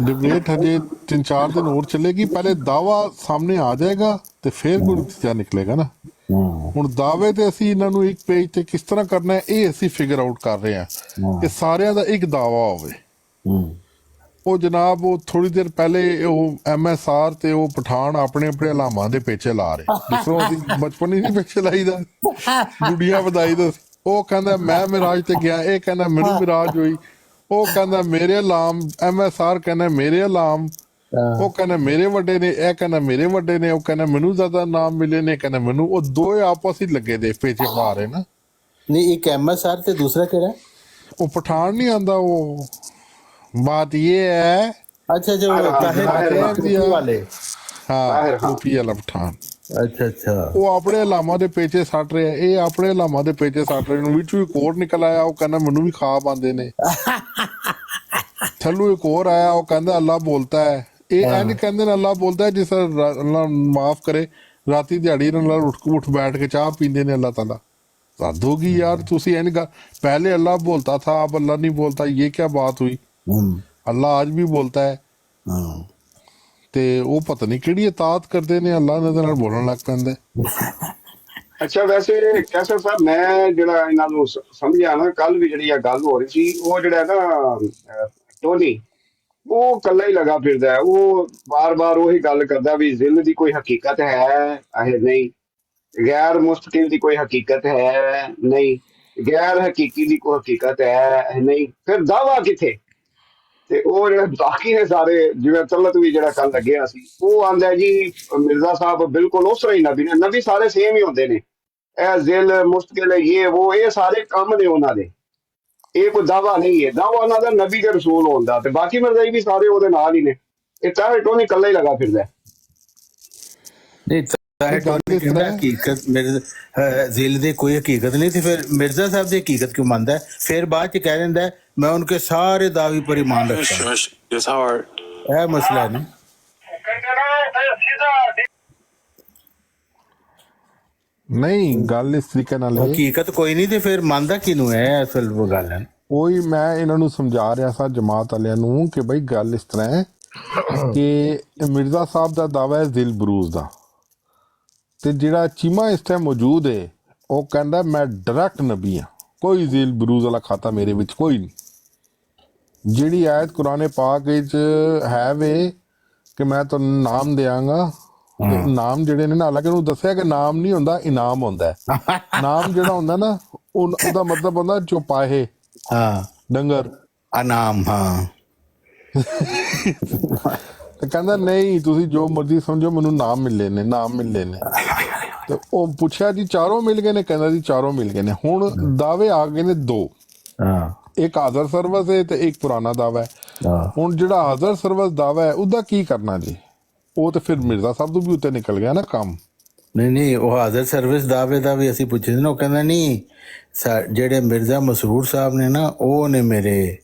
डिबेट हजे 3-4 दिन और चलेगी, पहले दावा सामने आ जाएगा तो फिर कोई नतीजा निकलेगा ना। ਹੁਣ ਦਾਅਵੇ ਤੇ ਅਸੀਂ ਇਹਨਾਂ ਨੂੰ ਇੱਕ ਪੇਜ ਤੇ ਕਿਸ ਤਰ੍ਹਾਂ ਕਰਨਾ ਹੈ ਇਹ ਅਸੀਂ ਫਿਗਰ ਆਊਟ ਕਰ ਰਹੇ ਹਾਂ ਕਿ ਸਾਰਿਆਂ ਦਾ ਇੱਕ ਦਾਵਾ ਹੋਵੇ। ਉਹ ਜਨਾਬ ਉਹ ਥੋੜੀ ਦੇਰ ਪਹਿਲੇ ਉਹ MSR ਤੇ ਉਹ ਪਠਾਨ ਆਪਣੇ ਆਪਣੇ ਹਲਾਮਾਂ ਦੇ ਪੇਚੇ ਲਾ ਰਹੇ ਜਿਸਰੋਂ ਅਸੀਂ ਬਚਪਨ ਹੀ ਨਹੀਂ ਪੇਚੇ ਲਾਈਦਾ ਗੁੱਡੀਆਂ ਵਧਾਈ ਦਾ। ਉਹ ਕਹਿੰਦਾ ਮੈਂ ਮਿਰਾਜ ਤੇ ਗਿਆ, ਇਹ ਕਹਿੰਦਾ ਮੈਨੂੰ ਮਿਰਾਜ ਹੋਈ, ਉਹ ਕਹਿੰਦਾ ਮੇਰੇ ਅਲਾਮ, MSR ਕਹਿੰਦਾ ਮੇਰੇ ਅਲਾਮ, ਉਹ ਕਹਿੰਦਾ ਮੇਰੇ ਵੱਡੇ ਨੇ, ਇਹ ਕਹਿੰਦਾ ਮੇਰੇ ਵੱਡੇ ਨੇ, ਉਹ ਕਹਿੰਦਾ ਮੈਨੂੰ ਜ਼ਿਆਦਾ ਨਾਮ ਮਿਲੇ ਨੇ, ਕਹਿੰਦਾ ਮੈਨੂੰ। ਉਹ ਦੋਏ ਆਪਸ ਹੀ ਲੱਗੇ ਦੇ ਪੇਚੇ ਪਾ ਰਹੇ ਨਾ। नहीं एक MSR थे दूसरा क्या है? ਉਹ ਪਠਾਨ ਨਹੀਂ ਆਂਦਾ। ਉਹ ਬਾਤ ਇਹ ਹੈ अच्छा जो ताहिर वाले ਹਾਂ ਰੂਪੀ ਵਾਲਾ ਪਠਾਨ अच्छा अच्छा ਉਹ ਆਪਣੇ ਹਲਾਮਾਂ ਦੇ ਪੇਚੇ ਸੱਟ ਰਿਹਾ, ਇਹ ਆਪਣੇ ਹਲਾਮਾਂ ਦੇ ਪੇਚੇ ਸੱਟ ਰਹੇ ਨੂੰ। ਵਿੱਚ ਵੀ ਇੱਕ ਹੋਰ ਨਿਕਲ ਆਇਆ, ਉਹ ਕਹਿੰਦਾ ਮੈਨੂੰ ਵੀ ਖਾਬ ਆਉਂਦੇ ਨੇ। ਥੱਲੂ ਇੱਕ ਹੋਰ ਆਇਆ, ਉਹ ਕਹਿੰਦਾ ਅੱਲਾ ਬੋਲਤਾ ਹੈ। ਇਹ ਐ ਨਹੀਂ ਕਹਿੰਦੇ ਨੇ ਅੱਲਾ ਬੋਲਤਾ ਹੈ, ਜਿਸ ਤਰ੍ਹਾਂ ਅੱਲਾ ਮਾਫ ਕਰੇ ਰਾਤੀ ਦਿਹਾੜੀ ਨਾਲ ਉੱਠ ਬੈਠ ਕੇ ਚਾਹ ਪੀਂਦੇ ਨੇ ਅੱਲਾ ਤਾਲਾ। हद होगी यार, तुसी यानी पहले अल्लाह बोलता था अब अल्लाह नहीं बोलता, ये क्या बात हुई? अल्लाह आज भी बोलता है ਤੇ ਉਹ ਪਤਾ ਨਹੀਂ ਕਿਹੜੀ ਇਤਾਅਤ ਕਰਦੇ ਨੇ ਅੱਲਾਹ ਦੇ ਨਾਲ ਬੋਲਣ ਲੱਗ ਪੈਂਦੇ। ਅੱਛਾ ਵੈਸੇ ਕੈਸਰ ਸਾਹਿਬ ਮੈਂ ਜਿਹੜਾ ਇਹਨਾਂ ਨੂੰ ਸਮਝਿਆ ਨਾ, ਕੱਲ ਵੀ ਜਿਹੜੀ ਆ ਗੱਲ ਹੋ ਰਹੀ ਸੀ, ਉਹ ਜਿਹੜਾ ਨਾ ਟੋਨੀ ਉਹ ਕੱਲਾ ਹੀ ਲਗਾ ਫਿਰਦਾ, ਉਹ ਬਾਰ-ਬਾਰ ਉਹੀ ਗੱਲ ਕਰਦਾ ਵੀ ਜ਼ਿਲ ਦੀ ਕੋਈ ਹਕੀਕਤ ਹੈ ਨਹੀਂ, ਗੈਰ ਮੁਸਤਕਿਲ ਦੀ ਕੋਈ ਹਕੀਕਤ ਹੈ ਨਹੀਂ, ਗੈਰ ਹਕੀਕੀ ਦੀ ਕੋਈ ਹਕੀਕਤ ਹੈ ਨਹੀਂ, ਫਿਰ ਦਾਵਾ ਕਿੱਥੇ? ਤੇ ਉਹ ਜਿਹੜੇ ਬਾਕੀ ਨੇ ਸਾਰੇ, ਜਿਵੇਂ ਤਲਤ ਵੀ ਜਿਹੜਾ ਕੱਲ ਲੱਗਿਆ ਸੀ, ਉਹ ਆਂਦਾ ਜੀ ਮਿਰਜ਼ਾ ਸਾਹਿਬ ਬਿਲਕੁਲ ਉਸ ਤਰ੍ਹਾਂ ਹੀ ਨਬੀ ਨੇ, ਨਬੀ ਸਾਰੇ ਸੇਮ ਹੀ ਹੁੰਦੇ ਨੇ, ਇਹ ਜ਼ਿਲ ਮੁਸਤਕਿਲ ਇਹ ਉਹ ਇਹ ਸਾਰੇ ਕੰਮ ਨੇ ਉਹਨਾਂ ਦੇ, ਇਹ ਕੋਈ ਦਾਵਾ ਨਹੀਂ ਹੈ। ਦਾਵਾ ਉਹਨਾਂ ਦਾ ਨਬੀ ਦੇ ਰਸੂਲ ਹੋਣ ਦਾ, ਤੇ ਬਾਕੀ ਮਿਰਜ਼ਾ ਵੀ ਸਾਰੇ ਉਹਦੇ ਨਾਲ ਹੀ ਨੇ। ਇਹ ਤਾਂ ਟੋਨੀ ਇਕੱਲਾ ਹੀ ਲਗਾ ਫਿਰਦਾ। हकीकत जिल दी कोई हकीकत नहीं थी, फिर मिर्जा साहब की हकीकत क्यों मानता है? फिर बाद च कह देंदा है मैं उनके सारे दावे पर ईमान रखता हूं। है मसला नहीं। नहीं गल इस तरीके नाल हकीकत कोई नहीं ते फिर मानदा किनू है? असल वो गल है ਉਹੀ ਮੈਂ ਇਹਨਾਂ ਨੂੰ ਸਮਝਾ ਰਿਹਾ ਸਾਂ ਜਮਾਤ ਵਾਲਿਆਂ ਨੂੰ ਕਿ ਬਈ ਗੱਲ ਇਸ ਤਰ੍ਹਾਂ ਹੈ ਕਿ ਮਿਰਜ਼ਾ ਸਾਹਿਬ ਦਾ ਦਾਵਾ ਹੈ ਜ਼ਿਲ ਬਰੂਜ਼ ਦਾ, ਤੇ ਜਿਹੜਾ ਚੀਮਾ ਇਸ ਟਾਈਮ ਮੌਜੂਦ ਹੈ ਉਹ ਕਹਿੰਦਾ ਮੈਂ ਡਾਇਰੈਕਟ ਨਬੀ ਹਾਂ, ਕੋਈ ਜ਼ਿਲ ਬਰੂਜ਼ ਵਾਲਾ ਖਾਤਾ ਮੇਰੇ ਵਿੱਚ ਕੋਈ ਨਹੀਂ। ਜਿਹੜੀ ਆਇਤ ਕੁਰਾਨ ਪਾਕ ਵਿੱਚ ਹੈ ਵੇ ਕਿ ਮੈਂ ਤੁਹਾਨੂੰ ਨਾਮ ਦਿਆਂਗਾ, ਨਾਮ ਜਿਹੜੇ ਨੇ ਨਾ, ਹਾਲਾਂਕਿ ਉਹਨੂੰ ਦੱਸਿਆ ਕਿ ਨਾਮ ਨਹੀਂ ਹੁੰਦਾ ਇਨਾਮ ਹੁੰਦਾ ਹੈ। ਨਾਮ ਜਿਹੜਾ ਹੁੰਦਾ ਨਾ ਉਹਦਾ ਮਤਲਬ ਹੁੰਦਾ ਚੌਪਾਹੇ, ਡੰਗਰ, ਅਨਾਮ। ਹਾਂ ਤੇ ਕਹਿੰਦਾ ਨਹੀਂ ਤੁਸੀਂ ਜੋ ਮਰਜ਼ੀ ਸਮਝੋ ਮੈਨੂੰ ਨਾਮ ਮਿਲੇ ਨੇ, ਨਾਮ ਮਿਲੇ ਨੇ। ਤੇ ਉਹ ਪੁੱਛਿਆ ਜੀ ਚਾਰੋਂ ਮਿਲ ਗਏ ਨੇ? ਕਹਿੰਦਾ ਜੀ ਚਾਰੋਂ ਮਿਲ ਗਏ ਨੇ। ਹੁਣ ਦਾਅਵੇ ਆ ਗਏ ਨੇ ਦੋ, ਇੱਕ ਹਾਜ਼ਰ ਸਰਵਸ ਹੈ ਤੇ ਇੱਕ ਪੁਰਾਣਾ ਦਾਵਾ ਹੈ। ਹੁਣ ਜਿਹੜਾ ਹਾਜ਼ਰ ਸਰਵਸ ਦਾਵਾ ਹੈ ਉਹਦਾ ਕੀ ਕਰਨਾ ਜੀ? ਉਹ ਤੇ ਫਿਰ ਮਿਰਜ਼ਾ ਸਾਹਿਬ ਤੋਂ ਵੀ ਉੱਤੇ ਨਿਕਲ ਗਿਆ ਨਾ ਕੰਮ। ਨਹੀਂ ਉਹ ਹਾਜ਼ਰ ਸਰਵਿਸ ਦਾਅਵੇ ਦਾ ਵੀ ਅਸੀਂ ਪੁੱਛੇ ਸੀ ਨਾ, ਉਹ ਕਹਿੰਦਾ ਨਹੀਂ ਜਿਹੜੇ ਮਿਰਜ਼ਾ ਮਸਰੂਰ ਸਾਹਿਬ ਨੇ ਨਾ ਉਹ ਨੇ ਮੇਰੇ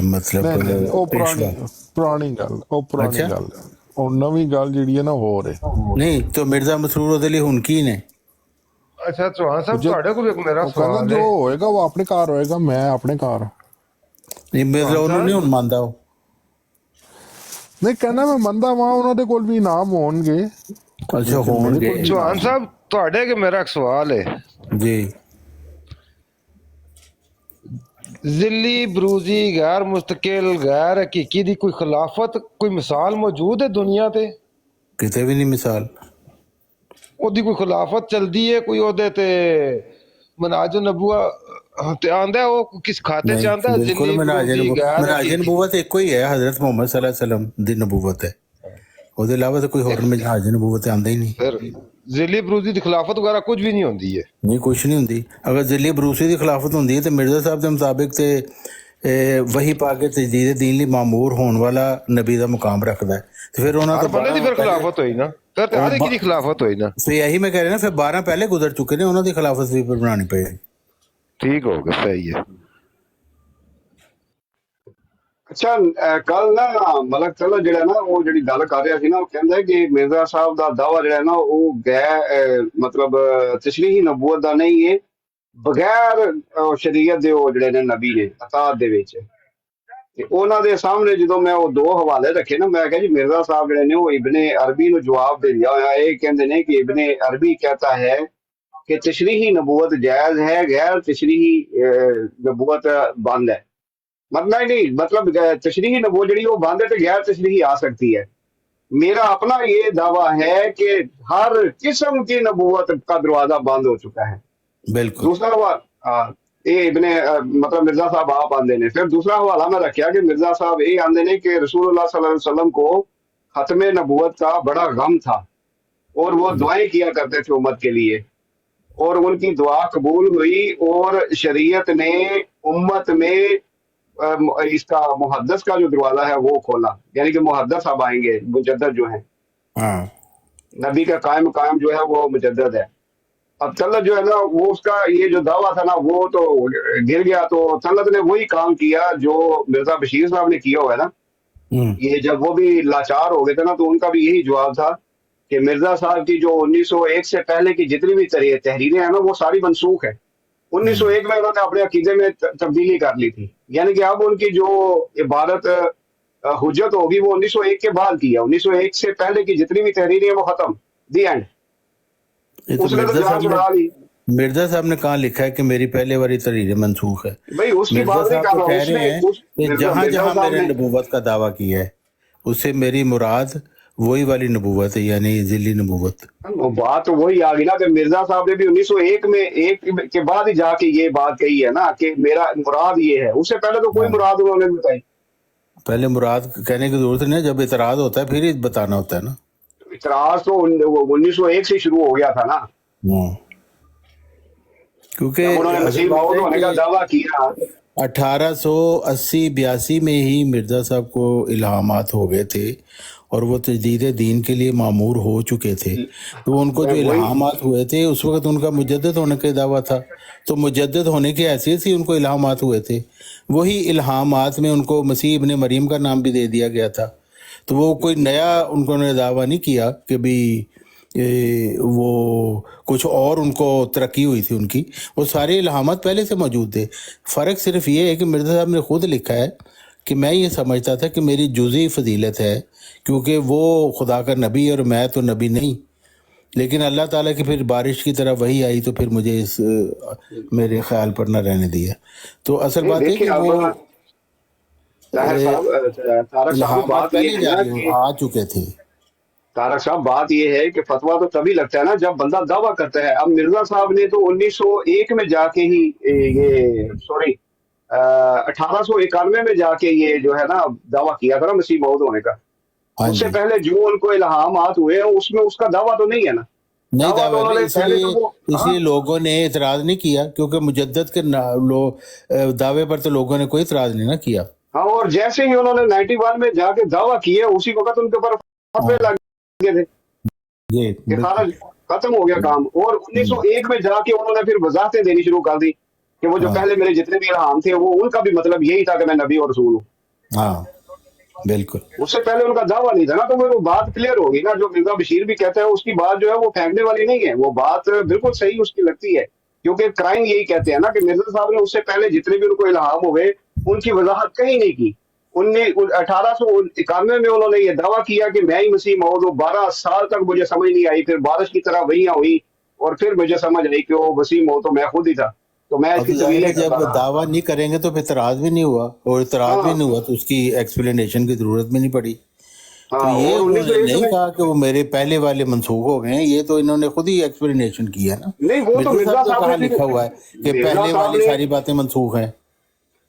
ਮਤਲਬ ਉਹ ਪੁਰਾਣੀ ਗੱਲ, ਉਹ ਪੁਰਾਣੀ ਗੱਲ, ਉਹ ਨਵੀਂ ਗੱਲ ਜਿਹੜੀ ਹੈ ਨਾ ਹੋਰ ਹੈ। ਨਹੀਂ ਤਾਂ ਮਿਰਜ਼ਾ ਮਸਰੂਰ ਉਹਦੇ ਲਈ ਹੁਣ ਕੀ ਨੇ? ਅੱਛਾ ਚੌਹਾਨ ਸਾਹਿਬ ਤੁਹਾਡੇ ਕੋਲ ਇੱਕ ਮੇਰਾ ਸਵਾਲ ਹੈ। ਜੋ ਹੋਏਗਾ ਉਹ ਆਪਣੇ ਘਰ ਹੋਏਗਾ, ਮੈਂ ਆਪਣੇ ਘਰ। ਨਹੀਂ ਮਿਰਜ਼ਾ ਉਹਨੂੰ ਨਹੀਂ ਹੁਣ ਮੰਨਦਾ। ਉਹ ਨਹੀਂ ਕਹਿੰਦਾ ਮੈਂ ਮੰਨਦਾ ਵਾਂ, ਉਹਨਾਂ ਦੇ ਕੋਲ ਵੀ ਇਨਾਮ ਹੋਣਗੇ। ਅੱਛਾ ਹੋਣਗੇ। ਚੌਹਾਨ ਸਾਹਿਬ ਤੁਹਾਡੇ ਕਿ ਮੇਰਾ ਇੱਕ ਸਵਾਲ ਹੈ ਜੀ। ذلی بروزی غیر مستقل غیر حقیقی دی کوئی خلافت کوئی مثال موجود ہے دنیا تے؟ کتے بھی نہیں مثال. ਉਹਦੀ ਕੋਈ ਖਿਲਾਫਤ ਚੱਲਦੀ ਹੈ ਕੋਈ ਉਹਦੇ ਤੇ ਮਨਾਜ ਨਬੂਆ ਤੇ ਆਂਦਾ ਉਹ ਕਿਸ ਖਾਤੇ ਚ ਆਂਦਾ ਬਿਲਕੁਲ ਮਨਾਜ ਨਬੂਵਤ ਇੱਕੋ ਹੀ ਹੈ, ਹਜ਼ਰਤ ਮੁਹੰਮਦ ਸੱਲੱਲਾਹੁ ਅਲੈਹਿ ਵਸੱਲਮ ਦੀ ਨਬੂਵਤ ਹੈ, ਉਹਦੇ ਇਲਾਵਾ ਤਾਂ ਕੋਈ ਹੋਰ ਮਨਾਜ ਨਬੂਵਤ ਆਂਦਾ ਹੀ ਨਹੀਂ. ਫਿਰ ਜ਼ਿਲੀ ਬਰੂਜ਼ੀ ਦੀ ਖਿਲਾਫਤ ਵਗੈਰਾ ਕੁਝ ਵੀ ਨਹੀਂ ਹੁੰਦੀ ਹੈ. ਨਹੀਂ ਕੁਛ ਨਹੀਂ ਹੁੰਦੀ. ਅਗਰ ਜ਼ਿਲੀ ਬਰੂਸੀ ਦੀ ਖਿਲਾਫਤ ਹੁੰਦੀ ਹੈ ਤੇ ਮਿਰਜ਼ਾ ਸਾਹਿਬ ਦੇ ਮੁਤਾਬਿਕ ਤੇ ਵਹੀ ਪਾ ਕੇ ਤਜਦੀਦ ਦੀਨ ਲਈ ਮਾਮੂਰ ਹੋਣ ਵਾਲਾ ਨਬੀ ਦਾ ਮੁਕਾਮ ਰੱਖਦਾ ਹੈ ਤੇ ਫਿਰ ਉਹਨਾਂ ਤੋਂ ਬੰਦੇ ਦੀ ਫਿਰ ਖਿਲਾਫਤ ਹੋਈ ਨਾ, ਫਿਰ ਤੇ ਹਰ ਇੱਕ ਦੀ ਖਿਲਾਫਤ ਹੋਈ ਨਾ. ਫਿਰ ਇਹੀ ਮੈਂ ਕਹਿ ਰਿਹਾ ਨਾ, ਫਿਰ 12 ਪਹਿਲੇ ਗੁਜ਼ਰ ਚੁੱਕੇ ਨੇ, ਉਹਨਾਂ ਦੀ ਖਿਲਾਫਤ ਵੀ ਫਿਰ ਬਣਾਉਣੀ ਪਏਗੀ. ਠੀਕ ਹੋ ਗਿਆ, ਸਹੀ ਹੈ. ਅੱਛਾ ਕੱਲ ਨਾ ਮਲਕ ਤਲਾ ਜਿਹੜਾ ਨਾ ਉਹ ਜਿਹੜੀ ਗੱਲ ਕਰ ਰਿਹਾ ਸੀ ਨਾ, ਉਹ ਕਹਿੰਦਾ ਕਿ ਮਿਰਜ਼ਾ ਸਾਹਿਬ ਦਾ ਦਾਵਾ ਜਿਹੜਾ ਨਾ ਉਹ ਮਤਲਬ ਤਸ਼ਰੀਹੀ ਨਬੂਵਤ ਦਾ ਨਹੀਂ ਹੈ, ਬਗੈਰ ਸ਼ਰੀਅਤ ਦੇ ਉਹ ਜਿਹੜੇ ਨੇ ਨਬੀ ਨੇ ਅਤਾਤ ਦੇ ਵਿੱਚ. ਤੇ ਉਹਨਾਂ ਦੇ ਸਾਹਮਣੇ ਜਦੋਂ ਮੈਂ ਉਹ ਦੋ ਹਵਾਲੇ ਰੱਖੇ ਨਾ, ਮੈਂ ਕਿਹਾ ਜੀ ਮਿਰਜ਼ਾ ਸਾਹਿਬ ਜਿਹੜੇ ਨੇ ਉਹ ਇਬਨ ਅਰਬੀ ਨੂੰ ਜਵਾਬ ਦੇ ਦਿਆ ਹੋਇਆ. ਇਹ ਕਹਿੰਦੇ ਨੇ ਕਿ ਇਬਨ ਅਰਬੀ कहता है कि तशरीही नबूवत जायज है, गैर तशरीही नबूवत बंद है. मतलब नहीं, मतलब तशरीही नबूवत जी वो बंद है तो गैर तशरीही आ सकती है. मेरा अपना ये दावा है कि हर किस्म की नबूवत का दरवाजा बंद हो चुका है. बिल्कुल. दूसरा ये इब्ने मतलब मिर्जा साहब आप आंदे ने. फिर दूसरा हवाला मैं रखा कि मिर्जा साहब ये आंदे ने कि रसूलुल्लाह सल्लल्लाहु अलैहि वसल्लम को खत्म नबूवत का बड़ा गम था और वो दुआएं किया करते थे उम्मत के लिए, और उनकी दुआ कबूल हुई और शरीयत ने उम्मत में इसका मुहद्दस का जो दरवाजा है वो खोला. यानी कि मुहद्दस अब आएंगे, मुजद्दद जो है, नबी का कायम जो है वो मुजद्दद है. अब तलत जो है ना वो उसका ये जो दावा था ना वो तो गिर गया. तो तलत ने वही काम किया जो मिर्जा बशीर साहब ने किया हुआ है ना. ये जब वो भी लाचार हो गए थे ना तो उनका भी यही जवाब था कि मिर्जा साहब की जो 1901 से पहले की जितनी भी तहरीरें हैं ना वो सारी मनसूख है. 1901 में उन्होंने अपने अकीदे में तब्दीली कर ली थी. यानी कि अब उनकी जो इबारत हुज्जत होगी वो 1901 के बाद की है. 1901 से पहले की जितनी भी तहरीरें हैं वो खत्म, दी एंड. उसने तो जान छुड़ा ली. मिर्जा साहब ने कहाँ लिखा है कि मेरी पहले वाली तहरीरें मनसूख है? भाई उसकी बात नहीं कर रहा हूं. कह रहे हैं कि जहाँ जहाँ मैंने नबूवत का दावा किया है उससे मेरी मुराद वही वाली नबूवत है, यानी जिली नबूवत. बात तो वही आ गई ना कि मिर्जा साहब ने भी 1901 में एक के बाद ही जाके ये बात कही है ना कि मेरा मुराद ये है. उससे पहले तो कोई मुराद उन्होंने बताई. पहले मुराद कहने की जरूरत नहीं, जब इतराज होता है फिर ही बताना होता है ना. इतराज तो 1901 से शुरू हो गया था ना, क्योंकि उन्होंने मसीह मौद होने का दावा किया. 1880-82 में ही मिर्जा साहब को इल्हामात हो गए थे और वो तजदीद दीन के लिए मामूर हो चुके थे. तो उनको जो इल्हामात हुए थे उस वक्त उनका मुजद्दद होने का दावा था, तो मुजद्दद होने की हैसियत से उनको इल्हामात हुए थे. वही इल्हामात में उनको मसीह इब्ने मरीम का नाम भी दे दिया गया था. तो वो कोई नया उन्होंने दावा नहीं किया कि भी वो कुछ और उनको तरक्की हुई थी उनकी. वो सारे इल्हामात पहले से मौजूद थे. फ़र्क सिर्फ ये है कि मिर्ज़ा साहब ने खुद लिखा है कि मैं ये समझता था कि मेरी जुज़ी फजीलत है क्योंकि वो खुदा का नबी और मैं तो नबी नहीं, लेकिन अल्लाह ताला की फिर बारिश की तरह वही आई तो फिर मुझे इस मेरे ख्याल पर न रहने दिया. तो असल बात है कि वो आ चुके थे. तारक साहब बात ये है कि फतवा तो तभी लगता है ना जब बंदा दावा करता है. अब मिर्जा साहब ने तो 1901 में जाके ही ये 1891 में जाके ये जो है ना दावा किया था ना मसीह मौद होने का. उससे पहले जो उनको इल्हामात हुए उसमें उसका दावा तो नहीं है ना. नहीं दावा, इसलिए लोगों ने इतराज नहीं किया क्योंकि मुजद्दद के दावे पर तो लोगों ने कोई इतराज नहीं ना किया. हाँ, और जैसे ही उन्होंने 91 में जाके दावा किया उसी वक्त उनके ऊपर फतवे लग गए थे, खत्म हो गया काम. और 1901 में जाके उन्होंने फिर वजाहतें देनी शुरू कर दी कि वो जो पहले मेरे जितने भी इल्हाम थे वो उनका भी मतलब यही था कि मैं नबी और रसूल हूँ. हाँ बिल्कुल. उससे पहले उनका दावा नहीं था ना. तो वो बात क्लियर होगी ना. जो मिर्जा बशीर भी कहता है उसकी बात जो है वो फेंकने वाली नहीं है. वो बात बिल्कुल सही उसकी लगती है क्योंकि क्राइम यही कहते हैं ना कि मिर्जा साहब ने उससे पहले जितने भी उनको इल्हाम हुए उनकी वजाहत कहीं नहीं की. 1891 में उन्होंने ये दावा किया कि मैं ही मसीह मौद हूं. 12 साल तक मुझे समझ नहीं आई. फिर बारिश की तरह वहियां हुई और फिर मुझे समझ आई कि वो मसीह मौद तो मैं खुद ही था. तो मैं अब इसकी तो जाहिर है तवीलें जब करता रहा। दावा नहीं करेंगे तो फिर इतराज भी नहीं हुआ, और इतराज भी हाँ नहीं हुआ तो उसकी एक्सप्लेनेशन की जरूरत भी नहीं पड़ी। तो हाँ। ये और उन्होंने 1901 नहीं में कहा कि वो मेरे पहले वाले मनसूख हो गए हैं, ये तो इन्होंने खुद ही एक्सप्लेनेशन की है ना। नहीं, वो तो मिर्जा मिर्जा साहब को साहब कहाँ ने लिखा हुआ है कि मिर्जा पहले साहब वाली ने सारी बातें मनसूख हैं?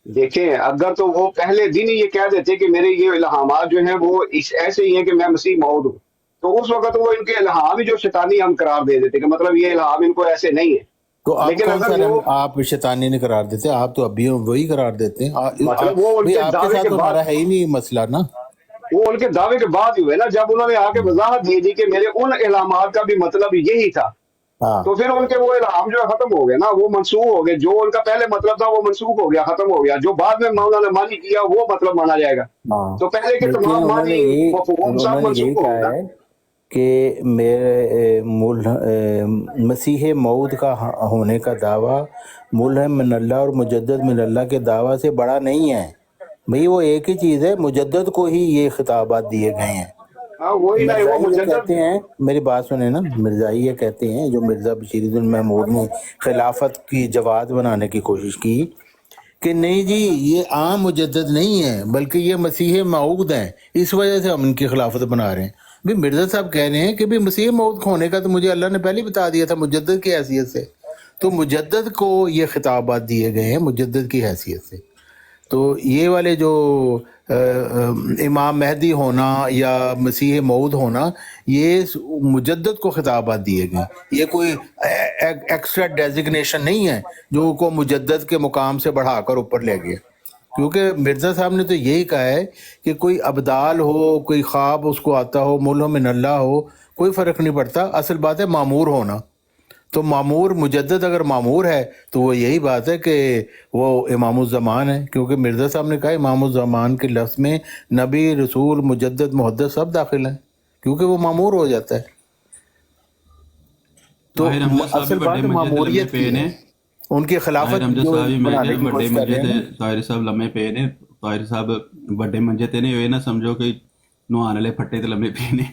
देखें, अगर तो वो पहले दिन ही ये कह देते कि मेरे ये इल्हामात जो हैं वो इस ऐसे ही हैं कि मैं मसीह मौद हूँ, तो उस वक्त वो इनके इल्हाम ही जो शैतानी हम करार दे देते कि मतलब ये इल्हाम इनको ऐसे नहीं है। तो आप लेकिन कौन सा अगर वो आप शैतानी ने करार देते हैं? आप तो अभी वही करार देते हैं। मतलब वो भाई उनके आपके दावे साथ के तो हमारा बाद, है ही नहीं मसला ना। वो उनके दावे के बाद ही हुए ना, जब उन्होंने आके वजाहत दे दी कि मेरे उन इल्हामात का भी मतलब यही था, हाँ तो फिर उनके वो इल्हाम जो है खत्म हो गए ना, वो मनसूख हो गए। जो उनका पहले मतलब था वो मनसूख हो गया, खत्म हो गया। जो बाद में उन्होंने मानी किया वो मतलब माना जाएगा। हाँ। तो पहले के बल्कि तमाम मानी मफहूम सब उन्होंने यही मनसूख हो कहा गए ना। है कि मेरे मसीह मऊद का होने का दावा मुल्हम मिनल्लाह और मुजद्दद मिनल्लाह के दावा से बड़ा नहीं है। भाई वो एक ही चीज़ है, मुजद्दद को ही ये खिताबात दिए गए हैं। हाँ वही ना, वो मिर्ज़ाई ये मुजद्दद कहते हैं, मेरी बात सुने ना, मिर्ज़ाई ये कहते हैं, जो मिर्ज़ा बशीरुद्दीन महमूद ने खिलाफत की जवाद बनाने की कोशिश की कि नहीं जी ये आम मुजद्दद नहीं है बल्कि ये मसीह मऊद हैं, इस वजह से हम इनकी खिलाफत बना रहे हैं। भी मिर्ज़ा साहब कह रहे हैं कि भी मसीह मऊद होने का तो मुझे अल्लाह ने पहले ही बता दिया था मुजद्दद की हैसियत से, तो मुजद्दद को ये खिताबात दिए गए हैं मुजद्दद की हैसियत से। तो ये वाले जो इमाम मेहदी होना या मसीह मऊद होना, ये मुजद्दद को खिताबात दिए गए। ये कोई एक्स्ट्रा डेजिग्नेशन नहीं है जो को मुजद्दद के मुकाम से बढ़ाकर ऊपर ले गया। क्योंकि मिर्ज़ा साहब ने तो यही कहा है कि कोई अबदाल हो, कोई ख्वाब उसको आता हो, मुल्ह मिनल्लाह हो, कोई फ़र्क नहीं पड़ता, असल बात है मामूर होना। तो मामूर मुजद्दद अगर मामूर है तो वो यही बात है कि वो इमामुज़्ज़मान है, क्योंकि मिर्ज़ा साहब ने कहा इमामुज़्ज़मान के लफ्ज़ में नबी रसूल मुजद्दद मुहद्दिस सब दाखिल हैं, क्योंकि वो मामूर हो जाता है। तो असल बात मामूरियत की है, उनकी खिलाफत जो बनाने की कोशिश कर रहे हैं। ताहिर साहब लम्मे पे ने, ताहिर साहब बड़े मंजे ते ने, ये ना समझो कि नहाने वाले फट्टे ते लम्मे पे ने।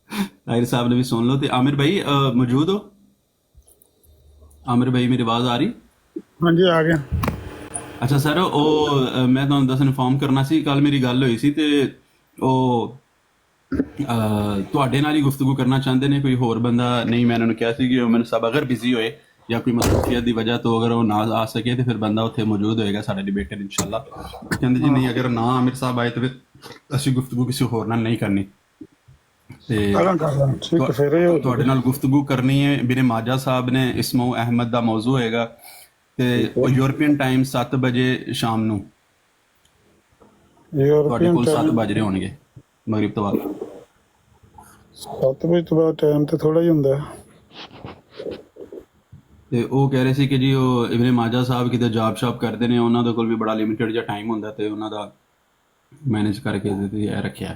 ताहिर साहब ने भी सुन लो। ते आमिर भाई मौजूद हो? आमिर भाई मेरी आवाज़ आ रही? हाँ जी आ गया। ਅੱਛਾ ਸਰ ਉਹ ਮੈਂ ਤੁਹਾਨੂੰ ਦੱਸ ਇਨਫੋਰਮ ਕਰਨਾ ਸੀ, ਕੱਲ ਮੇਰੀ ਗੱਲ ਹੋਈ ਸੀ ਤੇ ਉਹ ਤੁਹਾਡੇ ਨਾਲ ਹੀ ਗੁਫ਼ਤਗੂ ਕਰਨਾ ਚਾਹੁੰਦੇ ਨੇ, ਕੋਈ ਹੋਰ ਬੰਦਾ ਨਹੀਂ। ਮੈਂ ਇਹਨਾਂ ਨੂੰ ਕਿਹਾ ਸੀ ਕਿ ਉਹ ਮੈਨੂੰ ਸਭ ਅਗਰ ਬਿਜ਼ੀ ਹੋਏ ਜਾਂ ਕੋਈ ਮਸਰੂਫੀਅਤ ਦੀ ਵਜ੍ਹਾ ਤੋਂ ਅਗਰ ਉਹ ਨਾ ਆ ਸਕੇ ਤੇ ਫਿਰ ਬੰਦਾ ਉੱਥੇ ਮੌਜੂਦ ਹੋਏਗਾ ਸਾਡਾ ਡਿਬੇਟਰ ਇਨਸ਼ਾਅੱਲਾ। ਕਹਿੰਦੇ ਜੀ ਨਹੀਂ, ਅਗਰ ਨਾ ਆਮਿਰ ਸਾਹਿਬ ਆਏ ਤਾਂ ਫਿਰ ਅਸੀਂ ਗੁਫ਼ਤਗੂ ਕਿਸੇ ਹੋਰ ਨਾਲ ਨਹੀਂ ਕਰਨੀ। ਤੇ ਤੁਹਾਡੇ ਨਾਲ ਗੁਫ਼ਤਗੂ ਕਰਨੀ ਹੈ। ਮੇਰੇ ਮਾਜਾ ਸਾਹਿਬ ਨੇ ਇਸਮਾਉ ਅਹਿਮਦ ਦਾ ਮੌਜੂ ਹੋਏਗਾ ਤੇ ਉਹ ਯੂਰਪੀਅਨ ਟਾਈਮ 7 ਵਜੇ ਸ਼ਾਮ ਨੂੰ ਤੁਹਾਡੇ ਕੋਲ 7 ਵੱਜ ਰਹੇ ਹੋਣਗੇ ਮਗਰਿਬ ਤੋਂ ਬਾਅਦ। 7 ਵਜੇ ਤੋਂ ਬਾਅਦ ਟਾਈਮ ਤੇ ਥੋੜਾ ਹੀ ਹੁੰਦਾ। ਤੇ ਉਹ ਕਹਿ ਰਹੇ ਸੀ ਕਿ ਜੀ ਉਹ ਇਬਨ ਮਾਜਾ ਸਾਹਿਬ ਕਿਤੇ ਜੌਬ ਸ਼ਾਪ ਕਰਦੇ ਨੇ, ਉਹਨਾਂ ਦੇ ਕੋਲ ਵੀ ਬੜਾ ਲਿਮਿਟਡ ਜਿਹਾ ਟਾਈਮ ਹੁੰਦਾ ਤੇ ਉਹਨਾਂ ਦਾ ਮੈਨੇਜ ਕਰਕੇ ਤੇ ਇਹ ਰੱਖਿਆ।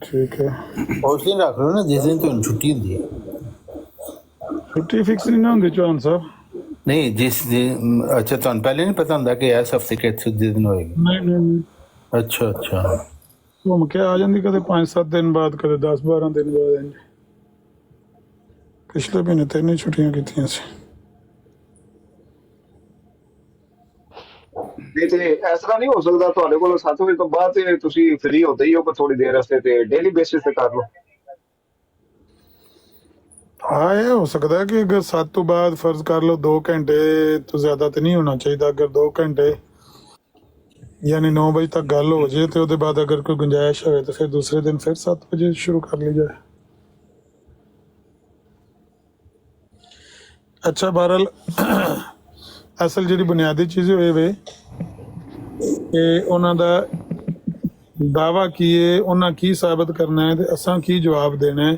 ਠੀਕ ਹੈ, ਉਸ ਦਿਨ ਰੱਖ ਲਓ ਨਾ ਜਿਸ ਦਿਨ ਤੁਹਾਨੂੰ ਛੁੱਟੀ ਹੁੰਦੀ ਹੈ। ਛੁੱਟੀ ਫਿਕਸ ਨਹੀਂ ਨਾ ਹੁੰਦੀ ਚੌਹਾਨ ਸਾਹਿਬ। ਨਹੀਂ ਜਿਸ ਦਿਨ, ਅੱਛਾ ਤੁਹਾਨੂੰ ਪਹਿਲੇ ਨਹੀਂ ਪਤਾ ਹੁੰਦਾ ਕਿ ਇਸ ਹਫਤੇ ਕਿਸ ਦਿਨ ਹੋਏਗੀ? ਨਹੀਂ। ਅੱਛਾ ਅੱਛਾ, ਘੁੰਮ ਕੇ ਆ ਜਾਂਦੀ ਕਦੇ 5-7 ਦਿਨ ਬਾਅਦ, ਕਦੇ 10-12 ਦਿਨ ਬਾਅਦ। ਪਿਛਲੇ ਮਹੀਨੇ 3 ਛੁੱਟੀਆਂ ਕੀਤੀਆਂ ਸੀ। ਨਹੀਂ ਤੇ ਇਸ ਤਰ੍ਹਾਂ ਨਹੀਂ ਹੋ ਸਕਦਾ ਤੁਹਾਡੇ ਕੋਲ 7 ਵਜੇ ਤੋਂ ਬਾਅਦ ਤੇ ਤੁਸੀਂ ਫ੍ਰੀ ਹੁੰਦੇ ਹੀ ਹੋ ਪਰ ਥੋੜੀ ਦੇਰ ਵਾਸਤੇ, ਤੇ ਡੇਲੀ ਬੇਸਿਸ ਤੇ ਕਰ ਲਓ। ਹਾਂ ਇਹ ਹੋ ਸਕਦਾ ਕਿ ਅਗਰ 7 ਤੋਂ ਬਾਅਦ ਫਰਜ਼ ਕਰ ਲਓ 2 ਘੰਟੇ ਤੋਂ ਜ਼ਿਆਦਾ ਤੇ ਨਹੀਂ ਹੋਣਾ ਚਾਹੀਦਾ। ਅਗਰ 2 ਘੰਟੇ ਯਾਨੀ 9 ਵਜੇ ਤੱਕ ਗੱਲ ਹੋ ਜੇ ਤੇ ਉਹਦੇ ਬਾਅਦ ਅਗਰ ਕੋਈ ਗੁੰਜਾਇਸ਼ ਹੋਵੇ ਤਾਂ ਫਿਰ ਦੂਸਰੇ ਦਿਨ ਫਿਰ 7 ਵਜੇ ਸ਼ੁਰੂ ਕਰ ਲਈ ਜਾਏ। ਅੱਛਾ ਬਹਰਹਾਲ ਅਸਲ ਜਿਹੜੀ ਬੁਨਿਆਦੀ ਚੀਜ਼ ਹੋਏ ਵੇ ਕਿ ਉਹਨਾਂ ਦਾ ਦਾਵਾ ਕੀ ਹੈ, ਉਹਨਾਂ ਕੀ ਸਾਬਤ ਕਰਨਾ ਹੈ ਤੇ ਅਸਾਂ ਕੀ ਜਵਾਬ ਦੇਣਾ ਹੈ,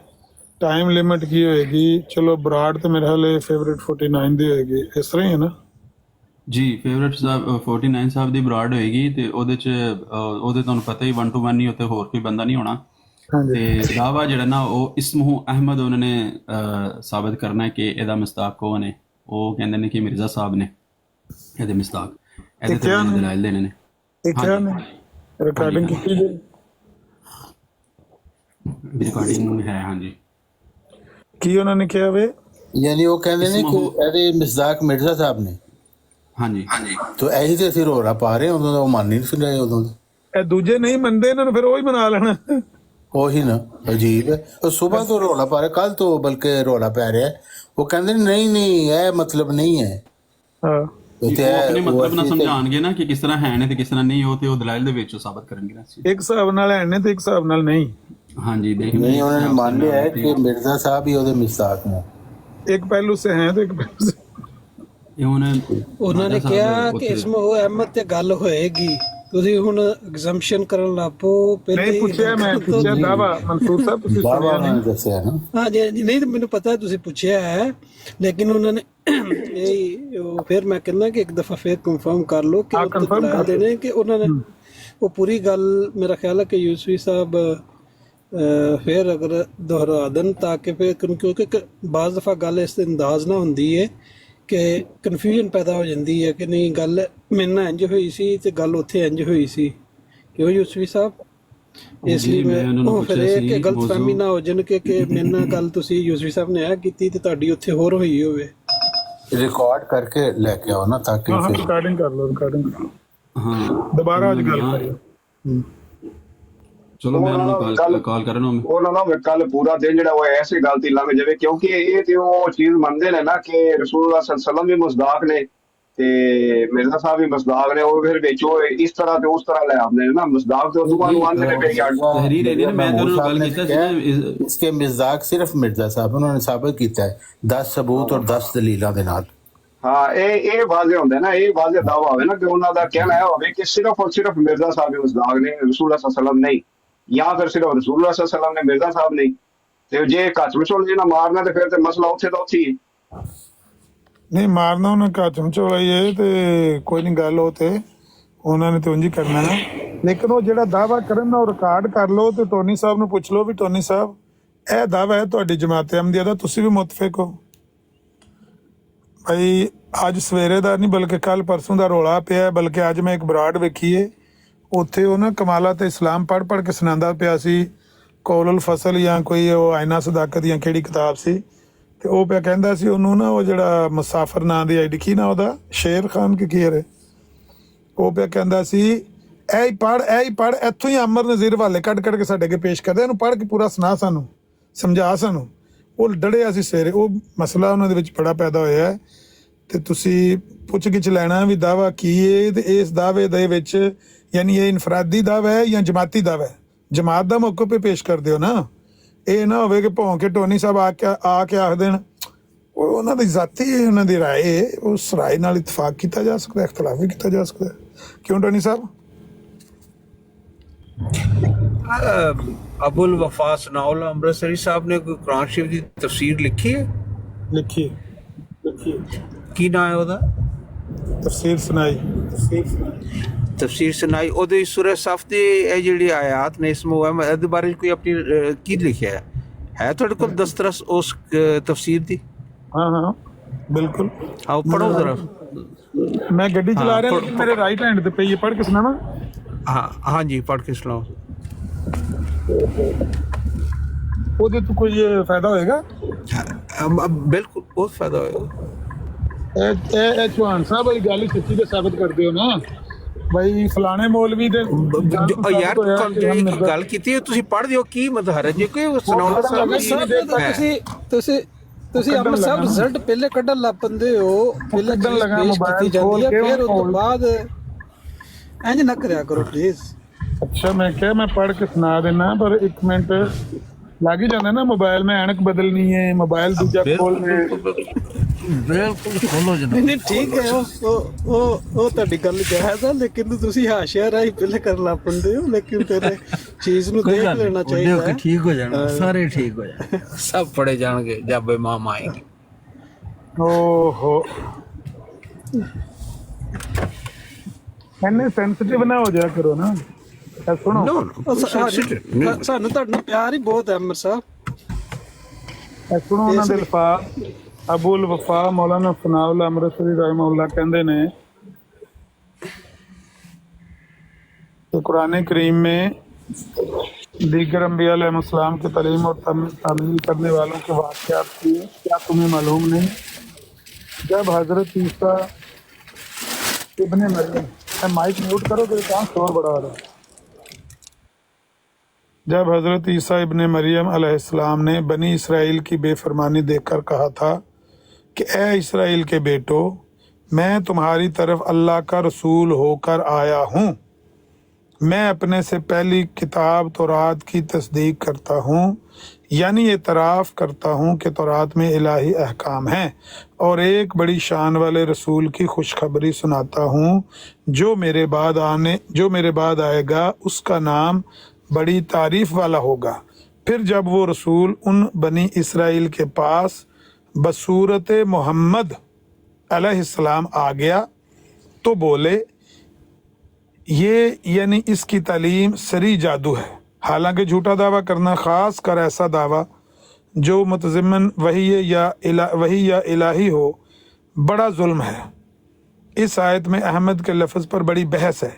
ਟਾਈਮ ਲਿਮਿਟ ਕੀ ਹੋਏਗੀ। ਚਲੋ ਬਰਾੜ ਤੇ ਮੇਰੇ ਹਾਲੇ ਫੇਵਰਿਟ 49 ਦੀ ਹੋਏਗੀ, ਇਸ ਤਰ੍ਹਾਂ ਹੀ ਹੈ ਨਾ ਜੀ? ਫੇਵਰਿਟ ਸਾਹਿਬ 49 ਸਾਹਿਬ ਦੀ ਬਰਾੜ ਹੋਏਗੀ ਤੇ ਉਹਦੇ ਚ ਉਹਦੇ ਤੁਹਾਨੂੰ ਪਤਾ ਹੀ 1 to 1 ਹੀ, ਉੱਥੇ ਹੋਰ ਕੋਈ ਬੰਦਾ ਨਹੀਂ ਹੋਣਾ। ਤੇ ਦਾਵਾ ਜਿਹੜਾ ਨਾ ਉਹ ਇਸਮਹੁ ਅਹਿਮਦ ਉਹਨਾਂ ਨੇ ਸਾਬਤ ਕਰਨਾ ਕਿ ਇਹਦਾ ਮਿਸਦਾਕ ਕੌਣ ਹੈ। ਉਹ ਕਹਿੰਦੇ ਨੇ ਕਿ ਮਿਰਜ਼ਾ ਸਾਹਿਬ ਨੇ ਇਹਦੇ ਮਿਸਦਾਕ, ਇਹਦੇ ਤੇ ਦਲਾਇਲ ਦੇਣੇ ਨੇ। ਰਿਕਾਰਡਿੰਗ ਕੀਤੀ ਜੀ? ਰਿਕਾਰਡਿੰਗ ਹੈ ਹਾਂਜੀ। ਕੀ ਉਹਨਾਂ ਨੇ ਕਿਹਾ ਵੇ? ਯਾਨੀ ਉਹ ਕਹਿੰਦੇ ਨੇ ਕਿ ਇਹਦੇ ਮਿਸਦਾਕ ਮਿਰਜ਼ਾ ਸਾਹਿਬ ਨੇ। ਹਾਂਜੀ ਤੋ ਇਹੀ ਤੇ ਅਸੀਂ ਰੋਲਾ ਪਾ ਰਹੇ ਹਾਂ, ਉਦੋਂ ਦਾ ਉਹ ਮੰਨ ਹੀ ਨਹੀਂ ਸੁਣਿਆ ਉਦੋਂ ਦਾ। ਇਹ ਦੂਜੇ ਨਹੀਂ ਮੰਨਦੇ, ਇਹਨਾਂ ਨੂੰ ਫਿਰ ਉਹੀ ਬਣਾ ਲੈਣਾ। ਉਹੀ ਨਾ ਅਜੀਬ ਹੈ। ਉਹ ਸਵੇਰ ਤੋਂ ਰੋਲਾ ਪਾ ਰਿਹਾ, ਕੱਲ ਤੋਂ ਬਲਕਿ ਰੋਲਾ ਪੈ ਰਿਹਾ। ਉਹ ਕਹਿੰਦੇ ਨੇ ਨਹੀਂ ਇਹ ਮਤਲਬ ਨਹੀਂ ਹੈ। ਹਾਂ ਉਹ ਆਪਣੇ ਮਤਲਬ ਨਾਲ ਸਮਝਾਉਣਗੇ ਨਾ ਕਿ ਕਿਸ ਤਰ੍ਹਾਂ ਹੈ ਨੇ ਤੇ ਕਿਸ ਤਰ੍ਹਾਂ ਨਹੀਂ, ਉਹ ਤੇ ਉਹ ਦਲਾਇਲ ਦੇ ਵਿੱਚ ਸਾਬਤ ਕਰਨਗੇ ਨਾ। ਇੱਕ ਹਿਸਾਬ ਨਾਲ ਹੈ ਨੇ ਤੇ ਇੱਕ ਹਿਸਾਬ ਨਾਲ ਨਹੀਂ। ਹਾਂਜੀ ਦੇਖ ਨਹੀਂ, ਉਹਨਾਂ ਨੇ ਮੰਨ ਲਿਆ ਹੈ ਕਿ ਮਿਰਜ਼ਾ ਸਾਹਿਬ ਹੀ ਉਹਦੇ ਮਿਸਤਾਕ ਨੇ। ਇੱਕ ਪਹਿਲੂ ਸੇ ਹੈ ਤੇ ਇੱਕ ਪਹਿਲੂ ਸੇ ਇਹ ਉਹਨਾਂ ਨੇ ਕਿਹਾ ਕਿ ਇਸਮੇ ਉਹ ਅਹਿਮਦ ਤੇ ਗੱਲ ਹੋਏਗੀ, ਤੁਸੀਂ ਹੁਣ ਐਗਜ਼ੈਂਪਸ਼ਨ ਕਰਨ ਲੱਪੋ। ਨਹੀਂ ਪੁੱਛਿਆ, ਮੈਂ ਪੁੱਛਿਆ ਦਾਵਾ ਮਨਸੂਰ ਸਾਹਿਬ ਤੁਸੀਂ ਸੁਣਿਆ ਨਹੀਂ ਦੱਸਿਆ ਨਾ। ਹਾਂ ਜੀ, ਨਹੀਂ ਮੈਨੂੰ ਪਤਾ ਤੁਸੀਂ ਪੁੱਛਿਆ ਹੈ, ਲੇਕਿਨ ਉਹਨਾਂ ਨੇ ਇਹ ਫਿਰ ਮੈਂ ਕਹਿੰਦਾ ਕਿ ਇੱਕ ਦਫਾ ਫਿਰ ਕੰਫਰਮ ਕਰ ਲਓ ਕਿ ਉਹ ਦੇਣੇ ਕਿ ਉਹਨਾਂ ਨੇ ਉਹ ਪੂਰੀ ਗੱਲ। ਮੇਰਾ ਖਿਆਲ ਹੈ ਕਿ ਯੂਸਫੀ ਸਾਹਿਬ ਫਿਰ ਅਗਰ ਦੁਹਰਾ ਦੇਣ ਤਾਂ ਕਿ ਫਿਰ, ਕਿਉਂਕਿ ਬਾਜ਼ ਦਫਾ ਗੱਲ ਇਸ ਤੇ ਅੰਦਾਜ਼ ਨਾ ਹੁੰਦੀ ਹੈ ਕਿ ਕਨਫਿਊਜ਼ਨ ਪੈਦਾ ਹੋ ਜਾਂਦੀ ਹੈ ਕਿ ਨਹੀਂ ਗੱਲ ਮੇਰੇ ਨਾਲ ਇੰਝ ਹੋਈ ਸੀ ਤੇ ਗੱਲ ਉੱਥੇ ਇੰਝ ਹੋਈ ਸੀ, ਕਿਉਂ ਯੂਸਫੀ ਸਾਹਿਬ? ਇਸ ਲਈ ਮੈਂ ਉਹ ਫਿਰ ਇਹ ਕਿ ਗਲਤਫਹਿਮੀ ਨਾ ਹੋ ਜਾਣ ਕਿ ਮੇਰੇ ਨਾਲ ਗੱਲ ਤੁਸੀਂ ਯੂਸਫੀ ਸਾਹਿਬ ਨੇ ਇਹ ਕੀਤੀ ਤੇ ਤੁਹਾਡੀ ਉੱਥੇ ਹੋਰ ਹੋਈ ਹੋਵੇ। ਰਿਕਾਰਡ ਕਰਕੇ ਲੈ ਕੇ ਆਓ ਨਾ ਤਾਂ ਕਿ ਫਿਰ ਰਿਕਾਰਡਿੰਗ ਕਰ ਲਓ, ਰਿਕਾਰਡਿੰਗ ਹਾਂ ਦੁਬਾਰਾ ਅੱਜ ਗੱਲ ਕਰਿਓ। ਚਲੋ ਮੈਂ ਉਹਨਾਂ ਨੂੰ ਕਾਲ ਕਰਨ ਨੂੰ ਉਹਨਾਂ ਦਾ ਕੱਲ ਪੂਰਾ ਦਿਨ ਜਿਹੜਾ ਉਹ ਐਸੇ ਗੱਲ ਤੇ ਲੰਘ ਜਾਵੇ, ਕਿਉਂਕਿ ਇਹ ਤੇ ਉਹ ਚੀਜ਼ ਮੰਨਦੇ ਨੇ ਨਾ ਕਿ ਰਸੂਲੁੱਲਾਹ ਸੱਲੱਲਾਹੁ ਅਲੈਹਿ ਵਸੱਲਮ ਵੀ ਮੁਸਦਾਕ ਨੇ ਤੇ ਮਿਰਜ਼ਾ ਸਾਹਿਬ ਵੀ ਮੁਸਦਾਕ ਨੇ। ਉਹ ਫਿਰ ਵਿੱਚ ਉਹ ਇਸ ਤਰ੍ਹਾਂ ਤੇ ਉਸ ਤਰ੍ਹਾਂ ਲੈ ਆਉਂਦੇ ਨੇ ਨਾ। ਮੁਸਦਾਕ ਤੇ ਦੋਵਾਂ ਨੂੰ ਆਉਂਦੇ ਨੇ ਮੇਰੀ ਤਹਿਰੀਰ ਇਹਦੀ। ਮੈਂ ਤੁਹਾਨੂੰ ਗੱਲ ਕੀਤਾ ਸੀ ਇਸਕੇ ਮਿਜ਼ਾਕ ਸਿਰਫ ਮਿਰਜ਼ਾ ਸਾਹਿਬ ਉਹਨਾਂ ਨੇ ਸਾਬਤ ਕੀਤਾ ਹੈ 10 ਸਬੂਤ ਔਰ 10 ਦਲੀਲਾਂ ਦੇ ਨਾਲ। ਹਾਂ ਇਹ ਵਾਜ਼ੇ ਹੁੰਦਾ ਨਾ, ਇਹ ਵਾਜ਼ੇ ਦਾਵਾ ਹੋਵੇ ਨਾ ਕਿ ਉਹਨਾਂ ਦਾ ਕਹਿਣਾ ਇਹ ਹੋਵੇ ਕਿ ਸਿਰਫ ਔਰ ਸਿਰਫ ਮਿਰਜ਼ਾ ਸਾਹਿਬ ਹੀ ਮੁਸਦਾਕ ਨੇ, ਰਸੂਲੁੱਲਾਹ ਸੱਲੱਲਾਹੁ ਅਲੈਹਿ ਵਸੱਲਮ ਨਹੀਂ, ਜਾਂ ਫਿਰ ਸਿਰਫ ਰਸੂਲੁੱਲਾਹ ਸੱਲੱਲਾਹੁ ਅਲੈਹਿ ਵਸੱਲਮ ਨੇ, ਮਿਰਜ਼ਾ ਸਾਹਿਬ ਨਹੀਂ। ਤੇ ਜੇ ਕੱਚ ਮਚੋਲ ਜੇ ਨਾ ਮਾਰਨਾ ਤੇ ਫਿਰ ਤੇ ਮਸਲਾ ਉੱਥੇ ਦਾ ਉੱਥੇ ਹੀ ਨਹੀਂ ਮਾਰਨਾ। ਉਹਨੇ ਕੱਚ ਮਚੋਲਾ ਹੀ ਹੈ ਤੇ ਕੋਈ ਨਹੀਂ ਗੱਲ, ਉਹ ਤੇ ਉਹਨਾਂ ਨੇ ਤੇ ਉਂਝ ਹੀ ਕਰਨਾ ਨਾ। ਲੇਕਿਨ ਉਹ ਜਿਹੜਾ ਦਾਵਾ ਕਰਨ ਨਾ ਉਹ ਰਿਕਾਰਡ ਕਰ ਲਓ ਤੇ ਟੋਨੀ ਸਾਹਿਬ ਨੂੰ ਪੁੱਛ ਲਓ ਵੀ ਟੋਨੀ ਸਾਹਿਬ ਇਹ ਦਾਵਾ ਹੈ ਤੁਹਾਡੀ ਜਮਾਤ ਅਹਿਮਦੀਆ ਦਾ, ਤੁਸੀਂ ਵੀ ਮੁਤਫਿਕ ਹੋ? ਭਾਈ ਅੱਜ ਸਵੇਰੇ ਦਾ ਨਹੀਂ ਬਲਕਿ ਕੱਲ ਪਰਸੋਂ ਦਾ ਰੌਲਾ ਪਿਆ, ਬਲਕਿ ਅੱਜ ਮੈਂ ਇੱਕ ਬਰਾੜ ਵੇਖੀਏ ਉੱਥੇ ਉਹ ਨਾ ਕਮਾਲਾ ਤੇ ਇਸਲਾਮ ਪੜ੍ਹ ਕੇ ਸੁਣਾਉਂਦਾ ਪਿਆ ਸੀ, ਕੌਲੁਲ ਫਸਲ ਜਾਂ ਕੋਈ ਉਹ ਆਇਨਾ ਸਦਾਕਤ ਜਾਂ ਕਿਹੜੀ ਕਿਤਾਬ ਸੀ, ਤੇ ਉਹ ਪਿਆ ਕਹਿੰਦਾ ਸੀ ਉਹਨੂੰ ਨਾ ਉਹ ਜਿਹੜਾ ਮੁਸਾਫਰ ਨਾਂ ਦੀ ਆਈਡੀ ਕੀ ਨਾ ਉਹਦਾ ਸ਼ੇਰ ਖਾਨ ਕੀ ਹੈ, ਉਹ ਪਿਆ ਕਹਿੰਦਾ ਸੀ ਇਹ ਹੀ ਪੜ੍ਹ ਇੱਥੋਂ ਹੀ ਅਮਰ ਨਜ਼ੀਰ ਵਾਲੇ ਕੱਢ ਕੇ ਸਾਡੇ ਅੱਗੇ ਪੇਸ਼ ਕਰਦੇ, ਇਹਨੂੰ ਪੜ੍ਹ ਕੇ ਪੂਰਾ ਸੁਣਾ ਸਾਨੂੰ, ਸਮਝਾ ਸਾਨੂੰ। ਉਹ ਡੜਿਆ ਸੀ ਸਵੇਰੇ, ਉਹ ਮਸਲਾ ਉਹਨਾਂ ਦੇ ਵਿੱਚ ਬੜਾ ਪੈਦਾ ਹੋਇਆ ਹੈ ਤੇ ਤੁਸੀਂ ਪੁੱਛ ਗਿੱਛ ਲੈਣਾ ਵੀ ਦਾਵਾ ਕੀ ਹੈ ਤੇ ਇਸ ਦਾਅਵੇ ਦੇ ਵਿੱਚ ਯਾਨੀ ਇਹ ਇਨਫਰਾਦੀ ਦਾਵਾ ਹੈ ਜਾਂ ਜਮਾਤੀ ਦਾਵਾ ਹੈ। ਜਮਾਤ ਦਾ ਮੌਕੇ 'ਤੇ ਪੇਸ਼ ਕਰਦੇ ਹੋ ਨਾ, ਇਹ ਨਾ ਹੋਵੇ ਕਿ ਭੌਂ ਕੇ ਟੋਨੀ ਸਾਹਿਬ ਆ ਕੇ ਆਖ ਦੇਣ। ਉਹ ਉਹਨਾਂ ਦੀ ਜ਼ਾਤੀ ਉਹਨਾਂ ਦੀ ਰਾਏ, ਉਸ ਰਾਏ ਨਾਲ ਇਤਫਾਕ ਕੀਤਾ ਜਾ ਸਕਦਾ, ਇਖਤਲਾਫ ਵੀ ਕੀਤਾ ਜਾ ਸਕਦਾ। ਕਿਉਂ ਟੋਨੀ ਸਾਹਿਬ? ਅਬੁਲ ਵਫਾ ਸਨਾਉਲ ਅੰਮ੍ਰਿਤਸਰੀ ਸਾਹਿਬ ਨੇ ਕੋਈ ਕੁਰਾਨ ਸ਼ਰੀਫ ਦੀ ਤਫਸੀਰ ਲਿਖੀ ਹੈ? ਲਿਖੀ ਕੀ ਨਾਂ ਹੈ ਉਹਦਾ? ਤਫਸੀਰ ਸੁਣਾਈ। ਤਫਸੀਰ ਸੁਣਾਈ ਉਹਦੇ ਸੂਰਹ ਸਫ ਦੇ ਇਹ ਜਿਹੜੀ ਆਇਤ ਨੇ ਇਸਮੋ ਇਹਦੇ ਬਾਰੇ ਕੋਈ ਆਪਣੀ ਕੀ ਲਿਖਿਆ ਹੈ ਤੁਹਾਡੇ ਕੋਲ ਦਸਤਰਸ ਉਸ ਤਫਸੀਰ ਦੀ? ਹਾਂ ਬਿਲਕੁਲ। ਆਓ ਪੜੋ ਜ਼ਰਾ। ਮੈਂ ਗੱਡੀ ਚਲਾ ਰਿਹਾ ਲੇਕਿਨ ਮੇਰੇ ਰਾਈਟ ਹੈਂਡ ਤੇ ਪਈ ਹੈ, ਪੜ੍ਹ ਕੇ ਸੁਣਾਵਾਂ? ਹਾਂ ਜੀ ਪੜ੍ਹ ਕੇ ਸੁਣਾਓ। ਉਹਦੇ ਤੋਂ ਕੋਈ ਫਾਇਦਾ ਹੋਏਗਾ? ਬਿਲਕੁਲ ਬਹੁਤ ਫਾਇਦਾ ਹੋਏਗਾ। ਇਹ ਚੌਹਾਨ ਸਾਹਿਬ ਇਹ ਗੱਲ ਸੱਚੀ ਤੇ ਸਾਬਤ ਕਰਦੇ ਹੋ ਨਾ ਬਈ ਫਲਾਣੇ ਮੌਲਵੀ ਦੇ ਯਾਰ ਗੱਲ ਕੀਤੀ ਤੁਸੀਂ ਪੜ੍ਹਦੇ ਹੋ ਕੀ ਮਤਲਬ ਹੈ ਜੇ ਕੋਈ ਸੁਣਾਉਣਾ ਤੁਸੀਂ ਅਮਰ ਸਾਹਿਬ ਰਿਜ਼ਲਟ ਪਹਿਲੇ ਕੱਢਣ ਲੱਗ ਪੈਂਦੇ ਹੋ, ਪਹਿਲੇ ਕੱਢਣ ਲਗਾ ਮੋਬਾਈਲ ਜਾਂਦੀ ਹੈ ਫਿਰ ਉਸ ਤੋਂ ਬਾਅਦ ਇੰਜ ਨਾ ਕਰਿਆ ਕਰੋ ਪਲੀਜ਼। ਅੱਛਾ ਮੈਂ ਕਿਹਾ ਮੈਂ ਪੜ੍ਹ ਕੇ ਸੁਣਾ ਦੇਣਾ ਪਰ 1 ਮਿੰਟ ਲੱਗ ਹੀ ਜਾਂਦਾ ਨਾ, ਮੋਬਾਈਲ ਮੈਂ ਐਨਕ ਬਦਲਣੀ ਹੈ, ਮੋਬਾਈਲ ਦੂਜਾ ਖੋਲ੍ਹਣਾ ਬਿਲਕੁਲ ਖੋਲੋ ਜਨਾਬ। ਨਹੀਂ ਠੀਕ ਹੈ, ਉਹ ਤੁਹਾਡੀ ਗੱਲ ਜਾਇਜ਼ ਹੈ ਲੇਕਿਨ ਤੁਸੀਂ ਹਾਸ਼ਿਆ ਰਾਈ ਪਹਿਲੇ ਕਰਨ ਲੱਗ ਪੈਂਦੇ ਹੋ, ਲੇਕਿਨ ਫਿਰ ਚੀਜ਼ ਨੂੰ ਦੇਖ ਲੈਣਾ ਚਾਹੀਦਾ ਹੈ। ਠੀਕ ਹੋ ਜਾਣਾ, ਸਾਰੇ ਠੀਕ ਹੋ ਜਾਣਾ, ਸਭ ਪੜੇ ਜਾਣਗੇ ਜਬ ਇਮਾਮ ਆਏਂਗੇ। ਓਹੋ ਐਨੇ ਸੈਂਸਿਟਿਵ ਨਾ ਹੋ ਜਾਇਆ ਕਰੋ ਨਾ। ਸੁਣੋ ਸਾਨੂੰ ਤੁਹਾਡੇ ਨਾਲ ਪਿਆਰ ਹੀ ਬਹੁਤ ਹੈ ਅਮਰ ਸਾਹਿਬ। ਸੁਣੋ ਉਹਨਾਂ ਦੇ ਅਲਫਾਜ਼ ਅਬੁਲ ਵਫਾ ਮੌਲਾਨਾ ਸਨਾਉਲ ਅੰਮ੍ਰਿਤਸਰੀ ਰਹਿਮਹੁल्लाह ਕਹਿੰਦੇ ਨੇ तो कुरान करीम में दीगर अम्बिया अलैहिस्सलाम की तालीम और तामील करने वालों के वाक़यात की क्या तुम्हें मालूम नहीं? जब हज़रत ईसा ابن مریم مائک میوٹ کرو کہ کہاں شور بڑا رہا ہے. جب حضرت عیسیٰ ابن مریم علیہ السلام نے بنی اسرائیل کی بے فرمانی دیکھ کر کہا تھا کہ اے اسرائیل کے بیٹو، میں تمہاری طرف اللہ کا رسول ہو کر آیا ہوں، میں اپنے سے پہلی کتاب تورات کی تصدیق کرتا ہوں، یعنی اعتراف کرتا ہوں کہ تورات میں الہی احکام ہیں، اور ایک بڑی شان والے رسول کی خوشخبری سناتا ہوں جو میرے بعد آئے گا، اس کا نام بڑی تعریف والا ہوگا. پھر جب وہ رسول ان بنی اسرائیل کے پاس بصورت محمد علیہ السلام آ گیا تو بولے یہ یعنی اس کی تعلیم سری جادو ہے. حالانکہ جھوٹا دعویٰ کرنا، خاص کر ایسا دعویٰ جو متضمن وحی یا الہی ہو، بڑا ظلم ہے. اس آیت میں احمد کے لفظ پر بڑی بحث ہے.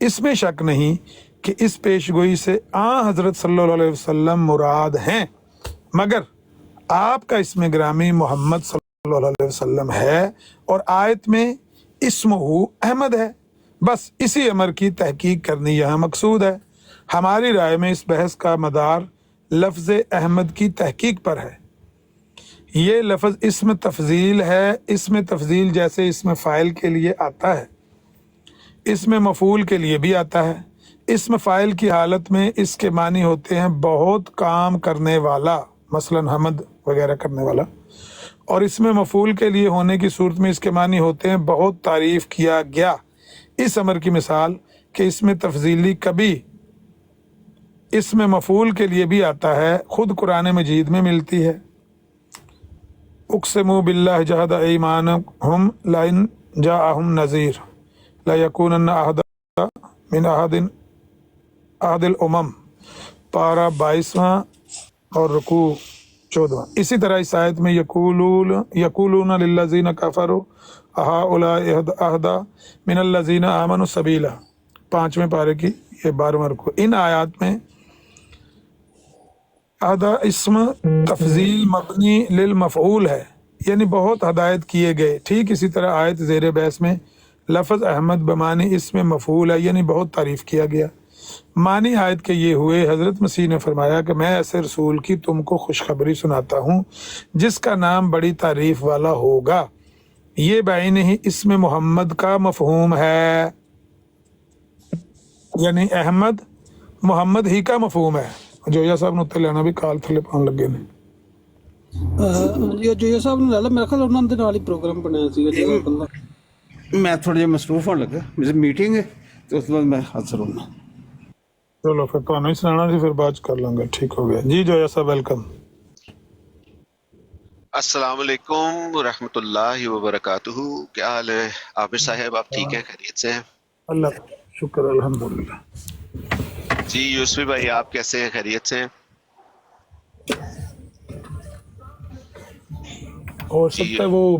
اس میں شک نہیں کہ اس پیش گوئی سے حضرت صلی اللہ علیہ وسلم مراد ہیں، مگر آپ کا اسم گرامی محمد صلی اللہ علیہ وسلم ہے اور آیت میں اسمہ احمد ہے. بس اسی امر کی تحقیق کرنی یہاں مقصود ہے. ہماری رائے میں اس بحث کا مدار لفظ احمد کی تحقیق پر ہے. یہ لفظ اسم تفضیل ہے. اسم تفضیل جیسے اسم فاعل کے لیے آتا ہے، اسم مفعول کے لیے بھی آتا ہے. اسم فاعل کی حالت میں اس کے معنی ہوتے ہیں بہت کام کرنے والا، مثلا حمد وغیرہ کرنے والا، اور اس میں مفعول کے لیے ہونے کی صورت میں اس کے معنی ہوتے ہیں بہت تعریف کیا گیا. اس امر کی مثال کہ اس میں تفضیلی کبھی اس میں مفعول کے لیے بھی آتا ہے خود قرآن مجید میں ملتی ہے. اقسموا باللہ جہد ایمانہم لئن جاءہم نذیر لیکونن اہدی من عہد الامم، پارہ 22واں اور رکوع 14واں. اسی طرح اس آیت میں یقولون للذین کفروا اہؤلاء اہدی من الذین آمنوا سبیلا، 5ویں پارے کی یہ 12واں رکوع. ان آیات میں اہدا اسم تفضیل مبنی للمفعول ہے، یعنی بہت ہدایت کیے گئے. ٹھیک اسی طرح آیت زیر بحث میں لفظ احمد بمانی اسم مفعول ہے، یعنی بہت تعریف کیا گیا. معنی آیت کے یہ ہوئے، حضرت مسیح نے فرمایا کہ میں ایسے رسول کی تم کو خوشخبری سناتا ہوں جس کا نام بڑی تعریف والا ہوگا. یہ بعین ہی اسم محمد کا مفہوم ہے، یعنی احمد محمد ہی کا مفہوم ہے. جویا صاحب نے اتنے لینا بھی کال تھلے پاؤں لگے نے. جویا صاحب نے لالا میرا خیال ਉਹਨਾਂ ਦੇ ਨਾਲ ਹੀ ਪ੍ਰੋਗਰਾਮ ਬਣਾਇਆ ਸੀਗਾ ਜਿਹੜਾ ਮੈਂ ਥੋੜਾ ਜਿਹਾ ਮਸਰੂਫ ਹੋਣ ਲੱਗਾ, ਮੇਰੀ ਮੀਟਿੰਗ ਹੈ ਤੇ ਉਸ ਤੋਂ ਬਾਅਦ ਮੈਂ ਹਾਜ਼ਰ ਹੋਣਾ. چلو پھر تو نہیں سنانا سی، پھر بات کر لیں گے. ٹھیک ہو گیا جی. جویا صاحب ویلکم. السلام علیکم ورحمۃ اللہ وبرکاتہ. کیا حال ہے عابر صاحب؟ آپ ٹھیک ہیں؟ خیریت سے ہیں؟ اللہ کا شکر الحمدللہ. جی یوسفی بھائی آپ کیسے ہیں؟ خیریت سے ہیں؟ ہو سکتا ہے وہ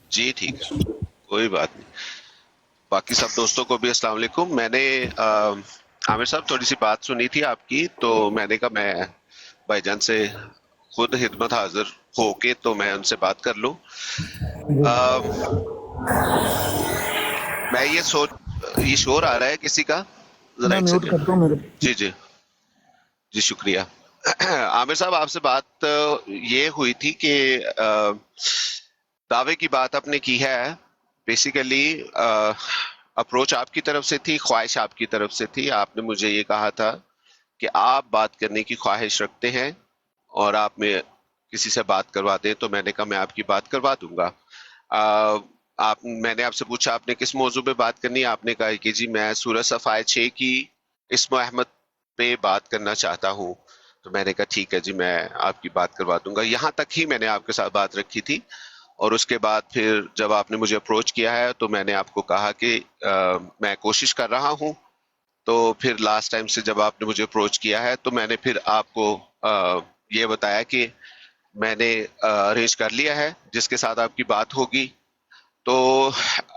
جی ٹھیک ہے، کوئی بات نہیں. باقی سب دوستوں کو بھی السلام علیکم. میں نے عامر صاحب تھوڑی سی بات سنی تھی آپ کی، تو میں نے کہا میں بھائی جان سے خود خدمت حاضر ہو کے تو میں ان سے بات کر لوں. میں یہ شور آ رہا ہے کسی کا؟ ذرا ایک سیکنڈ. جی جی جی شکریہ. عامر صاحب آپ سے بات یہ ہوئی تھی کہ دعوے کی بات آپ نے کی ہے. بیسیکلی اپروچ آپ کی طرف سے تھی، خواہش آپ کی طرف سے تھی. آپ نے مجھے یہ کہا تھا کہ آپ بات کرنے کی خواہش رکھتے ہیں اور آپ میں کسی سے بات کروا دیں، تو میں نے کہا میں آپ کی بات کروا دوں گا. میں نے آپ سے پوچھا آپ نے کس موضوع پہ بات کرنی ہے. آپ نے کہا کہ جی میں سورہ صف آیت 6 کی اسم احمد پہ بات کرنا چاہتا ہوں. تو میں نے کہا ٹھیک ہے جی میں آپ کی بات کروا دوں گا. یہاں تک ہی میں نے آپ کے ساتھ بات رکھی تھی. اور اس کے بعد پھر جب آپ نے مجھے اپروچ کیا ہے تو میں نے آپ کو کہا کہ میں کوشش کر رہا ہوں. تو پھر لاسٹ ٹائم سے جب آپ نے مجھے اپروچ کیا ہے تو میں نے پھر آپ کو یہ بتایا کہ میں نے ارینج کر لیا ہے جس کے ساتھ آپ کی بات ہوگی. تو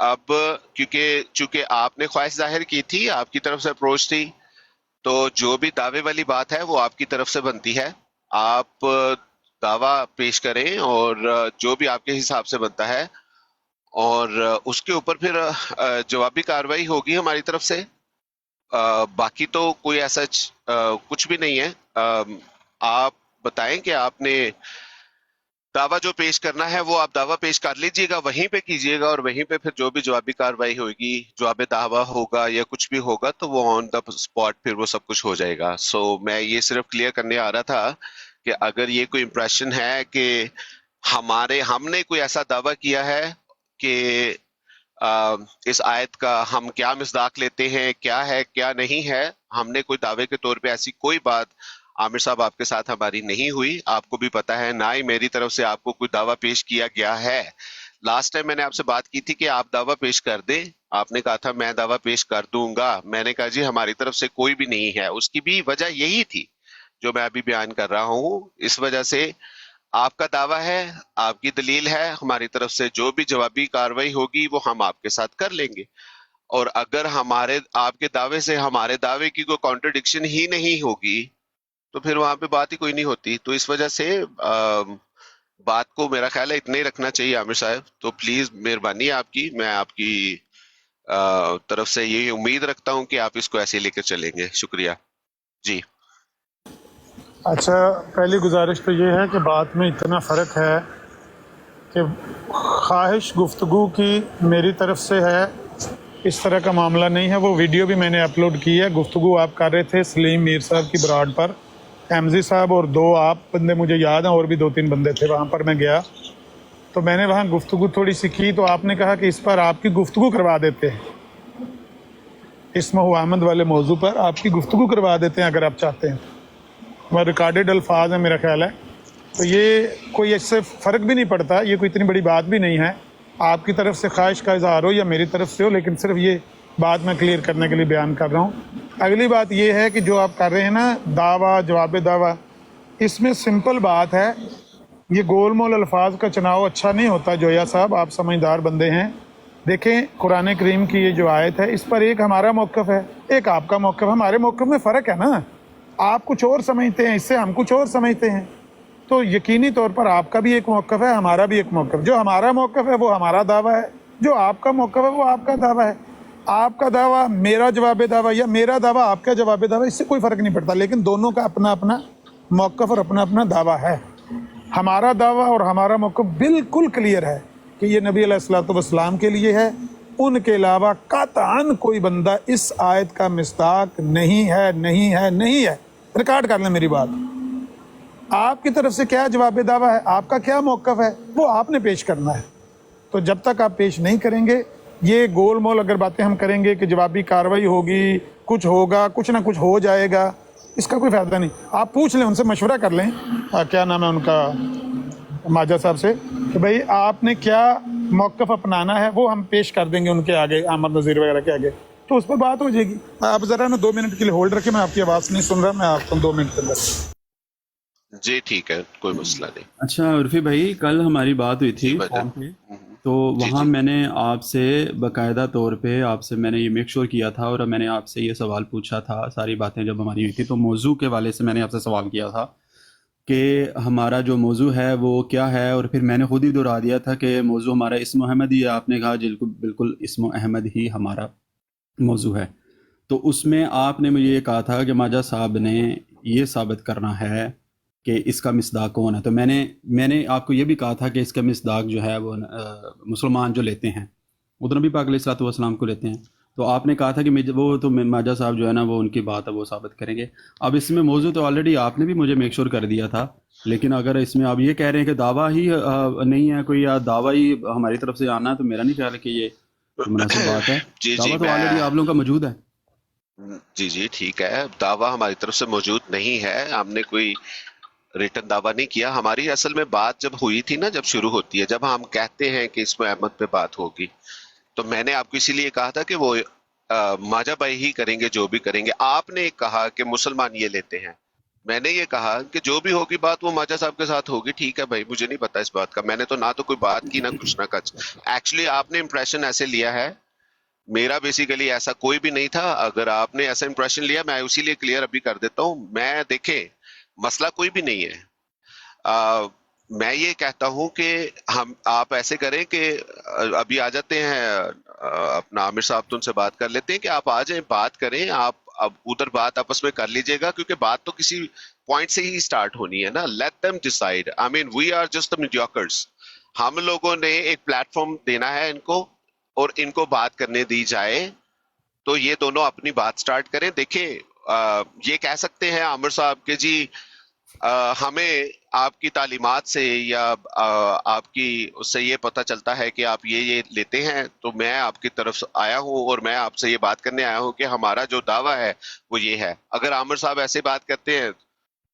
اب چونکہ آپ نے خواہش ظاہر کی تھی، آپ کی طرف سے اپروچ تھی، تو جو بھی دعوے والی بات ہے وہ آپ کی طرف سے بنتی ہے. آپ دعویٰ پیش کریں اور جو بھی آپ کے حساب سے بنتا ہے. और उसके ऊपर फिर जवाबी कार्रवाई होगी हमारी तरफ से। बाकी तो कोई ऐसा कुछ भी नहीं है। आप बताएं कि आपने दावा जो पेश करना है वो आप दावा पेश कर लीजिएगा, वहीं पे कीजिएगा, और वहीं पे फिर जो भी जवाबी कार्रवाई होगी, जवाब दावा होगा या कुछ भी होगा, तो वो ऑन द स्पॉट फिर वो सब कुछ हो जाएगा। सो मैं ये सिर्फ क्लियर करने आ रहा था कि अगर ये कोई इम्प्रेशन है कि हमने कोई ऐसा दावा किया है कि इस आयत का हम क्या मिसदाक लेते हैं, क्या है क्या नहीं है, हमने कोई दावे के तौर पे ऐसी कोई बात आमिर साहब आपके साथ हमारी नहीं हुई। आपको भी पता है, ना ही मेरी तरफ से आपको कोई दावा पेश किया गया है। लास्ट टाइम मैंने आपसे बात की थी कि आप दावा पेश कर दें, आपने कहा था मैं दावा पेश कर दूंगा। मैंने कहा जी हमारी तरफ से कोई भी नहीं है। उसकी भी वजह यही थी जो मैं अभी बयान कर रहा हूँ। इस वजह से आपका दावा है, आपकी दलील है, हमारी तरफ से जो भी जवाबी कार्रवाई होगी वो हम आपके साथ कर लेंगे। और अगर आपके दावे से हमारे दावे की कोई कॉन्ट्रडिक्शन ही नहीं होगी तो फिर वहां पे बात ही कोई नहीं होती। तो इस वजह से बात को मेरा ख्याल है इतना ही रखना चाहिए आमिर साहब। तो प्लीज मेहरबानी आपकी, मैं आपकी तरफ से यही उम्मीद रखता हूं कि आप इसको ऐसे लेकर चलेंगे। शुक्रिया जी। अच्छा, पहली गुजारिश तो ये है कि बात में इतना फ़र्क है कि ख्वाहिश गुफ्तगू की मेरी तरफ से है, इस तरह का मामला नहीं है। वो वीडियो भी मैंने अपलोड की है। गुफ्तगू आप कर रहे थे सलीम मीर साहब की ब्राड पर, एमजी साहब और दो आप बंदे मुझे याद हैं, और भी 2-3 बंदे थे। वहाँ पर मैं गया तो मैंने वहाँ गुफ्तगू थोड़ी सी की, तो आपने कहा कि इस पर आपकी गुफ्तगू करवा देते हैं, इस्म अहमद वाले मौजू पर आपकी गुफ्तगू करवा देते हैं अगर आप चाहते हैं। वह रिकॉर्डेड अल्फाज है मेरा ख्याल है। तो ये कोई इससे फ़र्क भी नहीं पड़ता, ये कोई इतनी बड़ी बात भी नहीं है। आपकी तरफ से ख्वाहिश का इज़हार हो या मेरी तरफ से हो, लेकिन सिर्फ ये बात मैं क्लियर करने के लिए बयान कर रहा हूँ। अगली बात ये है कि जो आप कर रहे हैं ना, दावा जवाब दावा, इसमें सिंपल बात है, ये गोल मोल अल्फाज का चुनाव अच्छा नहीं होता। जोया साहब, आप समझदार बंदे हैं। देखें, कुरान करीम की ये जो आयत है, इस पर एक हमारा मौक़िफ़ है, एक आपका मौक़िफ़ है। हमारे मौक़िफ़ में फ़र्क है ना, आप कुछ और समझते हैं, इससे हम कुछ और समझते हैं। तो यकीनी तौर पर आपका भी एक मौक़िफ़ है, हमारा भी एक मौक़िफ़। जो हमारा मौक़िफ़ है वो हमारा दावा है, जो आपका मौक़िफ़ है वो आपका दावा है। आपका दावा मेरा जवाब दावा या मेरा दावा आपका जवाब दावा, इससे कोई फ़र्क नहीं पड़ता, लेकिन दोनों का अपना अपना मौक़िफ़ और अपना अपना दावा है। हमारा दावा और हमारा मौक़िफ़ बिल्कुल क्लियर है कि ये नबी अलैहिस्सलाम के लिए है, उनके अलावा कतअन कोई बंदा इस आयत का मिस्दाक नहीं है, नहीं है, नहीं है। रिकॉर्ड कर लें मेरी बात। आपकी तरफ से क्या जवाब दावा है, आपका क्या मौक़िफ़ है, वो आपने पेश करना है। तो जब तक आप पेश नहीं करेंगे, ये गोल मोल अगर बातें हम करेंगे कि जवाबी कार्रवाई होगी, कुछ होगा, कुछ ना कुछ हो जाएगा, इसका कोई फ़ायदा नहीं। आप पूछ लें, उनसे मशवरा कर लें, क्या नाम है उनका, माजा साहब से, कि भाई आपने क्या मौक़िफ़ अपनाना है, वो हम पेश कर देंगे उनके आगे, अहमद नज़ीर वगैरह के आगे, तो उस पर बात हो जाएगी। आप ज़रा ना 2 मिनट के लिए होल्ड रखें, मैं आपकी आवाज़ नहीं सुन रहा, मैं आपको 2 मिनट के अंदर। जी ठीक है, कोई मसला नहीं। अच्छा उर्फी भाई, कल हमारी बात हुई थी फोन पे, तो वहाँ मैंने आपसे बाकायदा तौर पे आपसे मैंने ये मेक श्योर किया था और मैंने आपसे ये सवाल पूछा था। सारी बातें जब हमारी हुई थी तो मौजू के वाले से मैंने आपसे सवाल किया था कि हमारा जो मौजू है वो क्या है, और फिर मैंने खुद ही दोहरा दिया था कि मौजू हमारा इस्म अहमद ही है। आपने कहा बिल्कुल इस्म अहमद ही हमारा मौजू है। तो उसमें आपने मुझे ये कहा था कि माजा साहब ने ये साबित करना है कि इसका मिसदाक कौन है। तो मैंने आपको ये भी कहा था कि इसका मिसदाक जो है वो मुसलमान जो लेते हैं, वो तो नबी पाक अलैहिस्सलाम को लेते हैं। तो आपने कहा था कि वो तो माजा साहब जो है ना, वो उनकी बात है, वो साबित करेंगे। अब इसमें मौजू तो ऑलरेडी आपने भी मुझे मेक श्योर कर दिया था, लेकिन अगर इसमें आप ये कह रहे हैं कि दावा ही नहीं है कोई, या दावा ही हमारी तरफ से आना है, तो मेरा नहीं ख्याल है कि ये मुनासिब बात है। दावा तो ऑलरेडी आप लोगों का मौजूद है। जी ठीक है, दावा हमारी तरफ से मौजूद नहीं है, हमने कोई रिटर्न दावा नहीं किया। हमारी असल में बात जब हुई थी ना, जब शुरू होती है, जब हम कहते हैं कि इसमें अहमद पे बात होगी, तो मैंने आपको इसीलिए कहा था कि वो माजा भाई ही करेंगे जो भी करेंगे। आपने कहा कि मुसलमान ये लेते हैं, मैंने ये कहा कि जो भी होगी बात वो माजा साहब के साथ होगी। ठीक है भाई, मुझे नहीं पता इस बात का, मैंने तो ना तो कोई बात की ना कुछ ना कुछ। एक्चुअली आपने इंप्रेशन ऐसे लिया है, मेरा बेसिकली ऐसा कोई भी नहीं था। अगर आपने ऐसा इंप्रेशन लिया, मैं उसी लिए क्लियर अभी कर देता हूँ। मैं देखें, मसला कोई भी नहीं है। मैं ये कहता हूं कि आप ऐसे करें कि अभी आ जाते हैं, अपना आमिर साहब तो उनसे बात कर लेते हैं कि आप आ जाएं, बात करें, आप अब उधर बात आपस में कर लीजिएगा, क्योंकि बात तो किसी पॉइंट से ही स्टार्ट होनी है ना. Let them decide. I mean we are just the mediocres. हम लोगों ने एक प्लेटफॉर्म देना है इनको, और इनको बात करने दी जाए, तो ये दोनों अपनी बात स्टार्ट करें. देखिए ये कह सकते हैं आमिर साहब के जी हमें आपकी तालीमात से या आपकी उससे ये पता चलता है कि आप ये लेते हैं, तो मैं आपकी तरफ आया हूँ और मैं आपसे ये बात करने आया हूँ कि हमारा जो दावा है वो ये है. अगर आमिर साहब ऐसे बात करते हैं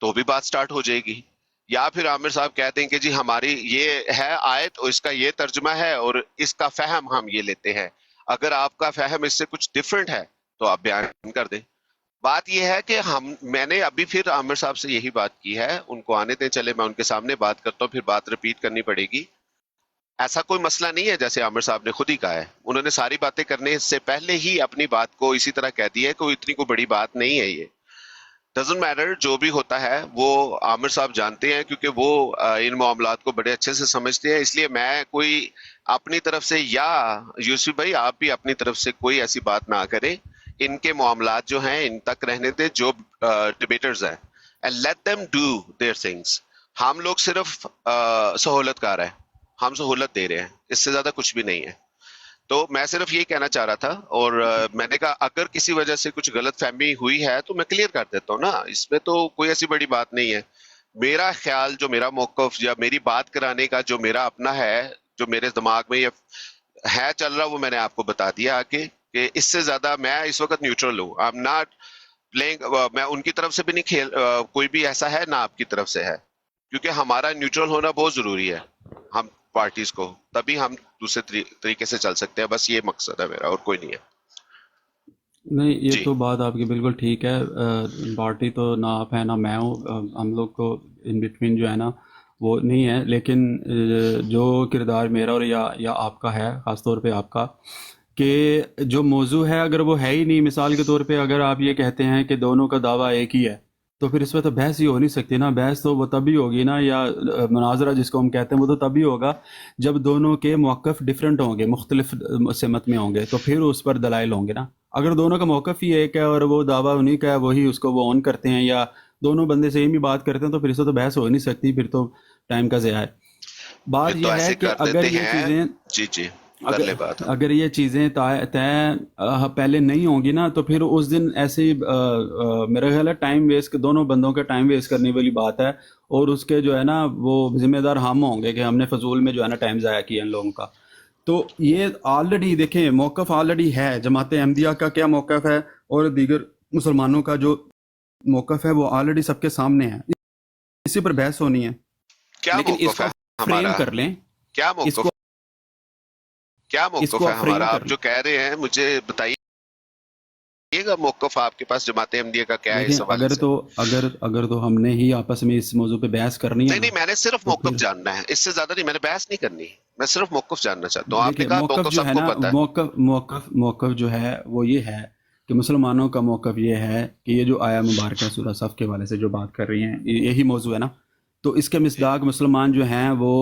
तो भी बात स्टार्ट हो जाएगी. या फिर आमिर साहब कहते हैं कि जी हमारी ये है आयत और इसका ये तर्जुमा है और इसका फहम हम ये लेते हैं. अगर आपका फहम इससे कुछ डिफरेंट है तो आप बयान कर दें. बात यह है कि मैंने अभी फिर आमिर साहब से यही बात की है, उनको आने दें, चले मैं उनके सामने बात करता हूँ, फिर बात रिपीट करनी पड़ेगी. ऐसा कोई मसला नहीं है, जैसे आमिर साहब ने खुद ही कहा है, उन्होंने सारी बातें करने से पहले ही अपनी बात को इसी तरह कह दी है कि इतनी कोई बड़ी बात नहीं है. ये डजंट मैटर, जो भी होता है वो आमिर साहब जानते हैं, क्योंकि वो इन मामलात को बड़े अच्छे से समझते हैं. इसलिए मैं कोई अपनी तरफ से, या यूसुफ भाई आप भी अपनी तरफ से कोई ऐसी बात ना करें. इनके मामलात जो हैं इन तक रहने दे, जो डिबेटर्स हैं, and let them do their things. हम लोग सिर्फ सहूलतकार है, हम सहूलत दे रहे हैं, इससे ज्यादा कुछ भी नहीं है. तो मैं सिर्फ यही कहना चाह रहा था, और मैंने कहा अगर किसी वजह से कुछ गलत फहमी हुई है तो मैं क्लियर कर देता हूँ ना, इसमें तो कोई ऐसी बड़ी बात नहीं है. मेरा ख्याल, जो मेरा मौक़िफ़ या मेरी बात कराने का जो मेरा अपना है, जो मेरे दिमाग में ये है चल रहा, वो मैंने आपको बता दिया आके, कि इससे ज्यादा मैं इस वक्त न्यूट्रल हूँ. आई एम नॉट प्लेइंग, मैं उनकी तरफ से भी नहीं खेल, कोई भी ऐसा है ना आपकी तरफ से है, क्योंकि हमारा न्यूट्रल होना बहुत जरूरी है हम पार्टीज को, तभी हम दूसरे तरीके से चल सकते हैं. बस ये मकसद है मेरा, और कोई नहीं है. नहीं, ये तो बात आपकी बिल्कुल ठीक है. पार्टी तो ना आप है ना मैं हूँ, हम लोग को इन बिटवीन जो है ना वो नहीं है. लेकिन जो किरदार मेरा और या आपका है, ख़ास तौर पे आपका, कि जो मौजू है अगर वो है ही नहीं, मिसाल के तौर पे अगर आप ये कहते हैं कि दोनों का दावा एक ही है, तो फिर इस पर तो बहस ही हो नहीं सकती ना. बहस तो वो तभी होगी ना, या मुनाजरा जिसको हम कहते हैं, वो तो तभी होगा जब दोनों के मौक़िफ़ डिफरेंट होंगे, मुख्तलिफ सिमत में होंगे, तो फिर उस पर दलाइल होंगे ना. अगर दोनों का मौक़िफ़ ही एक है और वो दावा उन्हीं का है, वही उसको वो ऑन करते हैं, या दोनों बंदे सेम ही बात करते हैं, तो फिर इससे तो बहस हो नहीं सकती, फिर तो टाइम का ज़िया है. बात यह है कि अगर ये चीज़ें जी अगर ये चीज़ें तय पहले नहीं होंगी ना, तो फिर उस दिन ऐसे ही मेरा ख्याल है टाइम वेस्ट, दोनों बंदों का टाइम वेस्ट करने वाली बात है, और उसके जो है ना वो जिम्मेदार हम होंगे कि हमने फजूल में जो है ना टाइम ज़ाया किया इन लोगों का. तो ये ऑलरेडी देखें, मौक़िफ़ ऑलरेडी है. जमात अहमदिया का क्या मौक़िफ़ है और दीगर मुसलमानों का जो मौक़िफ़ है वो ऑलरेडी सबके सामने है. इसी पर बहस होनी है. लेकिन इसको फ्रेम कर लें. क्या मौक़िफ़ है हमारा, आप जो कह रहे हैं मुझे बताइएगा. मौक़िफ़ आपके पास जमात अहमदिया का क्या है इस सवाल से? अगर तो हमने ही आपस में इस मौजू पे बहस करनी है. नहीं, मैंने सिर्फ मौक़िफ़ जानना है, इससे ज्यादा नहीं. मैंने बहस नहीं करनी, मैं सिर्फ मौक़िफ़ जानना चाहता हूँ. आपने कहा मौक़िफ़ सबको पता है. मौक़िफ़ जो है वो ये है कि मुसलमानों का मौक़िफ़ ये है कि ये जो आया मुबारक सूरह सफ़ के वाले से जो बात कर रही हैं, यही मौजू है ना. तो इसके मिसदाक मुसलमान जो हैं वो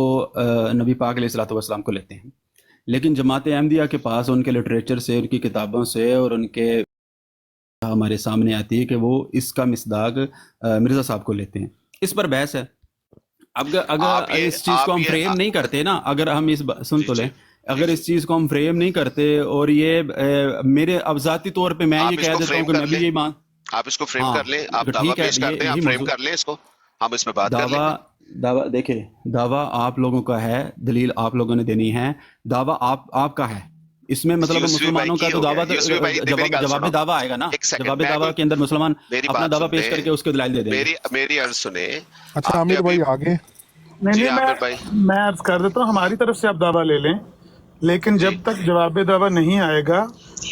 नबी पाक अलैहिस्सलातु वस्सलाम को लेते हैं, लेकिन जमात अहमदिया के पास उनके लिटरेचर से, उनकी किताबों से और उनके हमारे सामने आती है कि वो इसका मिसदाक मिर्ज़ा साहब को लेते हैं. इस पर बहस है. अगर इस चीज़ को हम फ्रेम नहीं करते ना, अगर हम सुन तो लें, अगर इस चीज़ को हम फ्रेम नहीं करते, और ये मेरे अब ज़ाती तौर पे मैं ये कह देता हूँ कि मैं भी यही मान, आप इसको फ्रेम कर लें, आप दावा पेश कर दें, आप फ्रेम कर लें इसको, हम इसमें बात कर लें. दावा देखिए, दावा आप लोगों का है, दलील आप लोगों ने देनी है, दावा आपका है. इसमें मतलब मुसलमानों का तो दावा, जवाब दावा आएगा ना, जवाब दावा के अंदर मुसलमान अपना दावा पेश करके उसके दलाइल दे देंगे. मेरी अर्ज सुने. अच्छा आमिर भाई आगे. नहीं, मैं अर्ज कर देता हूँ, हमारी तरफ से आप दावा ले लें, लेकिन जब तक जवाब दावा नहीं आएगा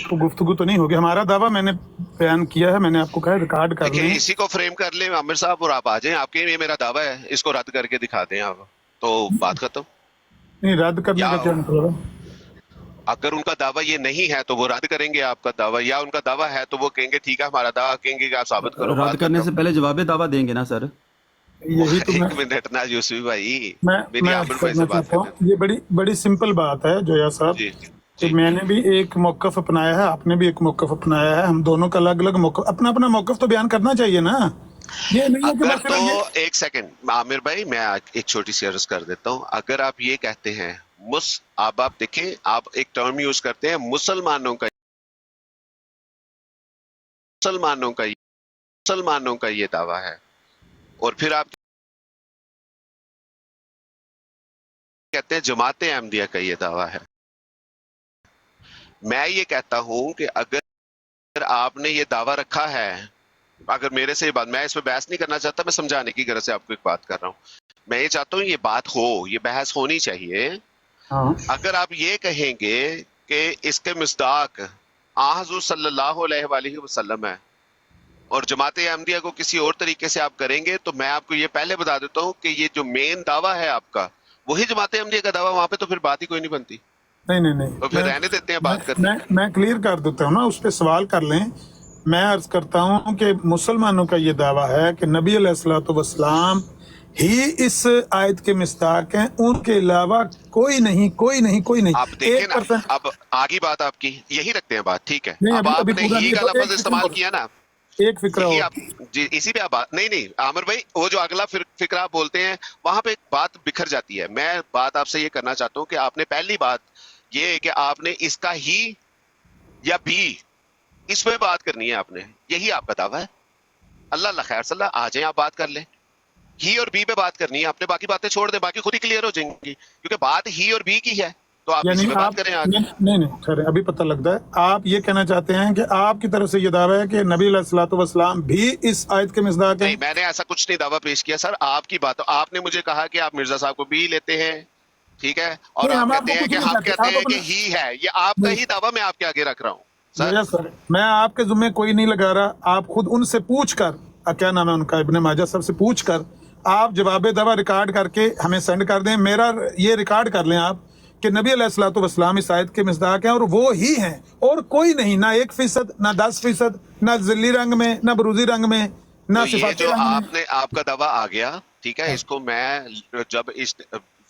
तो गुफ्तगू तो नहीं होगी. हमारा दावा मैंने बयान किया है, मैंने आपको कहा रिकॉर्ड कर लें. इसी को फ्रेम कर लें आमिर साहब, और आप आ जाएं. आपके ये मेरा दावा है, इसको रद्द करके दिखा दें आप, तो बात खत्म. नहीं, रद्द करने का क्या मतलब है? अगर उनका दावा ये नहीं है तो वो रद्द करेंगे आपका दावा, या उनका दावा है तो वो कहेंगे ठीक है हमारा दावा, कहेंगे कि आप साबित करो. रद्द करने से पहले जवाब दावा देंगे ना सर. यही तो एक मिनट ना यूसुफ भाई, मैं मेरी आमिर भाई से बात करने हूँ। ये बड़ी बड़ी सिंपल बात है जोया साहब जी कि मैंने भी एक मौकफ अपनाया है, आपने भी एक मौकफ अपनाया है, हम दोनों का अलग अलग मौकफ, अपना अपना मौकफ तो बयान करना चाहिए ना। ये नहीं है कि अगर बस सिर्फ ये तो एक सेकंड आमिर भाई, मैं एक छोटी सी अर्ज कर देता हूँ। अगर आप ये कहते हैं अब आप देखें, आप एक टर्म यूज करते हैं मुसलमानों का ये दावा है, और फिर आप कहते हैं जमाते अहमदिया का ये दावा है। मैं ये कहता हूं कि अगर आपने ये दावा रखा है, अगर मेरे से ये बात, मैं इस पे बहस नहीं करना चाहता, मैं समझाने की गरज से आपको एक बात कर रहा हूं। मैं ये चाहता हूं ये बात हो, ये बहस होनी चाहिए। अगर आप ये कहेंगे कि इसके मिस्दाक हुज़ूर सल्लल्लाहु अलैहि वसल्लम है और जमात अहमदिया को किसी और तरीके से आप करेंगे, तो मैं आपको ये पहले बता देता हूँ कि ये जो मेन दावा है आपका वही जमात अहमदिया का दावा, वहां पे तो फिर बात ही कोई नहीं बनती। नहीं तो फिर रहने देते हैं बात करने। मैं क्लियर कर देता हूँ ना, उस पर सवाल कर लें। मैं अर्ज करता हूँ कि मुसलमानों का ये दावा है कि नबी अलैहिस्सलातु वस्सलाम ही इस आयत के मिस्दाक हैं, उनके अलावा कोई नहीं। आप देखें ना, अब आगे बात आपकी यही रखते हैं बात, ठीक है। नहीं, अब अभी आपने पूरा ही नहीं, का तो लफ्ज इस्तेमाल किया ना, एक फिक्रा यही हो। आप जी, इसी पे आप बात नहीं आमिर भाई, वो जो अगला फिक्रा आप बोलते हैं वहां पे बात बिखर जाती है। मैं बात आपसे ये करना चाहता हूँ कि आपने पहली बात ये है कि आपने इसका ही या भी इस पे बात करनी है, आपने यही आपका दावा है। अल्लाह खैर सल्ला, आ जाए आप बात कर लें, ही और बी पे बात करनी है आपने, बाकी बातें छोड़ दें, बाकी खुद ही क्लियर हो जाएंगी, क्योंकि बात ही और बी की है, तो आप इसी पे बात करें आगे। नहीं खैर, अभी पता लगता है आप ये कहना चाहते हैं कि आपकी तरफ से ये दावा है कि नबी अलैहिस्सलातु वस्सलाम भी इस आयत के मिस्दाक हैं। नहीं, मैंने ऐसा कुछ नहीं दावा पेश किया सर, आपकी बात। आपने मुझे कहा कि आप मिर्जा साहब को भी लेते हैं, ठीक है, और आप कहते हैं कि हम कहते हैं कि ही है, ये आपका ही दावा मैं आपके आगे रख रहा हूँ सर। मैं आपके जुम्मे कोई नहीं लगा रहा, आप खुद उनसे पूछ कर, क्या नाम है उनका, इब्ने माजा साहब से पूछ कर आप जवाब दावा रिकॉर्ड करके हमें सेंड कर दें। मेरा ये रिकॉर्ड कर लें आप कि नबी अलैहिस्सलातु वस्सलाम इस आयत के मिस्दाक हैं और वो ही हैं और कोई नहीं, ना 1%, ना 10%, ना ज़िल्ली रंग में, ना बरूजी रंग में, ना तो ये सिफाती जो रंग में। आपने आपका दावा आ गया, ठीक है, इसको मैं जब इस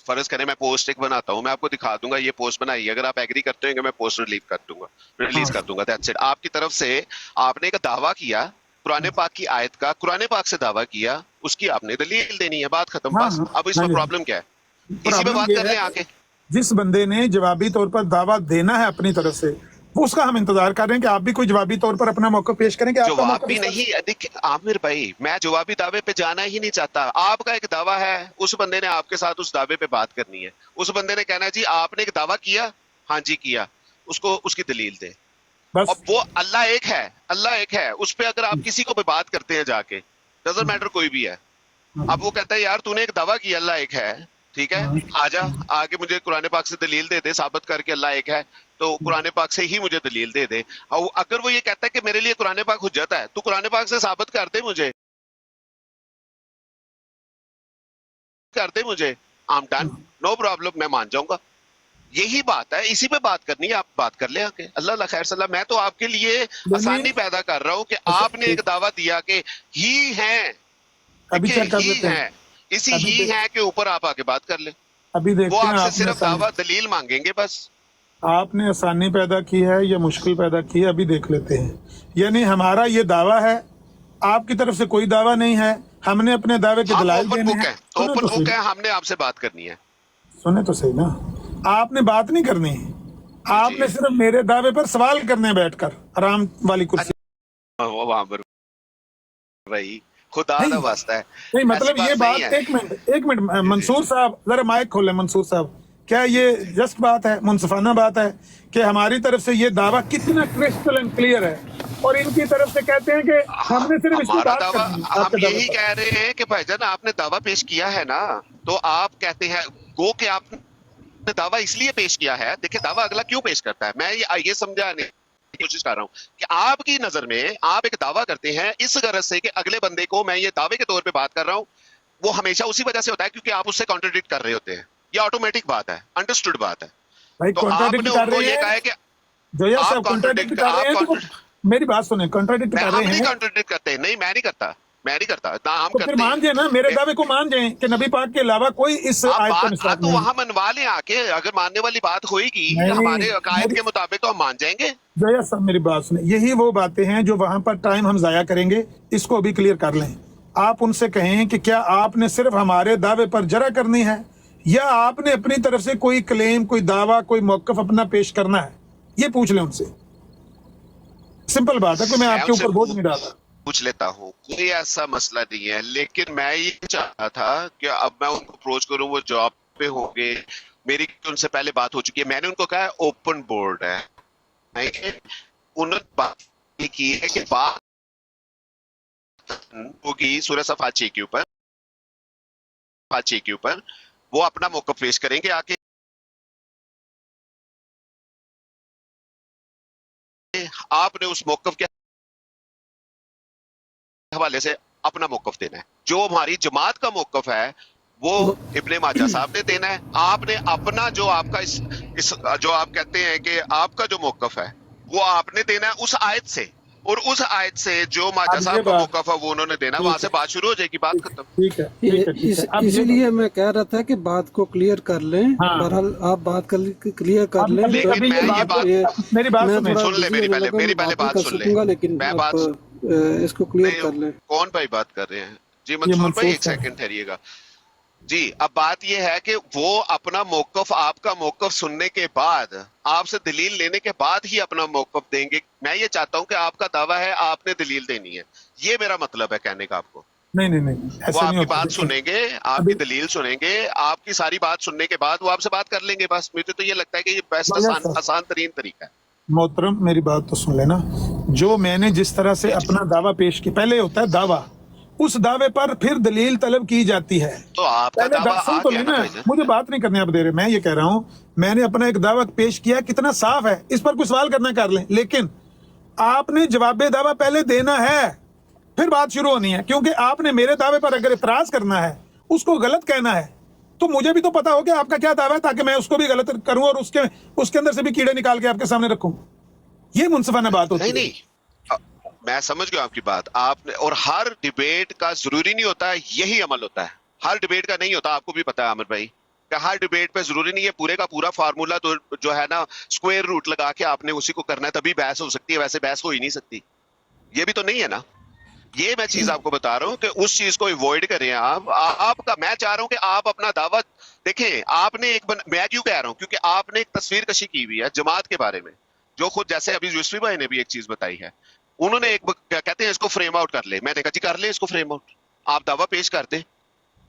फर्ज करें मैं पोस्ट एक बनाता हूँ, मैं आपको दिखा दूंगा ये पोस्ट बनाई, अगर आप एग्री करते होंगे मैं पोस्ट रिलीज कर दूंगा, दैट्स इट। आपकी तरफ से आपने एक दावा किया कुरान पाक की आयत का, कुरान पाक से दावा किया, उसकी आपने दलील देनी है, बात खत्म। बस अब इसमें प्रॉब्लम क्या है, इसी पे बात कर रहे हैं आके। जिस बंदे ने जवाबी तौर पर दावा देना है अपनी तरफ से, वो उसका हम इंतजार कर रहे हैं कि आप भी कोई जवाबी तौर पर अपना मौका पेश करें। कि जवाब भी नहीं, देखिए आमिर भाई, मैं जवाबी दावे पे जाना ही नहीं चाहता। आपका एक दावा है, उस बंदे ने आपके साथ उस दावे पे बात करनी है, उस बंदे ने कहना है जी आपने एक दावा किया, हाँ जी किया, उसको उसकी दलील दे। अब वो अल्लाह एक है, उस पे अगर आप किसी को भी बात करते हैं जाके, डजंट मैटर कोई भी है, अब वो कहता है यार तूने एक दावा किया अल्लाह एक है, ठीक है, आजा आगे मुझे कुरान पाक से दलील दे दे, साबित करके अल्लाह एक है, तो कुरान पाक से ही मुझे दलील दे दे। और अगर वो ये कहता है कि मेरे लिए कुरान पाक हुज्जत है, तू कुरान पाक से साबित कर दे मुझे, I am done, no problem, मैं मान जाऊंगा। यही बात है, इसी पे बात करनी है, आप बात कर ले आके। अल्लाह खैर सल्ला, मैं तो आपके लिए आसानी पैदा कर रहा हूँ कि आपने एक दावा दिया कि ही हैं, अभी चेक कर ही लेते हैं, हैं, इसी ही है के ऊपर आप आके बात कर ले। अभी देखते वो हैं आपसे आपने सिर्फ दावा दलील मांगेंगे बस। आपने आसानी पैदा की है या मुश्किल पैदा की है, अभी देख लेते हैं। यानी हमारा ये दावा है, आपकी तरफ से कोई दावा नहीं है, हमने अपने दावे के दलाइल देने हैं। ओपन बुक है, हमने आपसे बात करनी है। सुने तो सही ना, आपने बात नहीं करनी है, आपने सिर्फ मेरे दावे पर सवाल करने बैठकर आराम वाली कुर्सी। भाई खुदा का वास्ता है, नहीं मतलब ये बात, एक मिनट मंसूर साहब जरा माइक खोलें। मंसूर साहब, क्या ये जस्ट बात है, मुनसिफाना बात है कि हमारी तरफ से ये दावा कितना क्रिस्टल एंड क्लियर है, और इनकी तरफ से कहते हैं कि हमने सिर्फ इसकी बात दावा, करनी है। हम यही कह रहे हैं कि भाईजान आपने दावा पेश किया है ना, तो आप कहते हैं गो कि आपने दावा इसलिए पेश किया है। देखिए दावा अगला क्यों पेश करता है, मैं ये समझाने की कोशिश कर रहा हूँ कि आपकी नजर में आप एक दावा करते हैं इस गरज से कि अगले बंदे को मैं ये दावे के तौर पे बात कर रहा हूँ, वो हमेशा उसी वजह से होता है क्योंकि आप उससे कॉन्ट्रडिक्ट कर रहे होते हैं। ये ऑटोमेटिक बात है, अंडरस्टूड बात है। भाई तो आपने उनको ये कहा है कि जोया साहब कॉन्ट्रडिक्ट कर रहे हैं, तो मेरी बात सुने, कॉन्ट्रडिक्ट कर रहे हैं। कॉन्ट्रडिक्ट करते हैं, नहीं मैं नहीं करता, मैं नहीं करता, ना हम तो फिर करते मान जाए ना, मेरे दावे को मान जाए कि नबी पाक के अलावा कोई इस आप आयत का बात मिसदाक तो नहीं। वहां मनवा लें आके, अगर मानने वाली बात होगी नहीं, हमारे अकायद के मुताबिक तो हम मान जाएंगे। जया साहब मेरी बात सुने, यही वो बातें हैं जो वहां पर टाइम हम जाया करेंगे, इसको अभी क्लियर कर लें। आप उनसे कहें कि क्या आपने सिर्फ हमारे दावे पर जरा करनी है, या आपने अपनी तरफ से कोई क्लेम, कोई दावा, कोई मौकफ अपना पेश करना है, ये पूछ लें उनसे। सिंपल बात है, कोई मैं आपके ऊपर बोझ नहीं डालता। पूछ लेता हूँ, कोई ऐसा मसला नहीं है, लेकिन मैं ये चाहता था कि अब मैं उनको अप्रोच करूँ, वो जॉब पे होंगे, मेरी उनसे पहले बात हो चुकी है, मैंने उनको कहा है ओपन बोर्ड है, उन्होंने बात ये की है कि बात होगी सूरह सफ़ा 6 के ऊपर, वो अपना मौक़िफ़ पेश करेंगे आके, आपने उस मौक़िफ़ के हवाले से अपना मौक़िफ़ देना है। जो हमारी जमात का मौक़िफ़ है वो इब्ने माजा साहब ने देना है, आपने अपना जो आपका इस जो आप कहते हैं कि आपका जो मौक़िफ़ है वो आपने देना है उस आयत से, और उस आयत से जो माजा साहब का मौक़िफ़ है वो उन्होंने देना, वहां से बात शुरू हो जाएगी, बात खत्म। ठीक है। इसीलिए मैं कह रहा था कि बात को क्लियर कर लें। बहरहाल आप बात क्लियर कर लें। लेकिन मैं ये बात, मेरी बात सुन ले, मेरी पहले बात सुन ले, लेकिन मैं बात इसको क्लियर कर लें। कौन भाई बात कर रहे हैं जी? मंसूर भाई एक सेकंड ठहरिएगा जी। अब बात यह है कि वो अपना मौक़िफ़, आपका मौक़िफ़ सुनने के बाद, आपसे दलील लेने के बाद ही अपना मौक़िफ़ देंगे। मैं ये चाहता हूं कि आपका दावा है, आपने दलील देनी है, ये मेरा मतलब है कहने का आपको। नहीं, वो आपकी बात सुनेंगे, आपकी दलील सुनेंगे, आपकी सारी बात सुनने के बाद वो आपसे बात कर लेंगे। बस मुझे तो ये लगता है कि ये बेस्ट आसान तरीन तरीका है। मोहतरम मेरी बात तो सुन लेना, जो मैंने जिस तरह से अपना दावा पेश किया, पहले होता है दावा, उस दावे पर फिर दलील तलब की जाती है। तो आपका दावा सुन तो लेना, मुझे बात नहीं करने आप दे रहे। मैं ये कह रहा हूं, मैंने अपना एक दावा पेश किया, कितना साफ है, इस पर कोई सवाल करना कर लें, लेकिन आपने जवाबे दावा पहले देना है, फिर बात शुरू होनी है। क्योंकि आपने मेरे दावे पर अगर इतराज करना है, उसको गलत कहना है, तो मुझे भी तो पता हो कि आपका क्या दावा है, ताकि मैं उसको भी गलत करूं और उसके अंदर से भी कीड़े निकाल के आपके सामने रखूं। ये मुनसिफाना बात होती है। नहीं, मैं समझ गया आपकी बात। आपने, और हर डिबेट का जरूरी नहीं होता है यही अमल होता है, हर डिबेट का नहीं होता, आपको भी पता है आमिर भाई, कि हर डिबेट पे जरूरी नहीं है पूरे का पूरा फार्मूला तो जो है ना स्क्वायर रूट लगा के आपने उसी को करना है तभी बहस हो सकती है, वैसे बहस हो ही नहीं सकती। ये भी तो नहीं है ना, ये मैं चीज आपको बता रहा हूं कि उस चीज को अवॉइड करें आप। आपका मैं चाह रहा हूं कि आप अपना दावा देखें। आपने मैं क्यों कह रहा हूं, क्योंकि आपने एक तस्वीर कशी की हुई है जमात के बारे में, जो खुद जैसे अभी यूसुफी भाई ने भी एक चीज बताई है, उन्होंने एक कहते हैं इसको फ्रेम आउट कर ले, मैंने कहा जी कर ले इसको फ्रेम आउट, आप दावा पेश कर दे,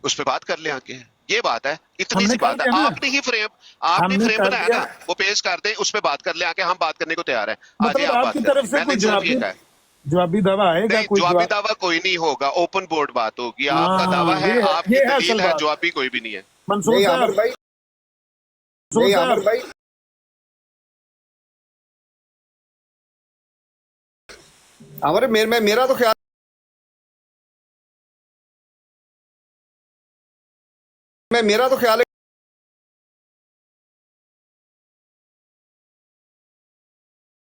उस पर बात कर ले आके। ये बात है, इतनी सी बात है। आपने फ्रेम बनाया ना, वो पेश कर दे, उस पर बात कर ले आके, हम बात करने को तैयार है। आज आप बात करें, जवाबी दावा आएगा? जवाबी दावा कोई नहीं होगा, ओपन बोर्ड बात होगी। आपका दावा है, आपकी दलील है, जवाबी कोई भी नहीं है। मंसूर साहब भाई, मेरा तो ख्याल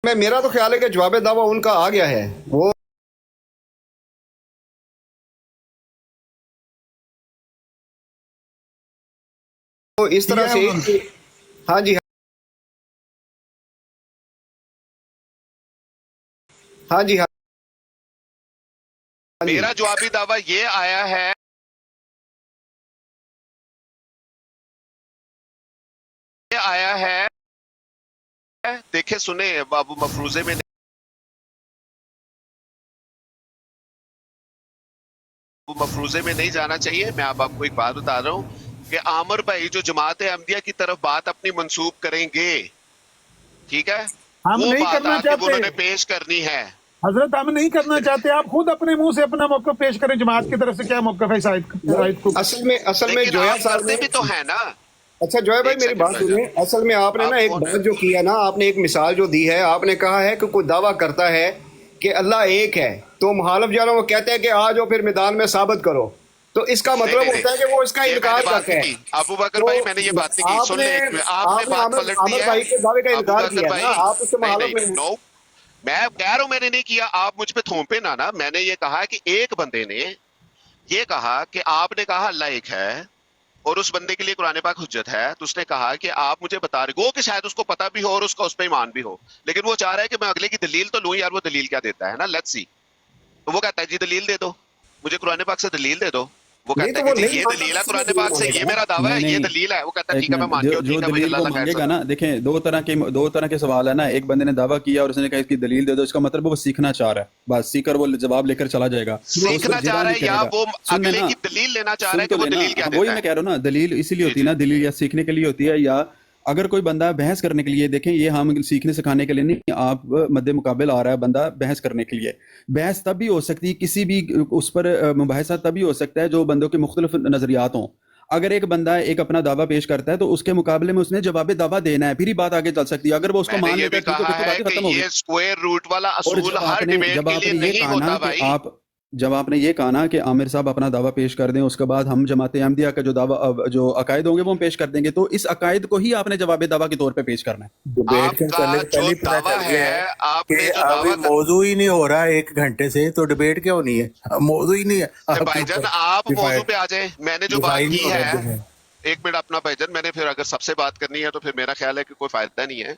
है मेरा तो ख्याल है कि जवाब दावा उनका आ गया है, वो इस तरह से। हाँ जी, हाँ जी, हाँ। मेरा जवाबी दावा ये आया है, देखे सुने बाबू, मफरूजे में नहीं जाना चाहिए। मैं आपको एक बात बता रहा हूँ कि आमिर भाई जो जमात अहमदिया की तरफ बात अपनी मंसूब करेंगे, ठीक है, हम वो नहीं बात करना आके चाहते, उन्होंने पेश करनी है। हजरत हम नहीं करना चाहते, आप खुद अपने मुंह से अपना मौक़िफ़ पेश करें, जमात की तरफ से क्या मौक़िफ़ है शायद को। असल में जोया साहब करते भी तो है ना। अच्छा जोया भाई मेरी बात सुनिए, असल में आपने ना एक बात जो किया ना, आपने एक मिसाल जो दी है, आपने कहा है कि कोई दावा करता है कि अल्लाह एक है, तो मुखालिफ जो है वो कहते हैं कि आ जाओ फिर मैदान में साबित करो, तो इसका मतलब होता है कि वो इसका इनकार करते हैं। अबू बकर भाई मैंने ये बात नहीं की, सुन ले, आपने बात पलट दी है। भाई के दावे का इनकार किया ना, आप उससे मुखालिफ में। मैं कह रहा हूं मैंने नहीं किया, आप मुझ पे थोपे ना। मैंने ये कहा कि एक बंदे ने یہ کہا کہ آپ نے کہا اللہ ایک ہے اور اس بندے کے لیے قرآن پاک حجت ہے، تو اس نے کہا کہ آپ مجھے بتا رہے گو کہ شاید اس کو پتہ بھی ہو اور اس کا اس پہ ایمان بھی ہو، لیکن وہ چاہ رہا ہے کہ میں اگلے کی دلیل تو لوں یار، وہ دلیل کیا دیتا ہے نا، لیٹس سی. تو وہ کہتا ہے جی دلیل دے دو، مجھے قرآن پاک سے دلیل دے دو. وہ کہتا ہے کہ جی یہ دلیل ہے قرآن پاک سے، یہ میرا دعویٰ ہے، یہ دلیل ہے. وہ کہتا ہے ٹھیک ہے میں مان گیا، ٹھیک ہے بھائی اللہ مانگے گا نا. دیکھیں دو طرح کے سوال ہے نا. ایک بندے نے دعویٰ کیا اور اس نے کہا اس کی دلیل دے دو، اس کا مطلب وہ سیکھنا چاہ رہا ہے، بس سیکھ کر وہ جواب لے کر چلا جائے گا. سیکھنا چاہ رہا ہے یا وہ اگلے کی دلیل لینا چاہ رہا ہے کہ وہ دلیل کیا دیتا ہے. وہی میں کہہ رہا ہوں نا، دلیل اسی لیے ہوتی ہے نا، دلیل یا سیکھنے کے لیے ہوتی ہے، یا اگر کوئی بندہ بحث کرنے کے لیے، دیکھیں یہ ہم سیکھنے سکھانے کے لیے نہیں، آپ مد مقابل آ رہا ہے بندہ بحث کرنے کے لیے. بحث تب بھی ہو سکتی ہے، کسی بھی اس پر مباحثہ تب بھی ہو سکتا ہے جو بندوں کے مختلف نظریات ہوں. اگر ایک بندہ ایک اپنا دعویٰ پیش کرتا ہے تو اس کے مقابلے میں اس نے جواب دعویٰ دینا ہے، پھر ہی بات آگے چل سکتی ہے. اگر وہ اس کو مان لیتا ہے تو بات ختم ہو گئی. یہ اسکوائر روٹ والا اصول ہر ڈیبیٹ کے لیے نہیں ہوتا بھائی. جب آپ نے یہ کہا نا کہ عامر صاحب اپنا دعویٰ پیش کر دیں، اس کے بعد ہم جماعت احمدیہ کا جو دعویٰ جو عقائد ہوں گے وہ ہم پیش کر دیں گے، تو اس عقائد کو ہی آپ نے جواب دعویٰ کے طور پہ پیش کرنا ہے. ڈیبیٹ کے پہلے پتہ چل گیا ہے کہ ابھی موضوع ہی نہیں ہو رہا 1 گھنٹے سے، تو ڈیبیٹ کیوں نہیں ہے؟ موضوع ہی نہیں ہے. بھائی جان آپ موضوع پہ آ جائیں. میں نے جو بات کی ہے، ایک منٹ اپنا بھائی جان، میں نے پھر اگر سب سے بات کرنی ہے تو پھر میرا خیال ہے کہ کوئی فائدہ نہیں ہے.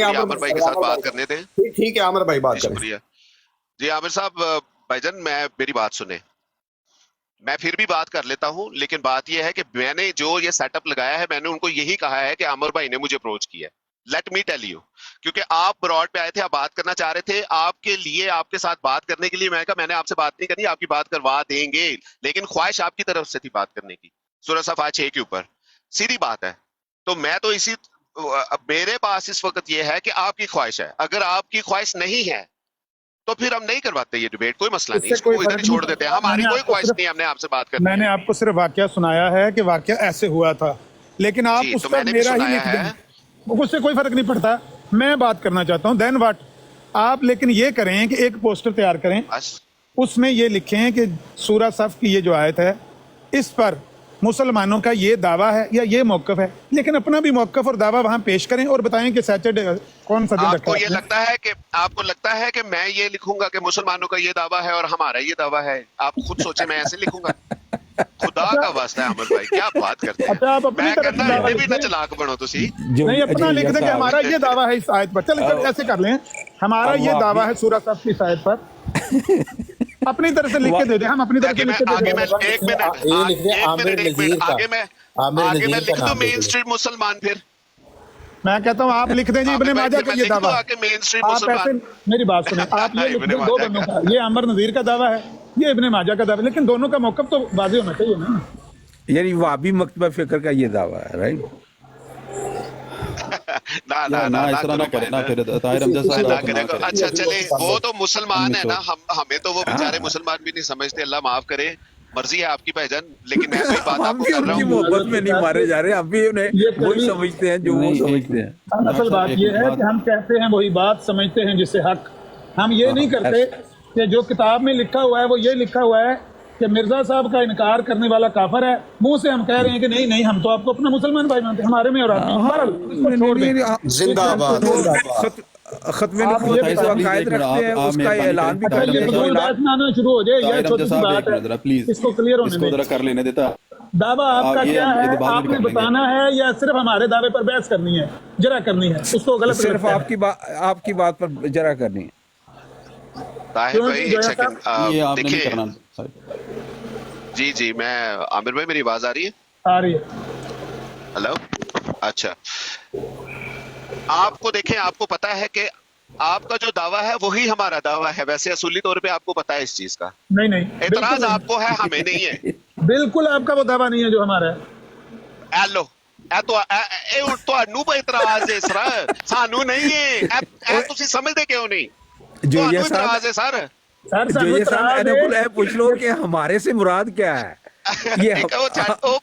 عامر بھائی کے ساتھ بات کرنے دیں. ٹھیک ہے عامر بھائی بات کریں. شکریہ جی. عامر صاحب بھائی جان میری بات سنیں، میں پھر بھی بات کر لیتا ہوں، لیکن بات یہ ہے کہ میں نے جو یہ سیٹ اپ لگایا ہے، میں نے ان کو یہی کہا ہے کہ عامر بھائی نے مجھے اپروچ کیا ہے. لیٹ می ٹیل یو، کیونکہ آپ براڈ پہ آئے تھے، آپ بات کرنا چاہ رہے تھے، آپ کے لیے آپ کے ساتھ بات کرنے کے لیے میں کہا میں نے آپ سے بات نہیں کرنی، آپ کی بات کروا دیں گے، لیکن خواہش آپ کی طرف سے تھی بات کرنے کی سورہ صفات 6 کے اوپر. سیدھی بات ہے. تو میں تو میرے پاس اس وقت یہ ہے کہ آپ کی خواہش ہے، اگر آپ کی خواہش نہیں ہے تو پھر ہم نہیں کرواتے یہ ڈیبیٹ، کوئی مسئلہ نہیں، اس کو ادھر ہی چھوڑ دیتے ہیں. ہماری کوئی خواہش نہیں ہم نے آپ سے بات کرنی. میں نے آپ کو صرف واقعہ سنایا ہے کہ واقعہ ایسے ہوا تھا، لیکن آپ اس پر میرا ہی لکھ دیں، اس سے کوئی فرق نہیں پڑتا. میں بات کرنا چاہتا ہوں دین واٹ. آپ لیکن یہ کریں کہ ایک پوسٹر تیار کریں، اس میں یہ لکھیں کہ سورہ صف کی یہ جو آیت ہے اس پر مسلمانوں کا یہ دعویٰ ہے یا یہ موقف ہے، لیکن اپنا بھی موقف اور دعویٰ وہاں پیش کریں اور بتائیں کہ سیٹرڈے کون سا دن رکھا ہے. آپ کو لگتا ہے کہ میں یہ لکھوں گا کہ مسلمانوں کا یہ دعویٰ ہے اور ہمارا یہ دعویٰ ہے؟ آپ خود سوچیں میں ایسے لکھوں گا؟ خدا کا واسطہ ہے عامر بھائی، کیا بات کرتے ہیں؟ میں کرنا بھی نہ چلاک بنو تسی. نہیں اپنا لکھ دیں کہ ہمارا یہ دعویٰ ہے اس آیت پر. چلیں ایسے کر لیں، ہمارا یہ دعویٰ ہے سورہ صف کی آیت پر، اپنی طرف سے لکھ کے دے دیں. ہم اپنی طرف سے لکھ کے دے دیں. ایک منٹ آگے میں لکھ دوں مین اسٹریٹ مسلمان. پھر میں کہتا ہوں آپ لکھ دیں جی ابن ماجہ کا یہ دعویٰ. آپ ایسے میری بات سنیں، آپ یہ لکھ دیں دو بندوں کا، یہ عمر نذیر کا دعویٰ ہے، یہ ابن ماجہ کا دعویٰ، لیکن دونوں کا موقف تو واضح ہونا چاہیے نا. یعنی وہابی مکتبہ فکر کا یہ دعویٰ ہے، رائٹ؟ اچھا چلے وہ تو مسلمان ہے نا، ہمیں تو وہ بیچارے مسلمان بھی نہیں سمجھتے، اللہ معاف کرے، مرضی ہے آپ کی بھائی جان. لیکن میں کوئی بات آپ کو کر رہا ہوں، محبت میں نہیں مارے جا رہے، ہم بھی انہیں وہی سمجھتے ہیں جو وہ سمجھتے ہیں. اصل بات یہ ہے کہ ہم کہتے ہیں وہی بات، سمجھتے ہیں جس سے حق. ہم یہ نہیں کرتے کہ جو کتاب میں لکھا ہوا ہے وہ یہ لکھا ہوا ہے کہ مرزا صاحب کا انکار کرنے والا کافر ہے، منہ سے ہم کہہ رہے ہیں کہ نہیں نہیں ہم تو آپ کو اپنا مسلمان بھائی مانتے ہیں، ہمارے میں اور آپ زندہ باد. ختم نبوت کے عقائد رکھتے ہیں، اس کا اعلان بھی کرتے ہیں. شروع ہو جائے، یہ چھوٹی سی بات ہے، اس کو کلیئر ہونے دیں. کر لینے دیتا دعویٰ آپ کا کیا ہے، آپ نے بتانا ہے یا صرف ہمارے دعوے پر بحث کرنی ہے، جرا کرنی ہے؟ اس کو غلط صرف آپ کی بات پر جرا کرنی ہے. طاہر بھائی ایک سیکنڈ دیکھیں. جی جی میں عامر بھائی میری آواز آ رہی ہے؟ آ رہی ہے. ہلو. اچھا آپ کو دیکھیں، آپ کو پتا ہے کہ آپ کا جو دعویٰ ہے وہی ہمارا دعویٰ ہے. ویسے اصولی طور پہ آپ کو پتا ہے اس چیز کا. نہیں اعتراض آپ کو ہے، ہمیں نہیں ہے. بالکل آپ کا وہ دعویٰ نہیں ہے جو ہمارا ہے. ایلو ਤੁਹਾਨੂੰ اعتراض ہے سر، سانو نہیں ہے. تسی سمجھتے کیوں نہیں؟ جو یہ اعتراض ہے سر. پوچھ لو کہ ہمارے سے مراد کیا ہے.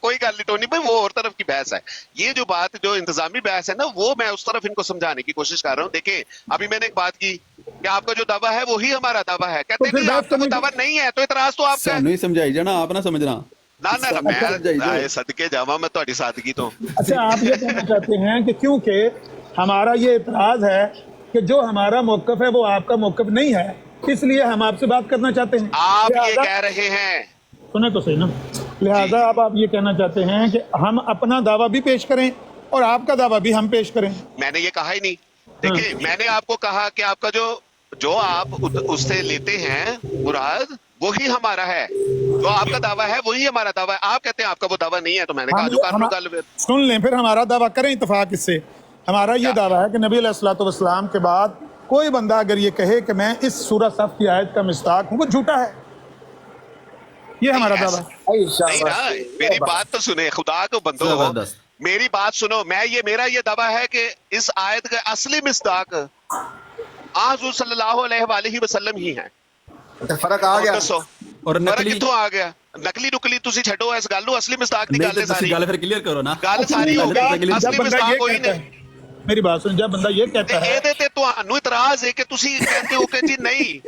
کوئی گل نہیں ٹونی بھائی، وہ اور طرف کی بحث ہے. یہ جو بات جو انتظامی بحث ہے نا، وہ میں اس طرف ان کو سمجھانے کی کوشش کر رہا ہوں. دیکھیں ابھی میں نے ایک بات کی کہ آپ کا جو دعویٰ ہے وہی ہمارا دعویٰ ہے. کہتے ہیں آپ کا کوئی دعویٰ نہیں ہے تو اعتراض تو آپ کا نہیں سمجھائی جانا، آپ نہ سمجھنا. میں صدقے جاواں میں تہاڈی سادگی تو. اچھا آپ یہ کہنا چاہتے ہیں کہ کیونکہ ہمارا یہ اعتراض ہے کہ جو ہمارا موقف ہے وہ آپ کا موقف نہیں ہے، اس لیے ہم آپ سے بات کرنا چاہتے ہیں. آپ یہ کہہ رہے ہیں सुने तो सही ना, लिहाजा अब आप ये कहना चाहते हैं कि हम अपना दावा भी पेश करें और आपका दावा भी हम पेश करें? मैंने ये कहा ही नहीं। देखिए मैंने आपको कहा कि आपका जो आप उससे लेते हैं मुराद वही हमारा है, जो आपका दावा है वही हमारा दावा है। आप कहते हैं आपका वो दावा नहीं है, तो मैंने कहा जो कर लो गल फिर। सुन लें, फिर हमारा दावा करें इत्तेफाक इससे। हमारा ये दावा है कि नबी अलैहिस्सलाम के बाद कोई बंदा अगर ये कहे कि मैं इस सूरह सफ की आयत का मिस्ताक हूं, वो झूठा है। ये हमारा दावा है। नहीं ना, मेरी बात तो सुने, खुदा को बंदो, मेरी बात सुनो। मेरा ये दावा है कि इस आयत का असली मिस्ताक हुज़ूर सल्लल्लाहु अलैहि वसल्लम ही है। फर्क आ गया और फर्क कितों आ गया? नकली नुकली तुसी छड्डो इस गल नूं, असली मिस्ताक दी गल है सारी। गल फिर क्लियर करो ना, गल सारी हो गई, असली मिस्ताक कोई नहीं। मेरी बात सुन, जब बंदा ये कहता है ਇਹਦੇ ਤੇ ਤੁਹਾਨੂੰ ਇਤਰਾਜ਼ ਹੈ ਕਿ ਤੁਸੀਂ ਕਹਿੰਦੇ ਹੋ ਕਿ ਜੀ ਨਹੀਂ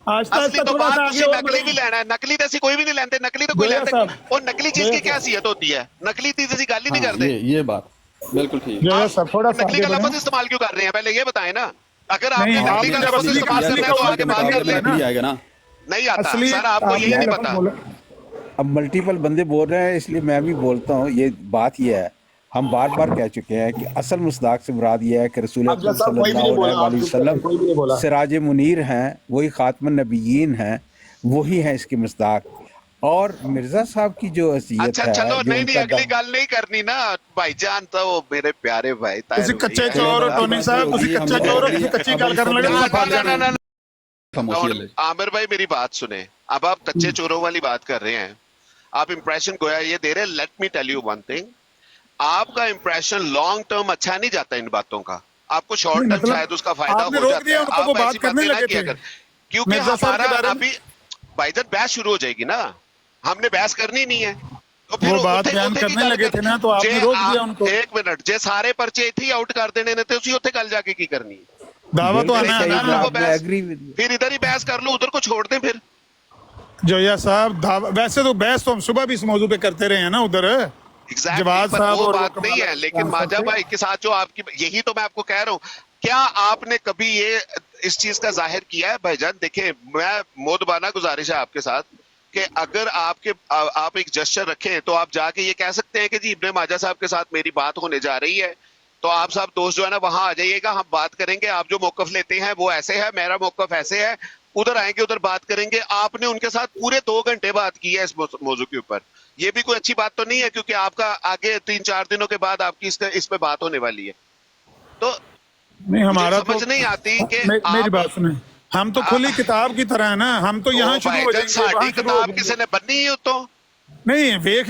असली तो बात ਤੁਸੀਂ नकली भी लेना है। नकली तो ਅਸੀਂ कोई भी नहीं लेते, नकली तो कोई लेता है। और नकली चीज की क्या हैसियत होती है? नकली चीज ਅਸੀਂ ਗੱਲ ही नहीं करते। ये बात बिल्कुल ठीक है। नकली का लफ्ज इस्तेमाल क्यों कर रहे हैं, पहले ये बताएं ना। अगर आपने नकली का लफ्ज इस्तेमाल करना है तो आगे बात कर लेना। नहीं आता सर, आपको यही नहीं पता। अब मल्टीपल बंदे बोल रहे हैं, इसलिए मैं भी बोलता हूँ। ये बात ये है, हम बार बार कह चुके हैं कि असल मुस्दाक से मुराद ये है कि रसूल सल्लल्लाहु अलैहि वसल्लम सिराज मुनीर हैं, वही खातमुन नबिय्यीन हैं, वही हैं इसके मुस्दाक। और मिर्जा साहब की जो हैसियत अच्छा है, चलो नहीं अगली गल नहीं करनी ना भाईजान। तो मेरे प्यारे भाई ਤੁਸੀਂ ਕੱਚੇ ਚੋਰ ਹੋ ਟੋਨੀ ਸਾਹਿਬ, ਤੁਸੀਂ ਕੱਚੇ ਚੋਰ ਹੋ, ਤੁਸੀਂ ਕੱਚੀ ਗੱਲ ਕਰਨ ਲੱਗੇ। आमिर भाई मेरी बात सुने, अब आप कच्चे चोरों वाली बात कर रहे हैं, आप इंप्रेशन गोया ये दे रहे हैं। Let me tell you one thing, आपका इंप्रेशन लॉन्ग टर्म अच्छा नहीं जाता इन बातों का, आपको शॉर्ट टर्म शायद उसका फायदा हो जाता है। आप ऐसी बातें ना किया कर, क्योंकि हमारा अभी भाईजान बहस शुरू हो जाएगी ना, हमने बहस करनी नहीं है। तो फिर वो बात बयान करने लगे थे ना, तो आपने रोक दिया उनको। एक मिनट, जे सारे पर्चे इथे ही आउट कर देने ने ते उसी उत्थे गल जाके की करनी है? दावा तो आना है, फिर इधर ही बहस कर लो, उधर को छोड़ दें फिर। जोया साहब वैसे तो बहस तो हम सुबह भी इस मौजू पे करते रहे हैं ना उधर। जवाब साहब वो बात नहीं है, लेकिन माजा भाई के साथ जो आपकी, यही तो मैं आपको कह रहा हूँ, क्या आपने कभी ये इस चीज का जाहिर किया है भाईजान? देखिए मैं मोदबाना गुजारिश है आपके साथ कि अगर आप एक जेस्चर रखें तो आप जाके ये कह सकते हैं कि जी इब्ने माजा साहब के साथ मेरी बात होने जा रही है, तो आप साहब दोस्त जो है ना वहां आ जाइएगा, हम बात करेंगे। आप जो मौकफ लेते हैं वो ऐसे है, मेरा मौकफ ऐसे है, उधर आएंगे उधर बात करेंगे। आपने उनके साथ पूरे 2 घंटे बात की है इस मौजू के ऊपर, ये भी कोई अच्छी बात तो नहीं है, क्योंकि आपका आगे 3-4 दिनों के बाद आपकी इस पे बात होने वाली है। तो नहीं, हमारा समझ नहीं आती कि मेरी बात सुने, हम तो खुली किताब की तरह है ना, हम तो यहाँ शुरू हो जाएंगे। किताब किसी ने बननी है तो नहीं वेख